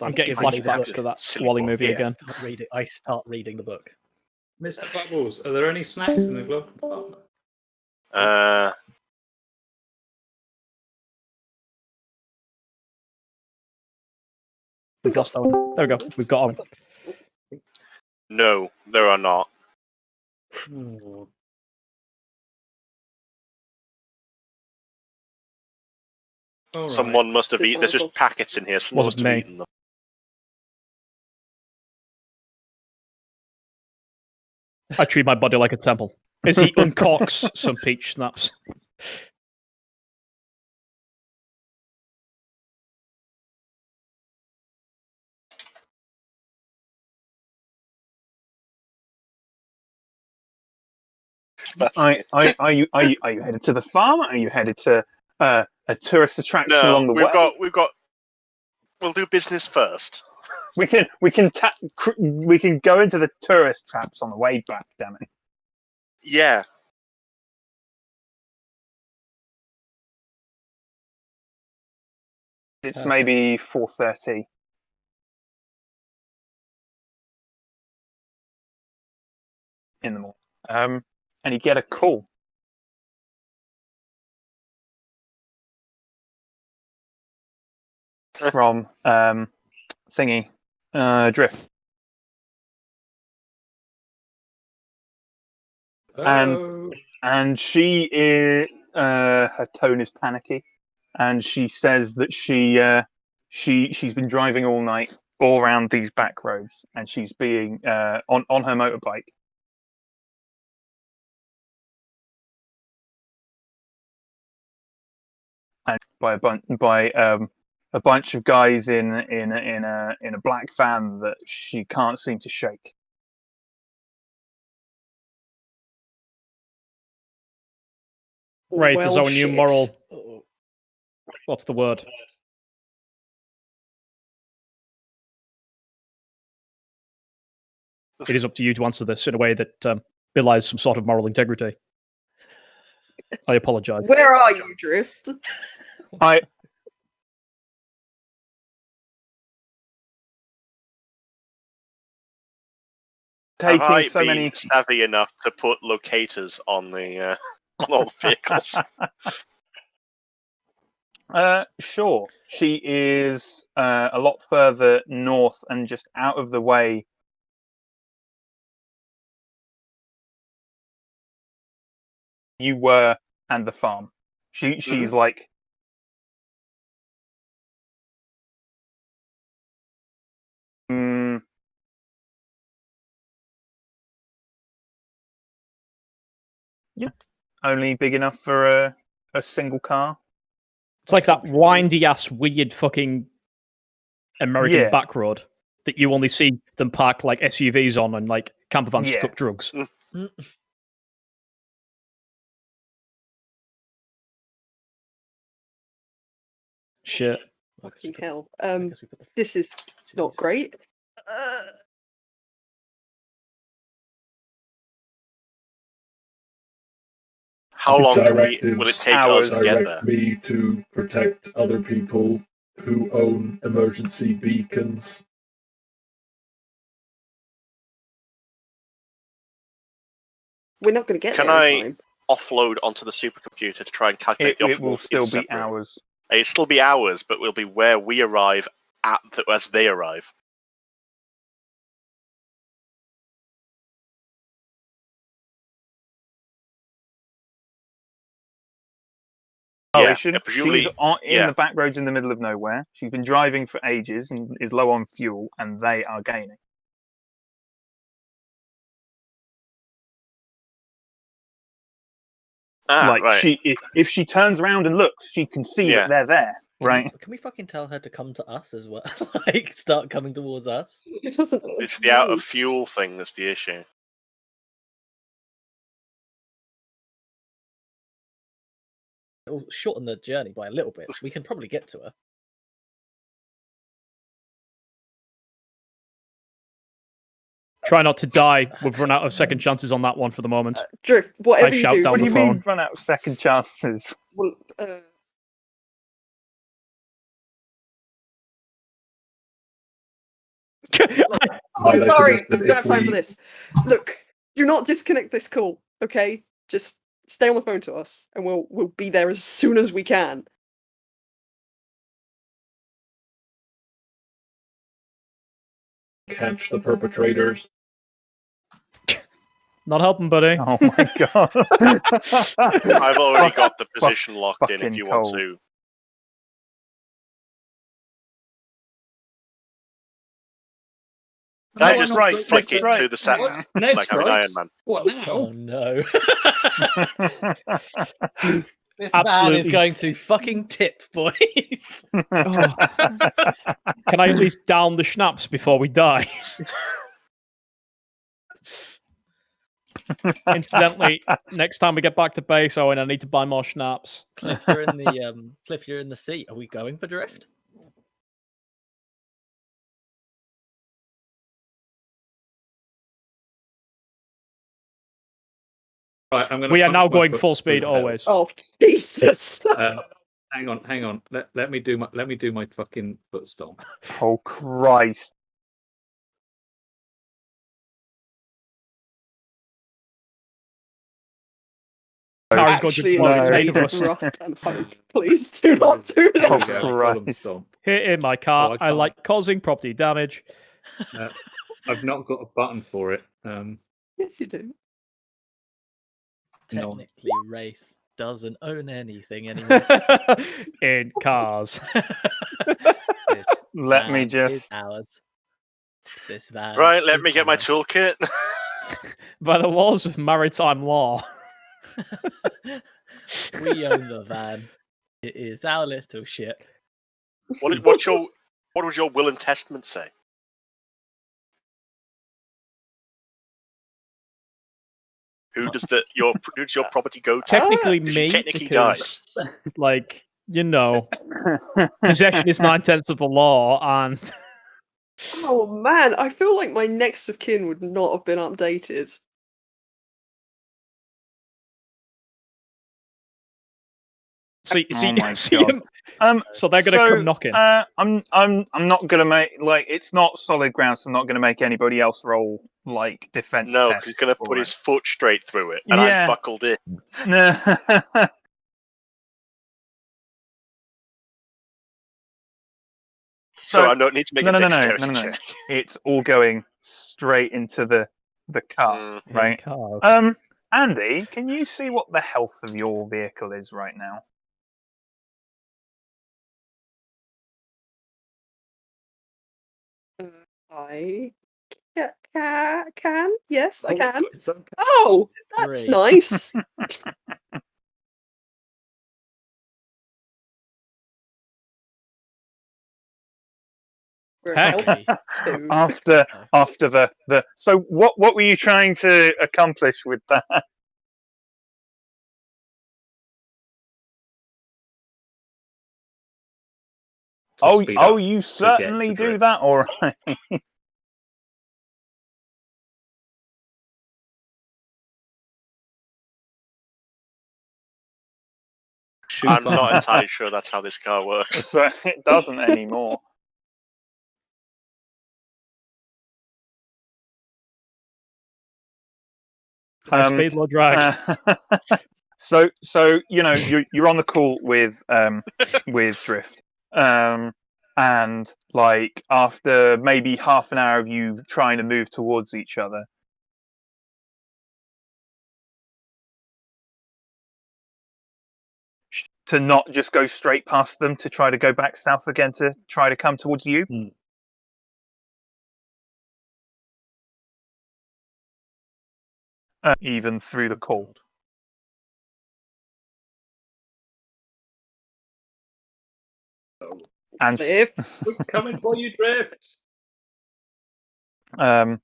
I'm getting Give me the flashbacks book. to that Silly Wally book, movie yeah. again. I start reading the book. Mr. Bubbles, are there any snacks in the glove compartment? We've lost our. There we go. We've got on. No, there are not. All right. Someone must have eaten. There's just packets in here. Someone must Wasn't have me. eaten them. I treat my body like a temple. As he uncorks some peach snaps. Are you headed to the farm? Are you headed to a tourist attraction along the way? We'll do business first. We can go into the tourist traps on the way back. Damn it! Yeah. It's Perfect. maybe 4:30 in the morning. And you get a call. From Thingy, Drift. And she is her tone is panicky, and she says that she's been driving all night all around these back roads, and she's being on her motorbike, and by a bunch of guys in a black van that she can't seem to shake. Wraith is Well, our new shit. moral. What's the word? It is up to you to answer this in a way that belies some sort of moral integrity. I apologise. Where are you, Drift? I Have I taking so been many. savvy enough to put locators on the on all the vehicles? Sure. She is a lot further north and just out of the way. You were and the farm. She's like. Yeah, only big enough for a single car. It's like that windy ass, weird fucking American Yeah. back road that you only see them park like SUVs on and like camper vans to Yeah. cook drugs. Shit. Fucking hell. I guess we put the This is not Jeez. great. How long will it Directives take hours us to get there? direct me to protect other people who own emergency beacons. We're not going to get Can there I- in time. Offload onto the supercomputer to try and calculate the optimal It will fuel still be separate. hours. It'll still be hours, but we'll be where we arrive as they arrive. Oh, Yeah, it shouldn't. presumably- She's in yeah. the back roads in the middle of nowhere. She's been driving for ages and is low on fuel, and they are gaining. Like Right. if she turns around and looks, she can see Yeah. that they're there, right? Can we fucking tell her to come to us as well? Like, start coming towards us? It doesn't. It's the out of fuel thing that's the issue. It'll shorten the journey by a little bit. We can probably get to her. Try not to die. We've run out of second chances on that one for the moment. Drift, whatever I you shout do. down What do the you phone. mean run out of second chances? Well, Might I I'm sorry, suggest we that don't have if time for we this. Look, do not disconnect this call, okay? Just stay on the phone to us, and we'll be there as soon as we can. catch the perpetrators, Not helping, buddy. Oh my god! I've already got the position locked in if fucking you want cold. to. Can I just right, flick it right. to the set What? now? Ned Like I'm an Iron strikes? Man. What now? Oh no. This man Absolutely. is going to fucking tip, boys. Oh. Can I at least down the schnapps before we die? Incidentally, next time we get back to base, Owen, I need to buy more schnapps. Cliff, you're in the Cliff, you're in the seat. Are we going for drift? Right, I'm gonna We are punch now my going foot full through speed the hell. always. Oh Jesus! Hang on. Let me do my fucking foot stomp. Oh Christ! Car is going to Actually, blow it's its main made of of us. rust and hope. Please do not do There we that. go, Christ. Fulham stomp. Hit in my car. Oh, I I can't. like causing property damage. I've not got a button for it. Yes, you do. No. Technically, Wraith doesn't own anything anymore. In cars. This Let me van just. is ours. This van. Right, let is me get my ours. toolkit. By the laws of maritime law. We own the van. It is our little ship. What would your will and testament say? Who does your property go to? Technically, Does she me, technically die? because, like, possession is 9/10 of the law, and Oh man, I feel like my next of kin would not have been updated. so Oh my so, God. so they're gonna come knocking. I'm not gonna make it's not solid ground, so I'm not gonna make anybody else roll like defense No, tests. he's gonna for put it. his foot straight through it, and Yeah. I'm buckled in. So I don't need to make a dexterity check. It's all going straight into the car, right? Andy, can you see what the health of your vehicle is right now? I can. Yes, I can. It's okay. Oh, that's 3. nice. We're Heck. healthy too. After the so what were you trying to accomplish with that? You certainly do that, all right. I'm not entirely sure that's how this car works. So it doesn't anymore. High speed, low drag. So you're on the call with Drift, and like after maybe half an hour of you trying to move towards each other, to not just go straight past them to try to go back south again to try to come towards you. Even through the call. And we're coming for you, Drift. And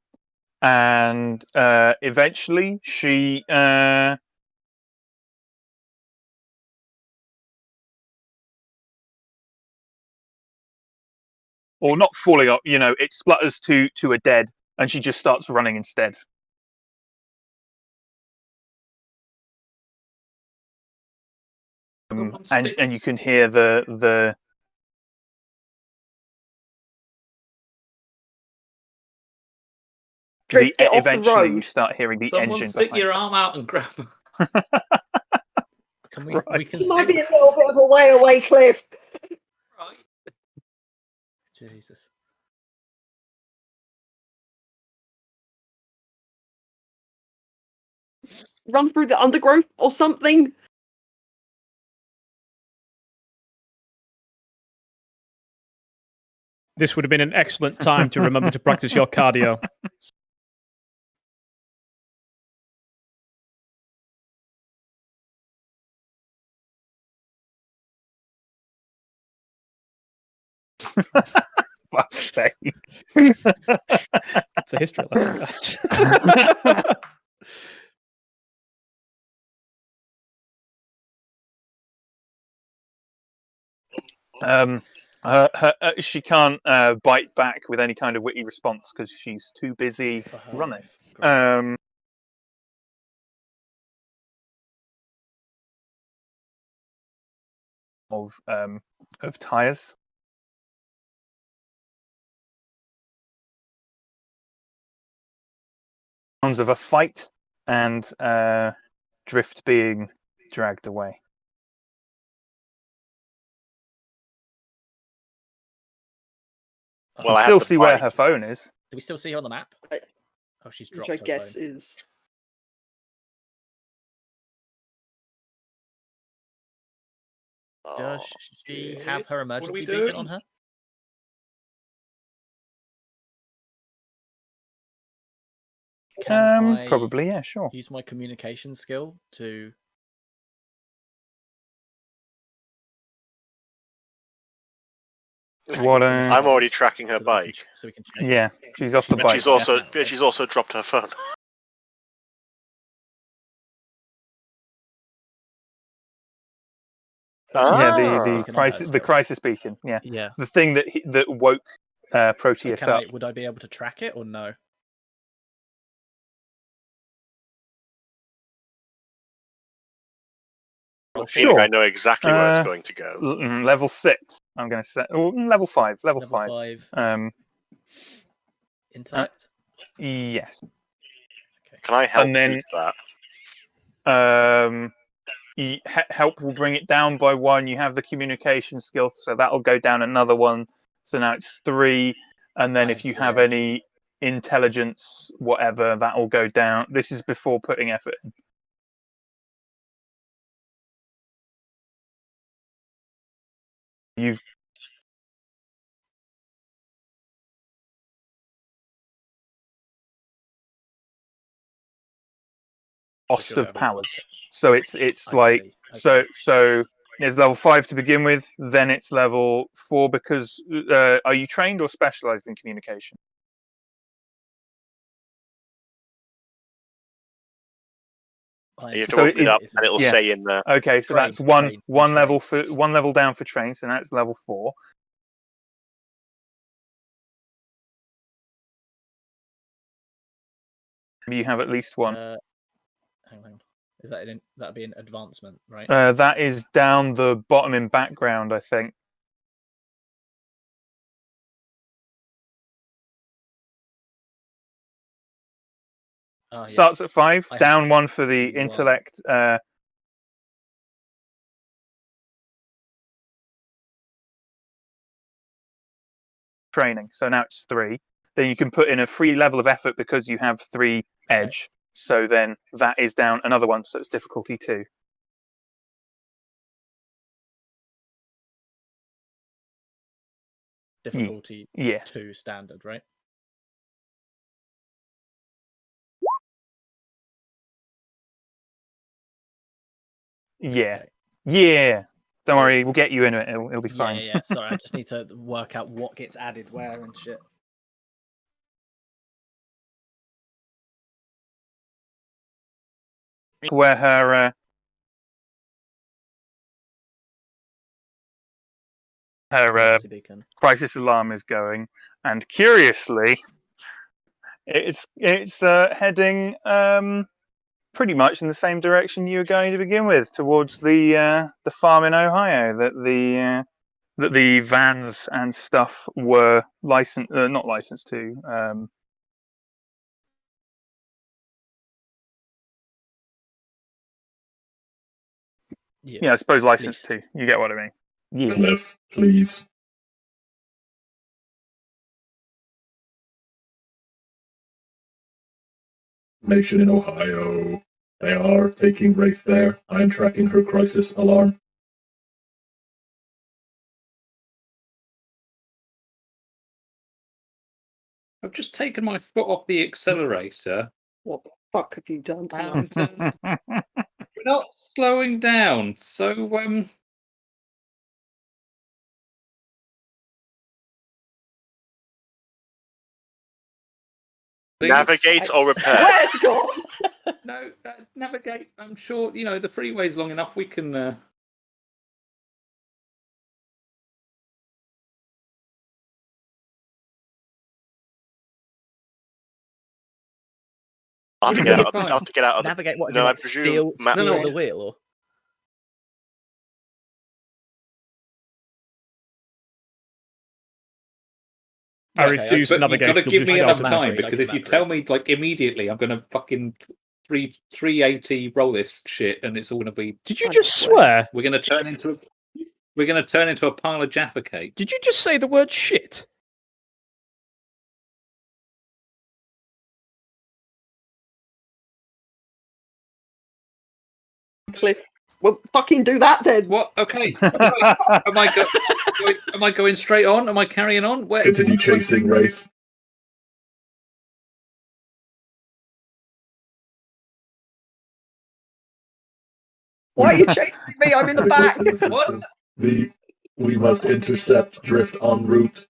eventually she or not falling up, it splutters to a dead, and she just starts running instead. And you can hear the Drift, get off the eventually you road. start hearing the Someone engine stick behind. your arm out and grab him. Can we? We can. He might be a little bit of a way away, Cliff. Right. Jesus. Run through the undergrowth or something. This would have been an excellent time to remember to practice your cardio. Fuck's sake. It's a history lesson, guys. She can't bite back with any kind of witty response because she's too busy running. Of tires. Sounds of a fight and Drift being dragged away. Well, you I still have see where her phone is. Do we still see her on the map? Oh, she's dropped Which I her guess phone. is. Does she have her What are we emergency beacon doing? on her? Can I probably, yeah, sure. use my communication skill to What? I'm already tracking her so that we can bike. so we can check. Yeah, she's off the But bike. she's also Definitely. she's also dropped her phone. Yeah, Ah. the crisis beacon. Yeah, Yeah. the thing that woke So Proteus up. would I be able to track it or no? I'm feeling Sure. I know exactly where it's going to go. Level 6. I'm going to say. Oh, level 5. Level 5. 5. Intellect. Yes. Okay. Can I help And then- with that? Help will bring it down by 1. You have the communication skill, so that'll go down another 1. So now it's 3. And then I if have you 3 have edge. any intelligence, whatever, that will go down. This is before putting effort in. You've cost she'll of get a powers. bonus. So it's I like see. Okay. so it's level 5 to begin with, then it's level 4 because are you trained or specialized in communication? You have to So open it up, it's and it'll yeah. say in there. Okay, so Trained, that's one trained, one trained. level for one level down for trained, so that's level 4. You have at least one. Hang on. Is that'd be an advancement, right? That is down the bottom in background, I think. Starts Yes. at 5, I down 1 for the 1. intellect. Training. So now it's 3. Then you can put in a free level of effort because you have 3 edge. So then that is down another 1, so it's difficulty 2. Difficulty Yeah. 2 standard, right? Yeah. Okay. Yeah. Don't worry, we'll get you in it. It'll be fine. Yeah. Sorry, I just need to work out what gets added where and shit. Where her Emergency beacon. crisis alarm is going, and curiously, it's heading pretty much in the same direction you were going to begin with, towards the farm in Ohio that the vans and stuff were not licensed to. Yeah, I suppose licensed to. You get what I mean? Yeah. Cliff, please. Nation in Ohio. They are taking Wraith there. I am tracking her crisis alarm. I've just taken my foot off the accelerator. What the fuck have you done to And me? we're not slowing down. So please. Navigate or repair. Swear to God! No, navigate. I'm sure the freeway's long enough. We can. I'll have to get out. I'll have to get out of the. Navigate what? No, I Like presume. steal the wheel, or I refuse but navigation. you've got to give me enough time, Maverick, because like if you Maverick. tell me like immediately, I'm gonna fucking 380 roll this shit, and it's all gonna be. Did you just swear? We're gonna turn into a pile of Jaffa cake. Did you just say the word shit? Cliff, well, fucking do that then. What? Okay. Am I going straight on? Am I carrying on? Where? Continue chasing Wraith. Why are you chasing me? I'm in the back. What? We must intercept drift en route.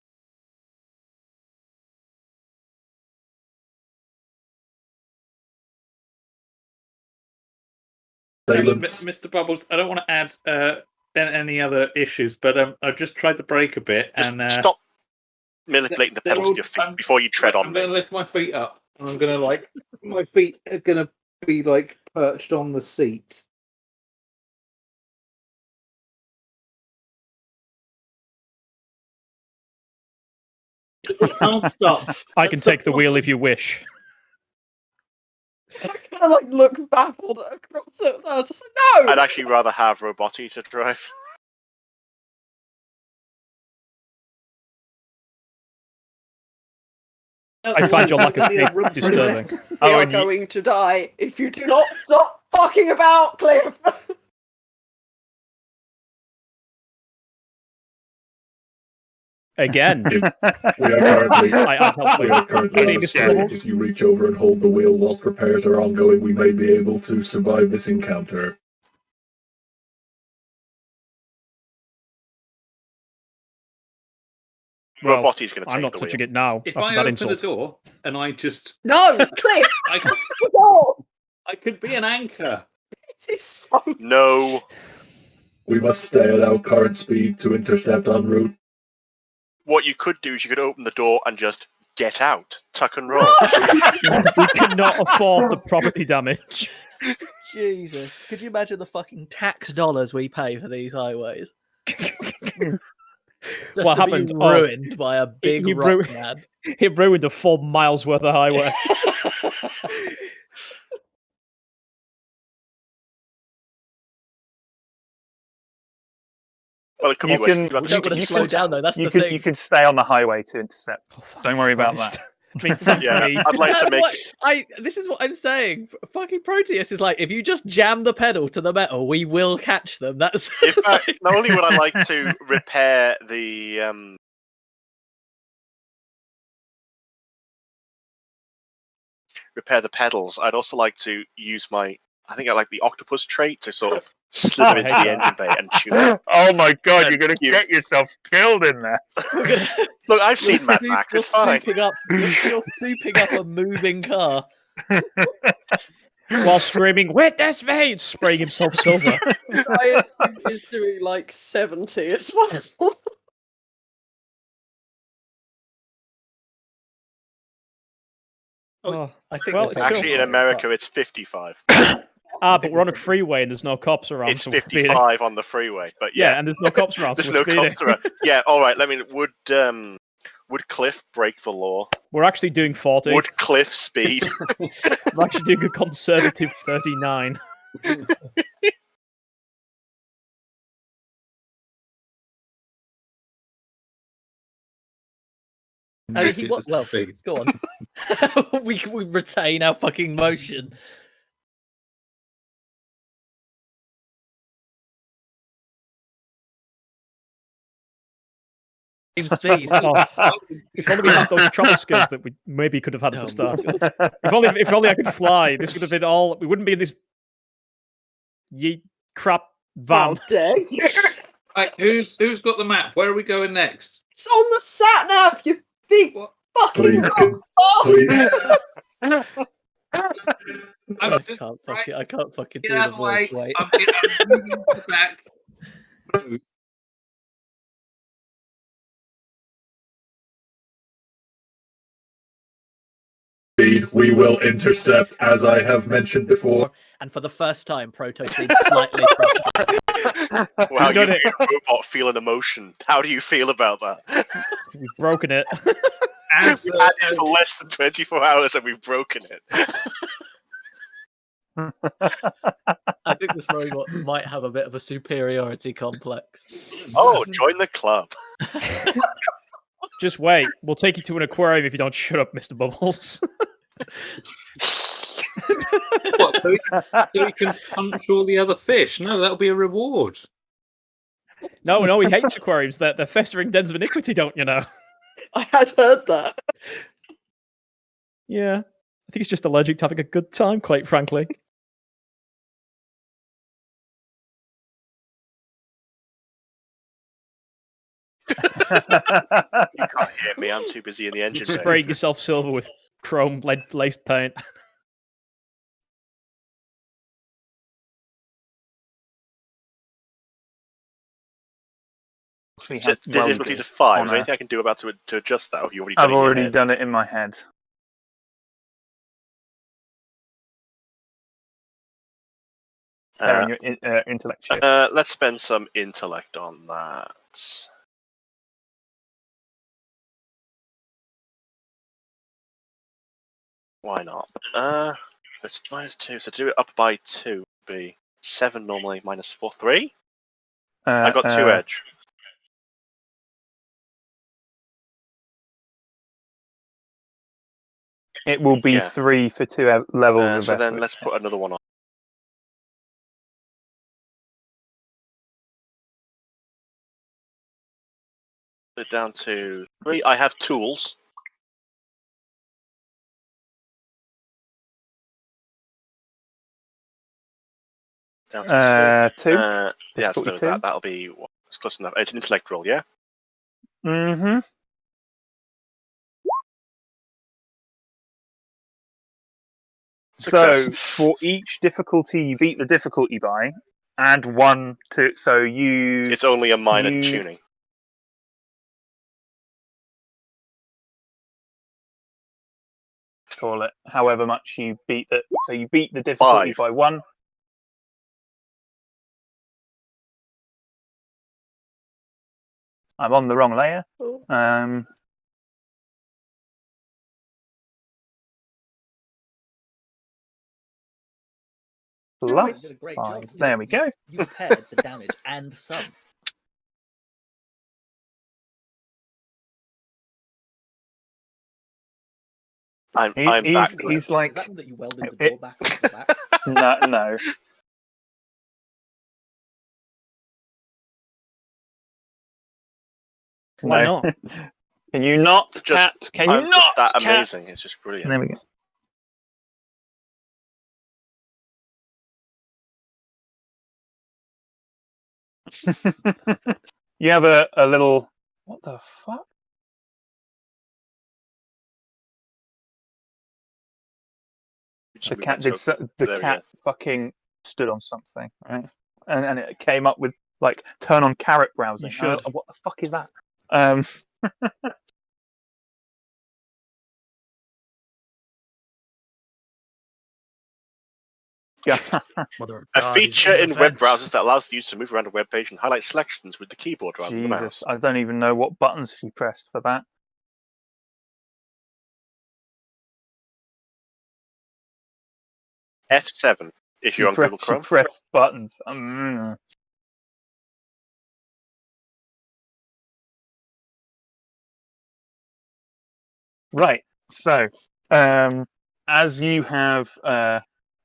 Assailants. Mr. Bubbles, I don't want to add any other issues, but I've just tried to brake a bit, Just and stop manipulating the pedals with your feet before you tread on I'm me. going to lift my feet up, and I'm going to my feet are going to be perched on the seat. You can't stop. I can take the wheel if you wish. I kind of like look baffled across it. And I was just like, no! I'd actually rather have Robotti to drive. I find your lack of faith disturbing. We Oh, are and you- going to die if you do not stop fucking about, Cliff! Again. We are currently, I'd help we with. are currently Any on a Mr. strike. Bubbles? If you reach over and hold the wheel whilst repairs are ongoing, we may be able to survive this encounter. Well, Robotti's going to take I'm not the touching wheel. it now. If after I that open insult. the door and I just, No, Cliff! I, No! I could be an anchor. It is so... No. We must stay at our current speed to intercept en route. What you could do is you could open the door and just get out, tuck and roll. We cannot afford the property damage. Jesus. Could you imagine the fucking tax dollars we pay for these highways? Just What to happened? be Oh, ruined by a big he rock man. He ruined a 4 miles worth of highway. Well, it could You be worse. can- You could have We the don't want to steep slow slow down though, that's You the could thing. you could stay on the highway to intercept. Oh, fuck Don't worry about Christ. that. I mean, fuck Yeah, me. I'd like to That's make. what this is what I'm saying. Fucking Proteus is like, if you just jam the pedal to the metal, we will catch them. That's In fact, not only would I like to repair the pedals, I'd also like to use my. I think I like the octopus trait to sort of slither I into hate the that. engine bay and tune it. Oh my god, And you're gonna you- get yourself killed in there. We're gonna, Look, I've you're seen Mad soup- Max. you're It's fine. souping up. You're souping up a moving car. While screaming, "Witness me!" and spraying himself silver. I assume he's doing like 70 as well. Oh. I think Well, this it's is- Actually, in America, it's 55. But we're on a freeway and there's no cops around. It's so we're speeding. 55 on the freeway, but Yeah, yeah, and there's no cops around. there's so no we're speeding. cops around. Yeah, all right. Let me. Would Cliff break the law? We're actually doing 40. Would Cliff speed? We're actually doing a conservative 39. I mean, he was well. Go on. we retain our fucking motion. Same speed. Oh, if only we had those travel skills that we maybe could have had at the start. If only I could fly, this would have been all. We wouldn't be in this yeet crap van. How dare you? Right, who's got the map? Where are we going next? It's on the sat nav, you big What? fucking Please, rock bastard! I'm I just, can't right, fucking. I can't fucking get do out the of the way. voice. Wait. I'm moving to the back. Speed, we will intercept, as I have mentioned before. And for the first time, Proto seems slightly frustrated. Wow, done you it. made a robot feel an emotion. How do you feel about that? We've broken it. As, We've had it for less than 24 hours and we've broken it. I think this robot might have a bit of a superiority complex. Oh, join the club. Just wait. We'll take you to an aquarium if you don't shut up, Mr. Bubbles. what, so he can punch all the other fish? No, that'll be a reward. No, he hates aquariums. They're festering dens of iniquity, don't you know? I had heard that. Yeah. I think he's just allergic to having a good time, quite frankly. You can't hear me. I'm too busy in the engine bay. Spraying yourself silver with chrome laced paint. We So have the difficulty's welded a 5. on Is there a- anything I can do about to adjust that? Or have you already done I've it in your already head? done it in my head. There in your intellect shit. Let's spend some intellect on that. Why not? It's -2, so do it up by 2 would be 7 normally, -4, 3? I got 2 edge. It will be Yeah. 3 for 2 levels of So effort. then let's put another one on. Put it down to 3. I have tools. Down to 2. yeah, so Difficulty 2. that'll be it's close enough. It's an intellect roll, yeah? Mm-hmm. Success. So for each difficulty you beat the difficulty by, add 1 to. So you It's only a minor you- tuning. call it however much you beat the. So you beat the difficulty 5. by 1. I'm on the wrong layer. You Plus did a great 5. job. There we go. You paired the damage and some. I'm back. He's like Is that that you welded the door back onto the back? no. Why No. not? Can you not, Just- cat? Can you I'm not? just that cat? amazing. It's just brilliant. There we go. You have a little. What the fuck? Just The move cat on to did. a- The there we cat fucking stood on something, right? And it came up with like turn on carrot browsing. You should. What the fuck is that? Yeah. Mother of A God, he's feature over in the web fence. browsers that allows the user to move around a web page and highlight selections with the keyboard rather than the mouse. Jesus, I don't even know what buttons she pressed for that. F7 if you're on Google She Chrome. pressed buttons. Right. So, as you have,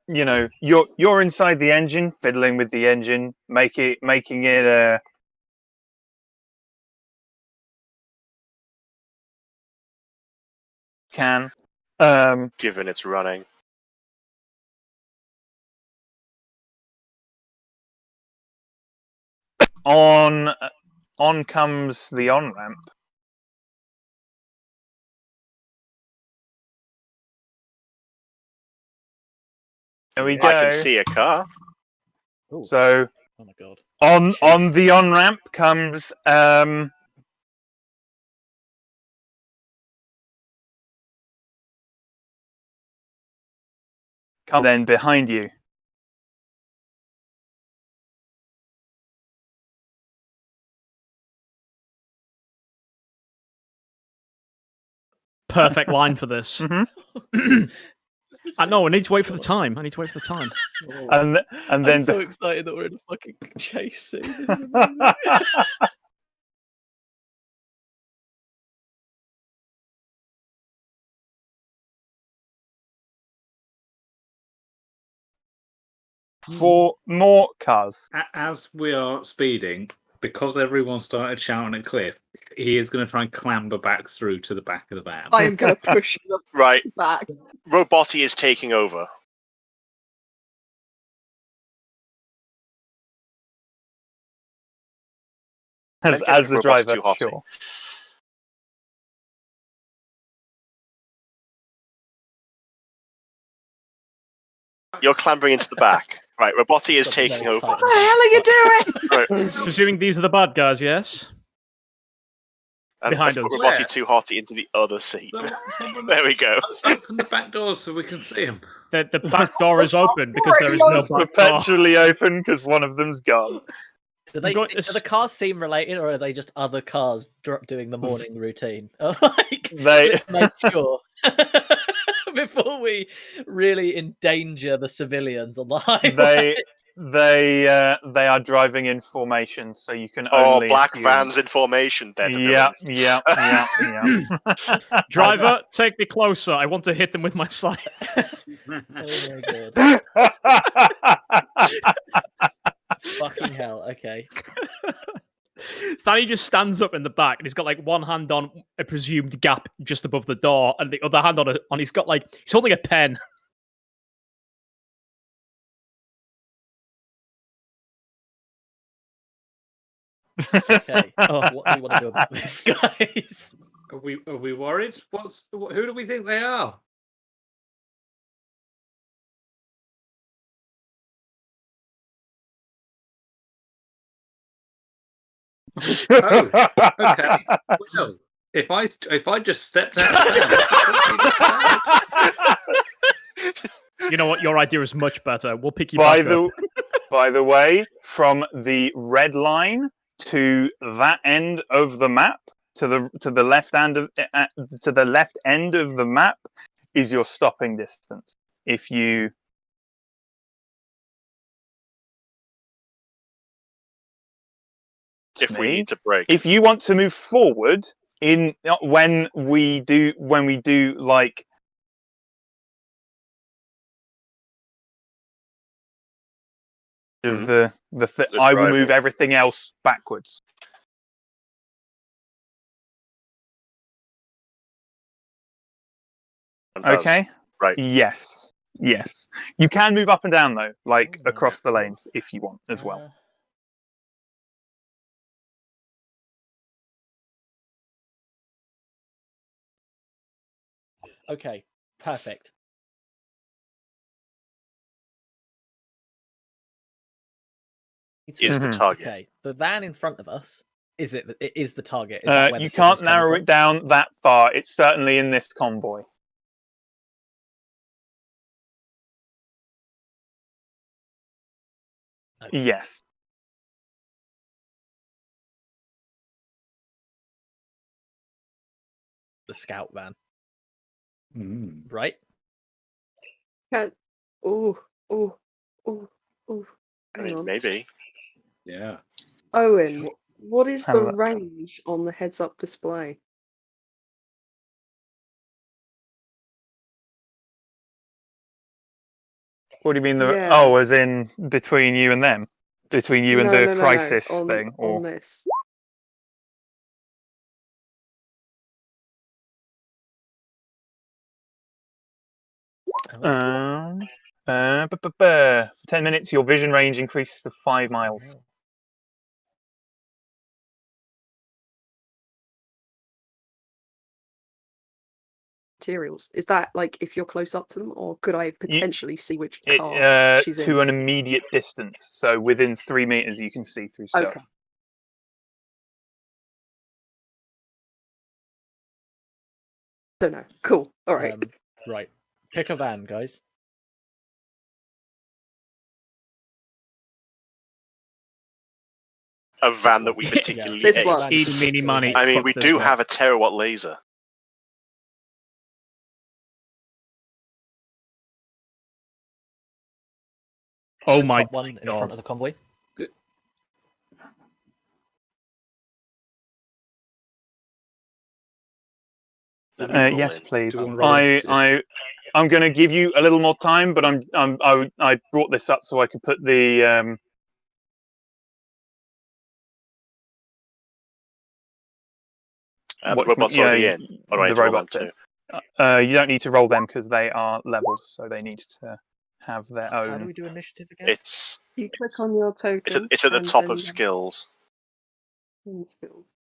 you're inside the engine, fiddling with the engine, making it can. Given it's running. On comes the on ramp. There we go. I can see a car. Ooh. So Oh my God. on Jeez. the on ramp comes then behind you. Perfect line for this. Mhm. I know. I need to wait for the time. I need to wait for the time. And I'm then so excited that we're in a fucking chase scene. This is amazing. for more cars. As we are speeding, because everyone started shouting at Cliff, he is going to try and clamber back through to the back of the van. I'm gonna push them Right. back. Robotti is taking over. Maybe as the robots are driver, too hotty. sure. You're clambering into the back. Right, Robotti is Got taking no over. Titans What the hell are you on doing? Right, Presuming these are the bad guys, yes? and Behind let's put us. Robotti Where? too hotty into the other seat. Someone There we go. open the back doors so we can see him. The back door is open because there is Already no open. back door. Perpetually open because one of them's gone. Do I'm going do to the cars seem related, or are they just other cars doing the morning routine? Like, They let's make sure before we really endanger the civilians on the highway. they are driving in formation, so you can Oh, only black assume. vans in formation. They're the Yeah, villains. yeah. Driver, take me closer. I want to hit them with my scythe. Oh my god! Fucking hell! Okay. Fanny just stands up in the back and he's got like one hand on a presumed gap just above the door, and the other hand on he's got like he's holding a pen. Okay. Oh, what do we want to do about this, guys? Are we worried? Who do we think they are? Oh, okay. Well, if I just stepped out, You know what? Your idea is much better. We'll pick you by back up. by the way, from the red line to that end of the map, to the left end of the map, is your stopping distance. If you If we need to break. if you want to move forward in when we do like of The I will driving. move everything else backwards. And us. Okay. Right. Yes. Yes. You can move up and down though, like Oh, across the lanes if you want as well. Okay. Perfect. Is the Mhm. target. Okay. The van in front of us it is the target. Is that where You the signal's can't narrow coming it down that far. It's certainly in this convoy. from? Okay. Yes. The scout van, Mm. right? Can oh oh oh oh. I Hang mean, on. maybe. Yeah. Owen, what is Have the a look. range on the heads-up display? What do you mean? Yeah. Oh, as in between you and them, between you and the crisis on, thing, or on this. Oh, for 10 minutes, your vision range increases to 5 miles. hell. Materials. Is that like if you're close up to them, or could I potentially see which It, car she's in? to an immediate distance, so within 3 meters, you can see through stuff. Okay. Don't know. Cool. All right. Right. Pick a van, guys. A van that we Yeah, particularly This hate. one. Eeny, meeny, miny. I mean, Fuck we this do one. have a terawatt laser. Oh my Top one in God. front of the convoy. Let me roll Yes, in. please. Do you want to roll in? I'm going to give you a little more time, but I brought this up so I could put the The robot's already in. All right, the roll them robots in. too. You don't need to roll them because they are leveled, so they need to have their How do own. we do initiative again? It's You click on your token. it's at the and top then of skills. Skills.